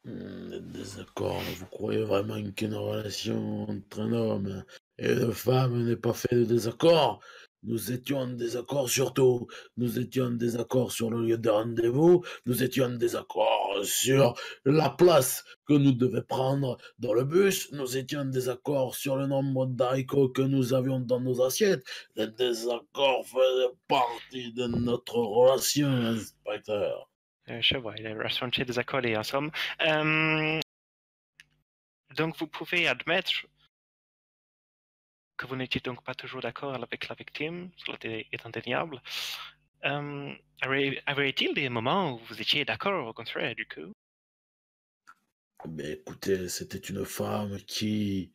[SPEAKER 3] Des désaccords, vous croyez vraiment qu'une relation entre un homme et une femme n'est pas faite de désaccords? Nous étions en désaccord sur tout. Nous étions en désaccord sur le lieu de rendez-vous. Nous étions en désaccord sur la place que nous devions prendre dans le bus. Nous étions en désaccord sur le nombre d'haricots que nous avions dans nos assiettes. Les désaccords faisaient partie de notre relation, inspecteur.
[SPEAKER 1] Je vois, les ressentis désaccordés en somme. Donc vous pouvez admettre que vous n'étiez donc pas toujours d'accord avec la victime, cela est indéniable. Avait-il des moments où vous étiez d'accord au contraire du coup?
[SPEAKER 3] Mais écoutez, c'était une femme qui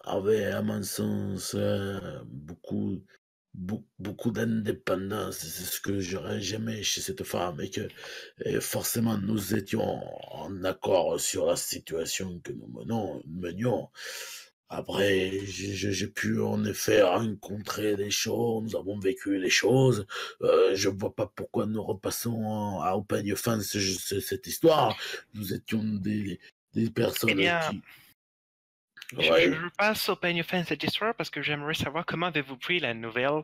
[SPEAKER 3] avait, à mon sens, beaucoup d'indépendance. C'est ce que j'aurais jamais chez cette femme et forcément nous étions en accord sur la situation que nous menions. Après, j'ai pu en effet rencontrer des choses, nous avons vécu des choses. Je vois pas pourquoi nous repassons au peigne fin cette histoire. Nous étions des personnes
[SPEAKER 1] Eh bien,
[SPEAKER 3] qui...
[SPEAKER 1] je passe au peigne fin cette histoire parce que j'aimerais savoir comment avez-vous pris la nouvelle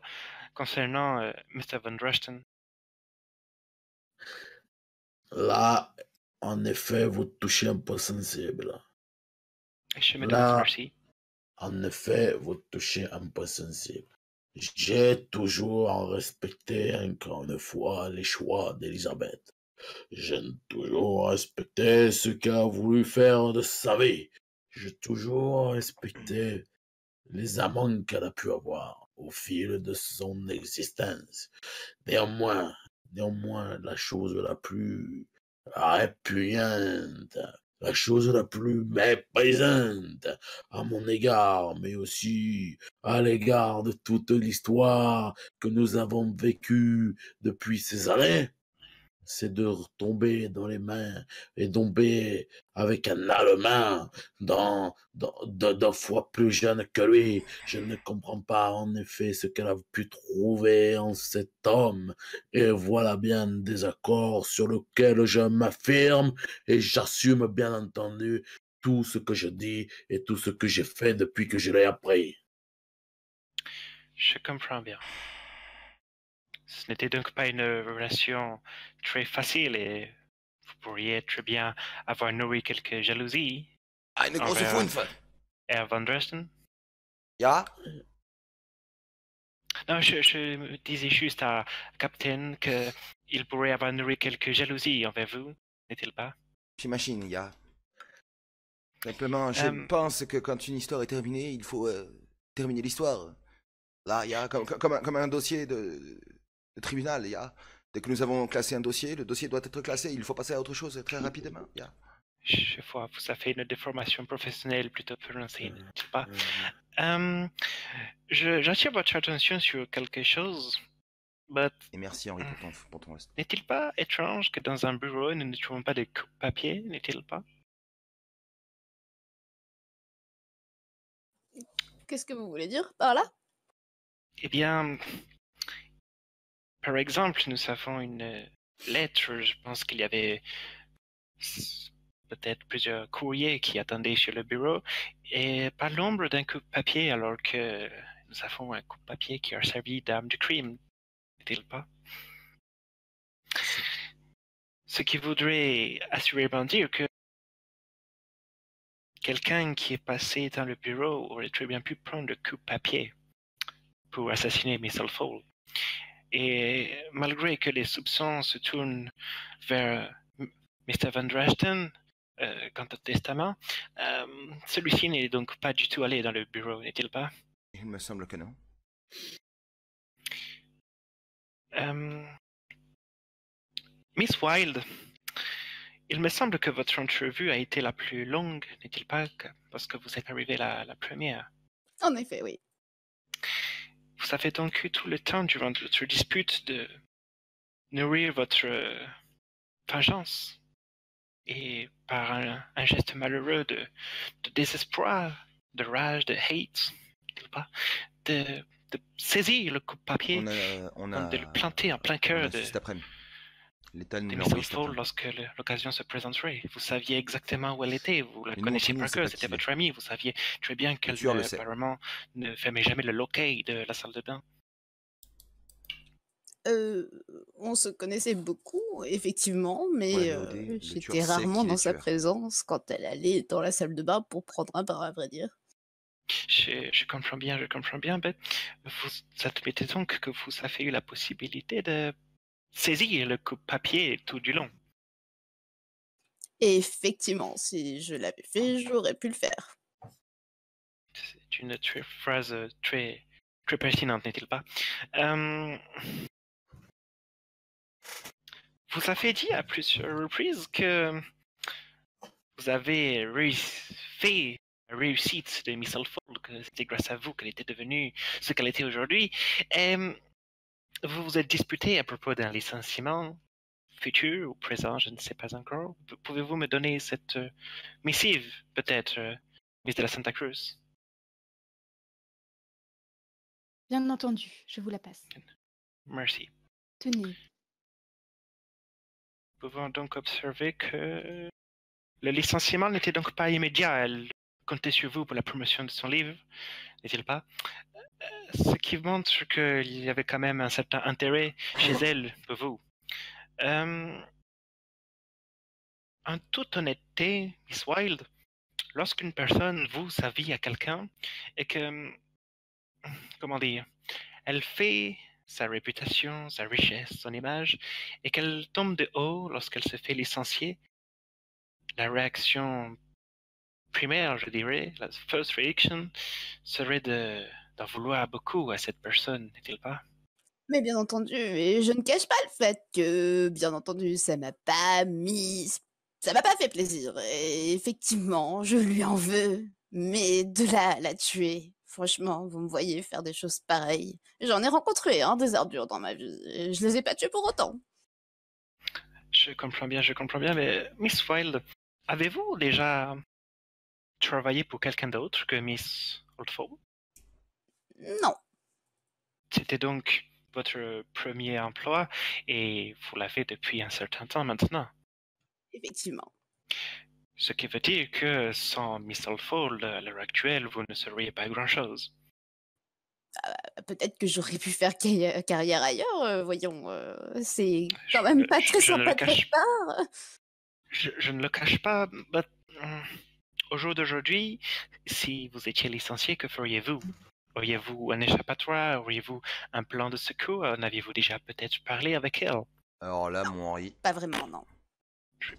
[SPEAKER 1] concernant Mr. Van Dresden.
[SPEAKER 3] Là, en effet, vous touchez un peu sensible.
[SPEAKER 1] Je me demande, merci.
[SPEAKER 3] En effet, vous touchez un peu sensible. J'ai toujours respecté, encore une fois, les choix d'Elisabeth. J'ai toujours respecté ce qu'elle a voulu faire de sa vie. J'ai toujours respecté les amants qu'elle a pu avoir au fil de son existence. Néanmoins, la chose la plus répugnante, la chose la plus méprisante à mon égard, mais aussi à l'égard de toute l'histoire que nous avons vécue depuis ces années, c'est de retomber dans les mains et tomber avec un Allemand d'un fois plus jeune que lui. Je ne comprends pas en effet ce qu'elle a pu trouver en cet homme. Et voilà bien un désaccord sur lequel je m'affirme et j'assume bien entendu tout ce que je dis et tout ce que j'ai fait depuis que je l'ai appris.
[SPEAKER 1] Je comprends bien. Ce n'était donc pas une relation très facile et vous pourriez très bien avoir nourri quelques jalousies.
[SPEAKER 2] Eine große Funfe.
[SPEAKER 1] Herr Van Dresden?
[SPEAKER 2] Ja?
[SPEAKER 1] Non, je me disais juste à Captain qu'il pourrait avoir nourri quelques jalousies envers vous, n'est-il pas?
[SPEAKER 2] J'imagine, ja. Simplement, je pense que quand une histoire est terminée, il faut terminer l'histoire. Là, il y a comme un dossier de tribunal, il y a. Dès que nous avons classé un dossier, le dossier doit être classé, il faut passer à autre chose très rapidement. Yeah.
[SPEAKER 1] Je vois, vous avez une déformation professionnelle plutôt prononcée, n'est-ce pas? J'attire votre attention sur quelque chose, but
[SPEAKER 2] Et merci Henri pour ton reste.
[SPEAKER 1] n'est-il pas étrange que dans un bureau, nous ne trouvons pas de coupe-papier, n'est-il pas?
[SPEAKER 4] Qu'est-ce que vous voulez dire par là?
[SPEAKER 1] Eh bien, par exemple, nous avons une lettre, je pense qu'il y avait peut-être plusieurs courriers qui attendaient sur le bureau, et pas l'ombre d'un coupe-papier, alors que nous avons un coupe-papier qui a servi d'arme de crime, n'est-il pas? Ce qui voudrait assurément dire que quelqu'un qui est passé dans le bureau aurait très bien pu prendre le coupe-papier pour assassiner Miss Alfol. Et malgré que les soupçons se tournent vers Mr. Van Dresden quant au testament, celui-ci n'est donc pas du tout allé dans le bureau, n'est-il pas?
[SPEAKER 2] Il me semble que non.
[SPEAKER 1] Miss Wilde, il me semble que votre entrevue a été la plus longue, n'est-il pas? Parce que vous êtes arrivée la première.
[SPEAKER 4] En effet, oui.
[SPEAKER 1] Vous avez donc eu tout le temps durant votre dispute de nourrir votre vengeance. Et par un geste malheureux de désespoir, de rage, de hate, de saisir le coupe-papier, de le planter en plein cœur de
[SPEAKER 2] cet après-midi. L'État nous
[SPEAKER 1] de
[SPEAKER 2] l'a
[SPEAKER 1] Miss
[SPEAKER 2] envoyé cet
[SPEAKER 1] Alfol
[SPEAKER 2] après-midi.
[SPEAKER 1] lorsque l'occasion se présenterait. Vous saviez exactement où elle était, vous la
[SPEAKER 2] Mais nous,
[SPEAKER 1] connaissiez
[SPEAKER 2] on
[SPEAKER 1] par
[SPEAKER 2] sait
[SPEAKER 1] cœur,
[SPEAKER 2] pas
[SPEAKER 1] c'était
[SPEAKER 2] qui
[SPEAKER 1] votre amie, vous saviez très bien qu'elle
[SPEAKER 2] tueur le sait.
[SPEAKER 1] apparemment ne fermait jamais le loquet de la salle de bain.
[SPEAKER 4] On se connaissait beaucoup, effectivement, mais
[SPEAKER 2] Voilà, le OD, le
[SPEAKER 4] j'étais
[SPEAKER 2] tueur sait
[SPEAKER 4] rarement
[SPEAKER 2] qu'il est
[SPEAKER 4] dans sa
[SPEAKER 2] tueur.
[SPEAKER 4] présence quand elle allait dans la salle de bain pour prendre un bain, à vrai dire.
[SPEAKER 1] Je comprends bien, mais vous admettez donc que vous avez eu la possibilité de saisir le coupe-papier tout du long.
[SPEAKER 4] Et effectivement, si je l'avais fait, j'aurais pu le faire.
[SPEAKER 1] C'est une phrase très, très pertinente, n'est-il pas? Vous avez dit à plusieurs reprises que vous avez fait la réussite de Miss Alfol, que c'était grâce à vous qu'elle était devenue ce qu'elle était aujourd'hui. Vous vous êtes disputé à propos d'un licenciement futur ou présent, je ne sais pas encore. Pouvez-vous me donner cette missive, peut-être, Miss de la Santa Cruz?
[SPEAKER 5] Bien entendu, je vous la passe.
[SPEAKER 1] Merci.
[SPEAKER 5] Tenez.
[SPEAKER 1] Nous pouvons donc observer que le licenciement n'était donc pas immédiat. Elle comptait sur vous pour la promotion de son livre, n'est-il pas? Ce qui montre qu'il y avait quand même un certain intérêt chez elle pour vous. En toute honnêteté, Miss Wilde, lorsqu'une personne voue sa vie à quelqu'un et que, comment dire, elle fait sa réputation, sa richesse, son image, et qu'elle tombe de haut lorsqu'elle se fait licencier, la réaction primaire, je dirais, la first reaction, serait d'en vouloir beaucoup à cette personne, n'est-il pas?
[SPEAKER 4] Mais bien entendu, et je ne cache pas le fait que, bien entendu, ça m'a pas fait plaisir. Et effectivement, je lui en veux. Mais de là à la tuer, franchement, vous me voyez faire des choses pareilles. J'en ai rencontré, hein, des ordures dans ma vie. Et je les ai pas tués pour autant.
[SPEAKER 1] Je comprends bien, mais Miss Wilde, avez-vous déjà travaillé pour quelqu'un d'autre que Miss Oldfall?
[SPEAKER 4] Non.
[SPEAKER 1] C'était donc votre premier emploi et vous l'avez depuis un certain temps maintenant.
[SPEAKER 4] Effectivement.
[SPEAKER 1] Ce qui veut dire que sans Miss Oldfall, à l'heure actuelle, vous ne seriez pas grand-chose.
[SPEAKER 4] Peut-être que j'aurais pu faire carrière ailleurs, voyons. C'est quand même pas très sympa de votre part.
[SPEAKER 1] Je ne le cache pas, mais au jour d'aujourd'hui, si vous étiez licencié, que feriez-vous? Auriez-vous un échappatoire? Auriez-vous un plan de secours? En aviez-vous déjà peut-être parlé avec elle?
[SPEAKER 2] Alors là, mon Henri,
[SPEAKER 4] Pas vraiment, non.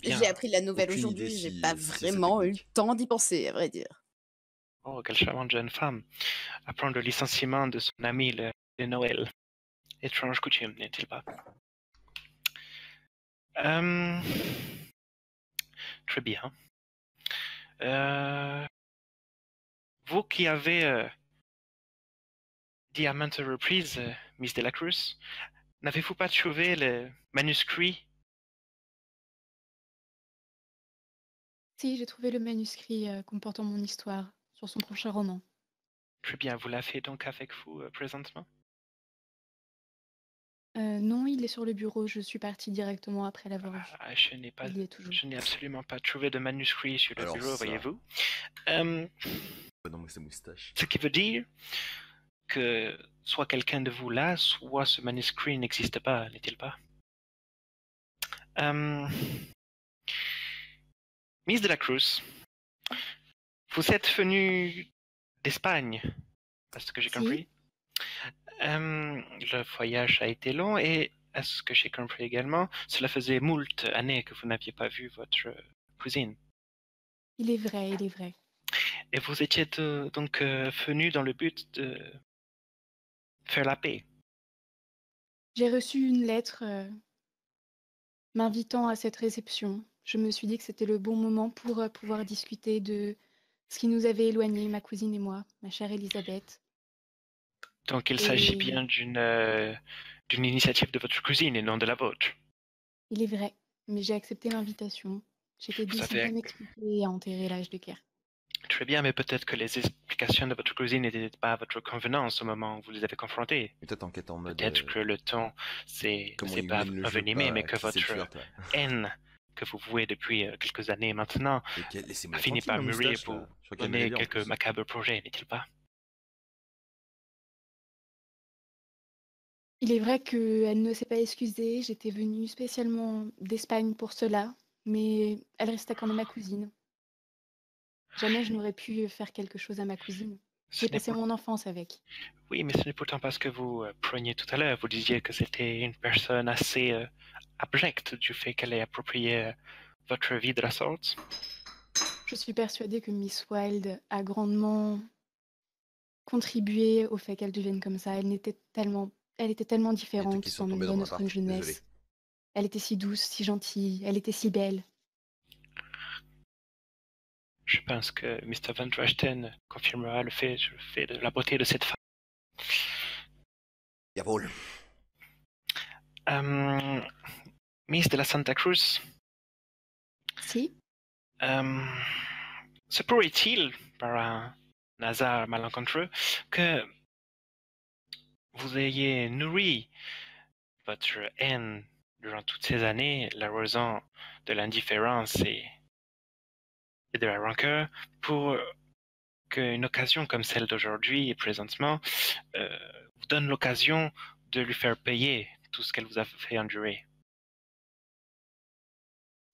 [SPEAKER 1] Bien.
[SPEAKER 4] J'ai appris la nouvelle
[SPEAKER 2] Aucune
[SPEAKER 4] aujourd'hui,
[SPEAKER 2] idée
[SPEAKER 4] j'ai
[SPEAKER 2] si-
[SPEAKER 4] pas
[SPEAKER 2] si c'est
[SPEAKER 4] vraiment eu le
[SPEAKER 2] technique.
[SPEAKER 4] temps d'y penser, à vrai dire.
[SPEAKER 1] Oh, quelle charmante jeune femme. Apprendre le licenciement de son ami le Noël. Étrange coutume, n'est-il pas? Très bien. Vous qui avez dit à maintes reprises, Miss de la Cruz, n'avez-vous pas trouvé le manuscrit?
[SPEAKER 5] Si, j'ai trouvé le manuscrit comportant mon histoire sur son prochain roman.
[SPEAKER 1] Très bien, vous l'avez donc avec vous présentement?
[SPEAKER 5] Non, il est sur le bureau. Je suis partie directement après l'avoir vu.
[SPEAKER 1] Ah,
[SPEAKER 5] Il y est toujours.
[SPEAKER 1] je n'ai absolument pas trouvé de manuscrit sur le
[SPEAKER 2] Alors
[SPEAKER 1] bureau,
[SPEAKER 2] ça.
[SPEAKER 1] voyez-vous.
[SPEAKER 2] Non, mais c'est moustache.
[SPEAKER 1] Ce qui veut dire que soit quelqu'un de vous là, soit ce manuscrit n'existe pas, n'est-il pas? Miss de la Cruz, vous êtes venue d'Espagne, à ce que j'ai
[SPEAKER 5] Si.
[SPEAKER 1] compris. Le voyage a été long et, à ce que j'ai compris également, cela faisait moult années que vous n'aviez pas vu votre cousine.
[SPEAKER 5] Il est vrai, il est vrai.
[SPEAKER 1] Et vous étiez donc venu dans le but de faire la paix.
[SPEAKER 5] J'ai reçu une lettre m'invitant à cette réception. Je me suis dit que c'était le bon moment pour pouvoir discuter de ce qui nous avait éloignés, ma cousine et moi, ma chère Elisabeth.
[SPEAKER 1] Donc il s'agit
[SPEAKER 5] Et
[SPEAKER 1] bien d'une initiative de votre cousine et non de la vôtre.
[SPEAKER 5] il est vrai, mais j'ai accepté l'invitation. J'étais
[SPEAKER 1] Vous
[SPEAKER 5] décidée à
[SPEAKER 1] savez,
[SPEAKER 5] m'expliquer et à enterrer l'âge de guerre.
[SPEAKER 1] très bien, mais peut-être que les explications de votre cousine n'étaient pas à votre convenance au moment où vous les avez confrontées.
[SPEAKER 2] Et toi, t'enquêtes en mode.
[SPEAKER 1] Peut-être que le temps ne
[SPEAKER 2] Comment
[SPEAKER 1] s'est
[SPEAKER 2] il
[SPEAKER 1] pas
[SPEAKER 2] win le jeu,
[SPEAKER 1] avenimé, mais
[SPEAKER 2] pas
[SPEAKER 1] que
[SPEAKER 2] qui c'est le
[SPEAKER 1] votre
[SPEAKER 2] tueur, toi.
[SPEAKER 1] haine que vous vouez depuis quelques années maintenant
[SPEAKER 2] Et laissez-moi
[SPEAKER 1] a fini
[SPEAKER 2] tranquille,
[SPEAKER 1] par
[SPEAKER 2] ma
[SPEAKER 1] mûrir
[SPEAKER 2] moustache,
[SPEAKER 1] pour
[SPEAKER 2] là. Je crois qu'elle
[SPEAKER 1] donner
[SPEAKER 2] mérite en
[SPEAKER 1] quelques
[SPEAKER 2] plus.
[SPEAKER 1] macabres projets, n'est-il pas?
[SPEAKER 5] Il est vrai qu'elle ne s'est pas excusée. J'étais venue spécialement d'Espagne pour cela, mais elle restait quand même ma cousine. Jamais je n'aurais pu faire quelque chose à ma cousine.
[SPEAKER 1] Ce
[SPEAKER 5] J'ai
[SPEAKER 1] n'est
[SPEAKER 5] passé
[SPEAKER 1] pour-
[SPEAKER 5] mon enfance avec.
[SPEAKER 1] Oui, mais ce n'est pourtant pas ce que vous preniez tout à l'heure. Vous disiez que c'était une personne assez abjecte du fait qu'elle ait approprié votre vie de la sorte.
[SPEAKER 5] Je suis persuadée que Miss Wilde a grandement contribué au fait qu'elle devienne comme ça. Elle était tellement
[SPEAKER 2] Il y a des trucs
[SPEAKER 5] différente
[SPEAKER 2] qui sont
[SPEAKER 5] dans
[SPEAKER 2] tombés dans mon
[SPEAKER 5] notre
[SPEAKER 2] appart. Désolé.
[SPEAKER 5] jeunesse. Elle était si douce, si gentille, elle était si belle.
[SPEAKER 1] Je pense que Mr. Van Dresden confirmera le fait de la beauté de cette femme.
[SPEAKER 2] Jawohl.
[SPEAKER 1] Miss de la Santa Cruz,
[SPEAKER 5] Si,
[SPEAKER 1] se pourrait-il, par un hasard malencontreux, que vous ayez nourri votre haine durant toutes ces années, la raison de l'indifférence et de la rancœur, pour qu'une occasion comme celle d'aujourd'hui et présentement vous donne l'occasion de lui faire payer tout ce qu'elle vous a fait endurer.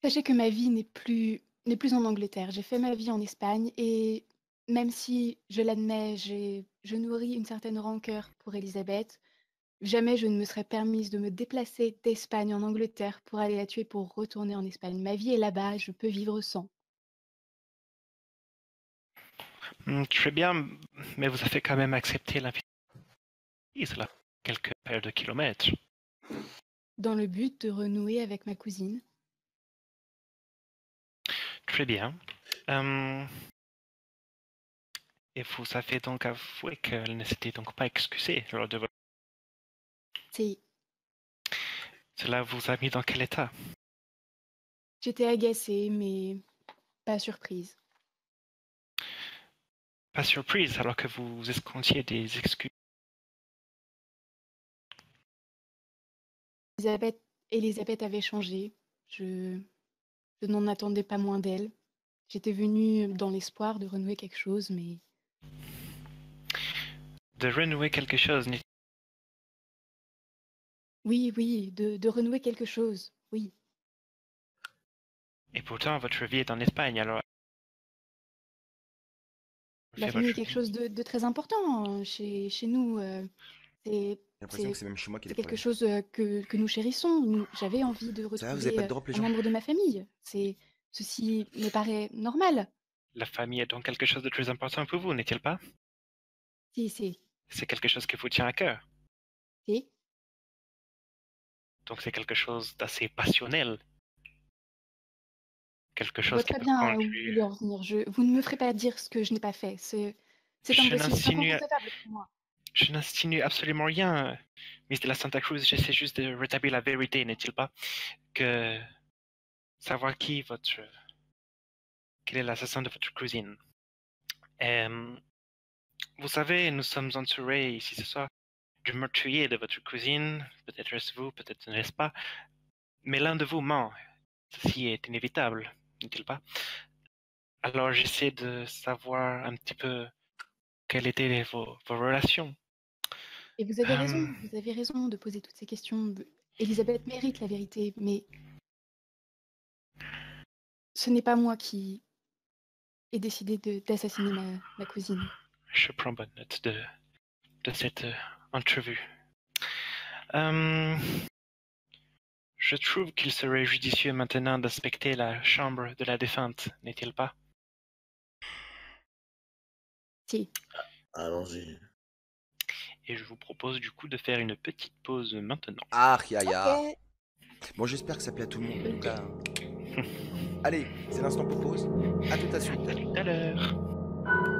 [SPEAKER 5] sachez que ma vie n'est plus en Angleterre. J'ai fait ma vie en Espagne et même si, je l'admets, je nourris une certaine rancœur pour Elisabeth, jamais je ne me serais permise de me déplacer d'Espagne en Angleterre pour aller la tuer pour retourner en Espagne. Ma vie est là-bas et je peux vivre sans.
[SPEAKER 1] Très bien, mais vous avez quand même accepté l'invitation. Cela quelques paires de kilomètres.
[SPEAKER 5] Dans le but de renouer avec ma cousine.
[SPEAKER 1] Très bien. Et vous avez donc avoué qu'elle ne s'était donc pas excusée lors de votre...
[SPEAKER 5] Si,
[SPEAKER 1] Cela vous a mis dans quel état?
[SPEAKER 5] j'étais agacée, mais pas surprise.
[SPEAKER 1] Pas surprise alors que vous escomptiez des excuses.
[SPEAKER 5] Elisabeth avait changé. Je n'en attendais pas moins d'elle. J'étais venue dans l'espoir de renouer quelque chose, mais
[SPEAKER 1] De renouer quelque chose.
[SPEAKER 5] oui, de renouer quelque chose, oui.
[SPEAKER 1] Et pourtant, votre vie est en Espagne, alors...
[SPEAKER 5] La
[SPEAKER 1] Fait
[SPEAKER 5] famille est
[SPEAKER 1] votre
[SPEAKER 5] quelque
[SPEAKER 1] vie.
[SPEAKER 5] chose de très important chez nous. C'est
[SPEAKER 2] J'ai l'impression que c'est même chez moi qu'il y a des
[SPEAKER 5] quelque
[SPEAKER 2] problèmes.
[SPEAKER 5] chose que nous chérissons. J'avais envie de
[SPEAKER 2] Ça va, vous avez pas
[SPEAKER 5] retrouver
[SPEAKER 2] de drop, les
[SPEAKER 5] un
[SPEAKER 2] gens?
[SPEAKER 5] membre de ma famille. Ceci me paraît normal.
[SPEAKER 1] La famille est donc quelque chose de très important pour vous, n'est-il pas?
[SPEAKER 5] Si.
[SPEAKER 1] C'est quelque chose qui vous tient à cœur. Donc c'est quelque chose d'assez passionnel. quelque
[SPEAKER 5] Je
[SPEAKER 1] chose
[SPEAKER 5] vois
[SPEAKER 1] qui
[SPEAKER 5] très
[SPEAKER 1] peut
[SPEAKER 5] bien où vous
[SPEAKER 1] conduire.
[SPEAKER 5] voulez en venir. Vous ne me ferez pas dire ce que je n'ai pas fait. C'est
[SPEAKER 1] Je
[SPEAKER 5] impossible, c'est
[SPEAKER 1] n'insinue,
[SPEAKER 5] inconcevable pour moi.
[SPEAKER 1] je n'insinue absolument rien, Miss de la Santa Cruz. J'essaie juste de rétablir la vérité, n'est-il pas? Que savoir quel est l'assassin de votre cousine. Vous savez, nous sommes entourés ici ce soir du meurtrier de votre cousine. Peut-être est-ce vous, peut-être n'est-ce pas. Mais l'un de vous ment. Ceci est inévitable, n'est-il pas? Alors j'essaie de savoir un petit peu quelles étaient vos relations.
[SPEAKER 5] Et vous
[SPEAKER 1] Euh,
[SPEAKER 5] avez raison de poser toutes ces questions. Elisabeth mérite la vérité, mais ce n'est pas moi qui ai décidé d'assassiner ma cousine.
[SPEAKER 1] je prends bonne note de cette entrevue. Euh, je trouve qu'il serait judicieux maintenant d'inspecter la chambre de la défunte, n'est-il pas?
[SPEAKER 5] Si.
[SPEAKER 3] Allons-y.
[SPEAKER 1] Et je vous propose du coup de faire une petite pause maintenant.
[SPEAKER 2] Ah, Yaya.
[SPEAKER 4] Ok.
[SPEAKER 2] Bon, j'espère que ça plaît à tout le monde. En tout
[SPEAKER 5] Ok.
[SPEAKER 2] cas. Allez, c'est l'instant pour pause. À tout à suite.
[SPEAKER 1] À tout à l'heure.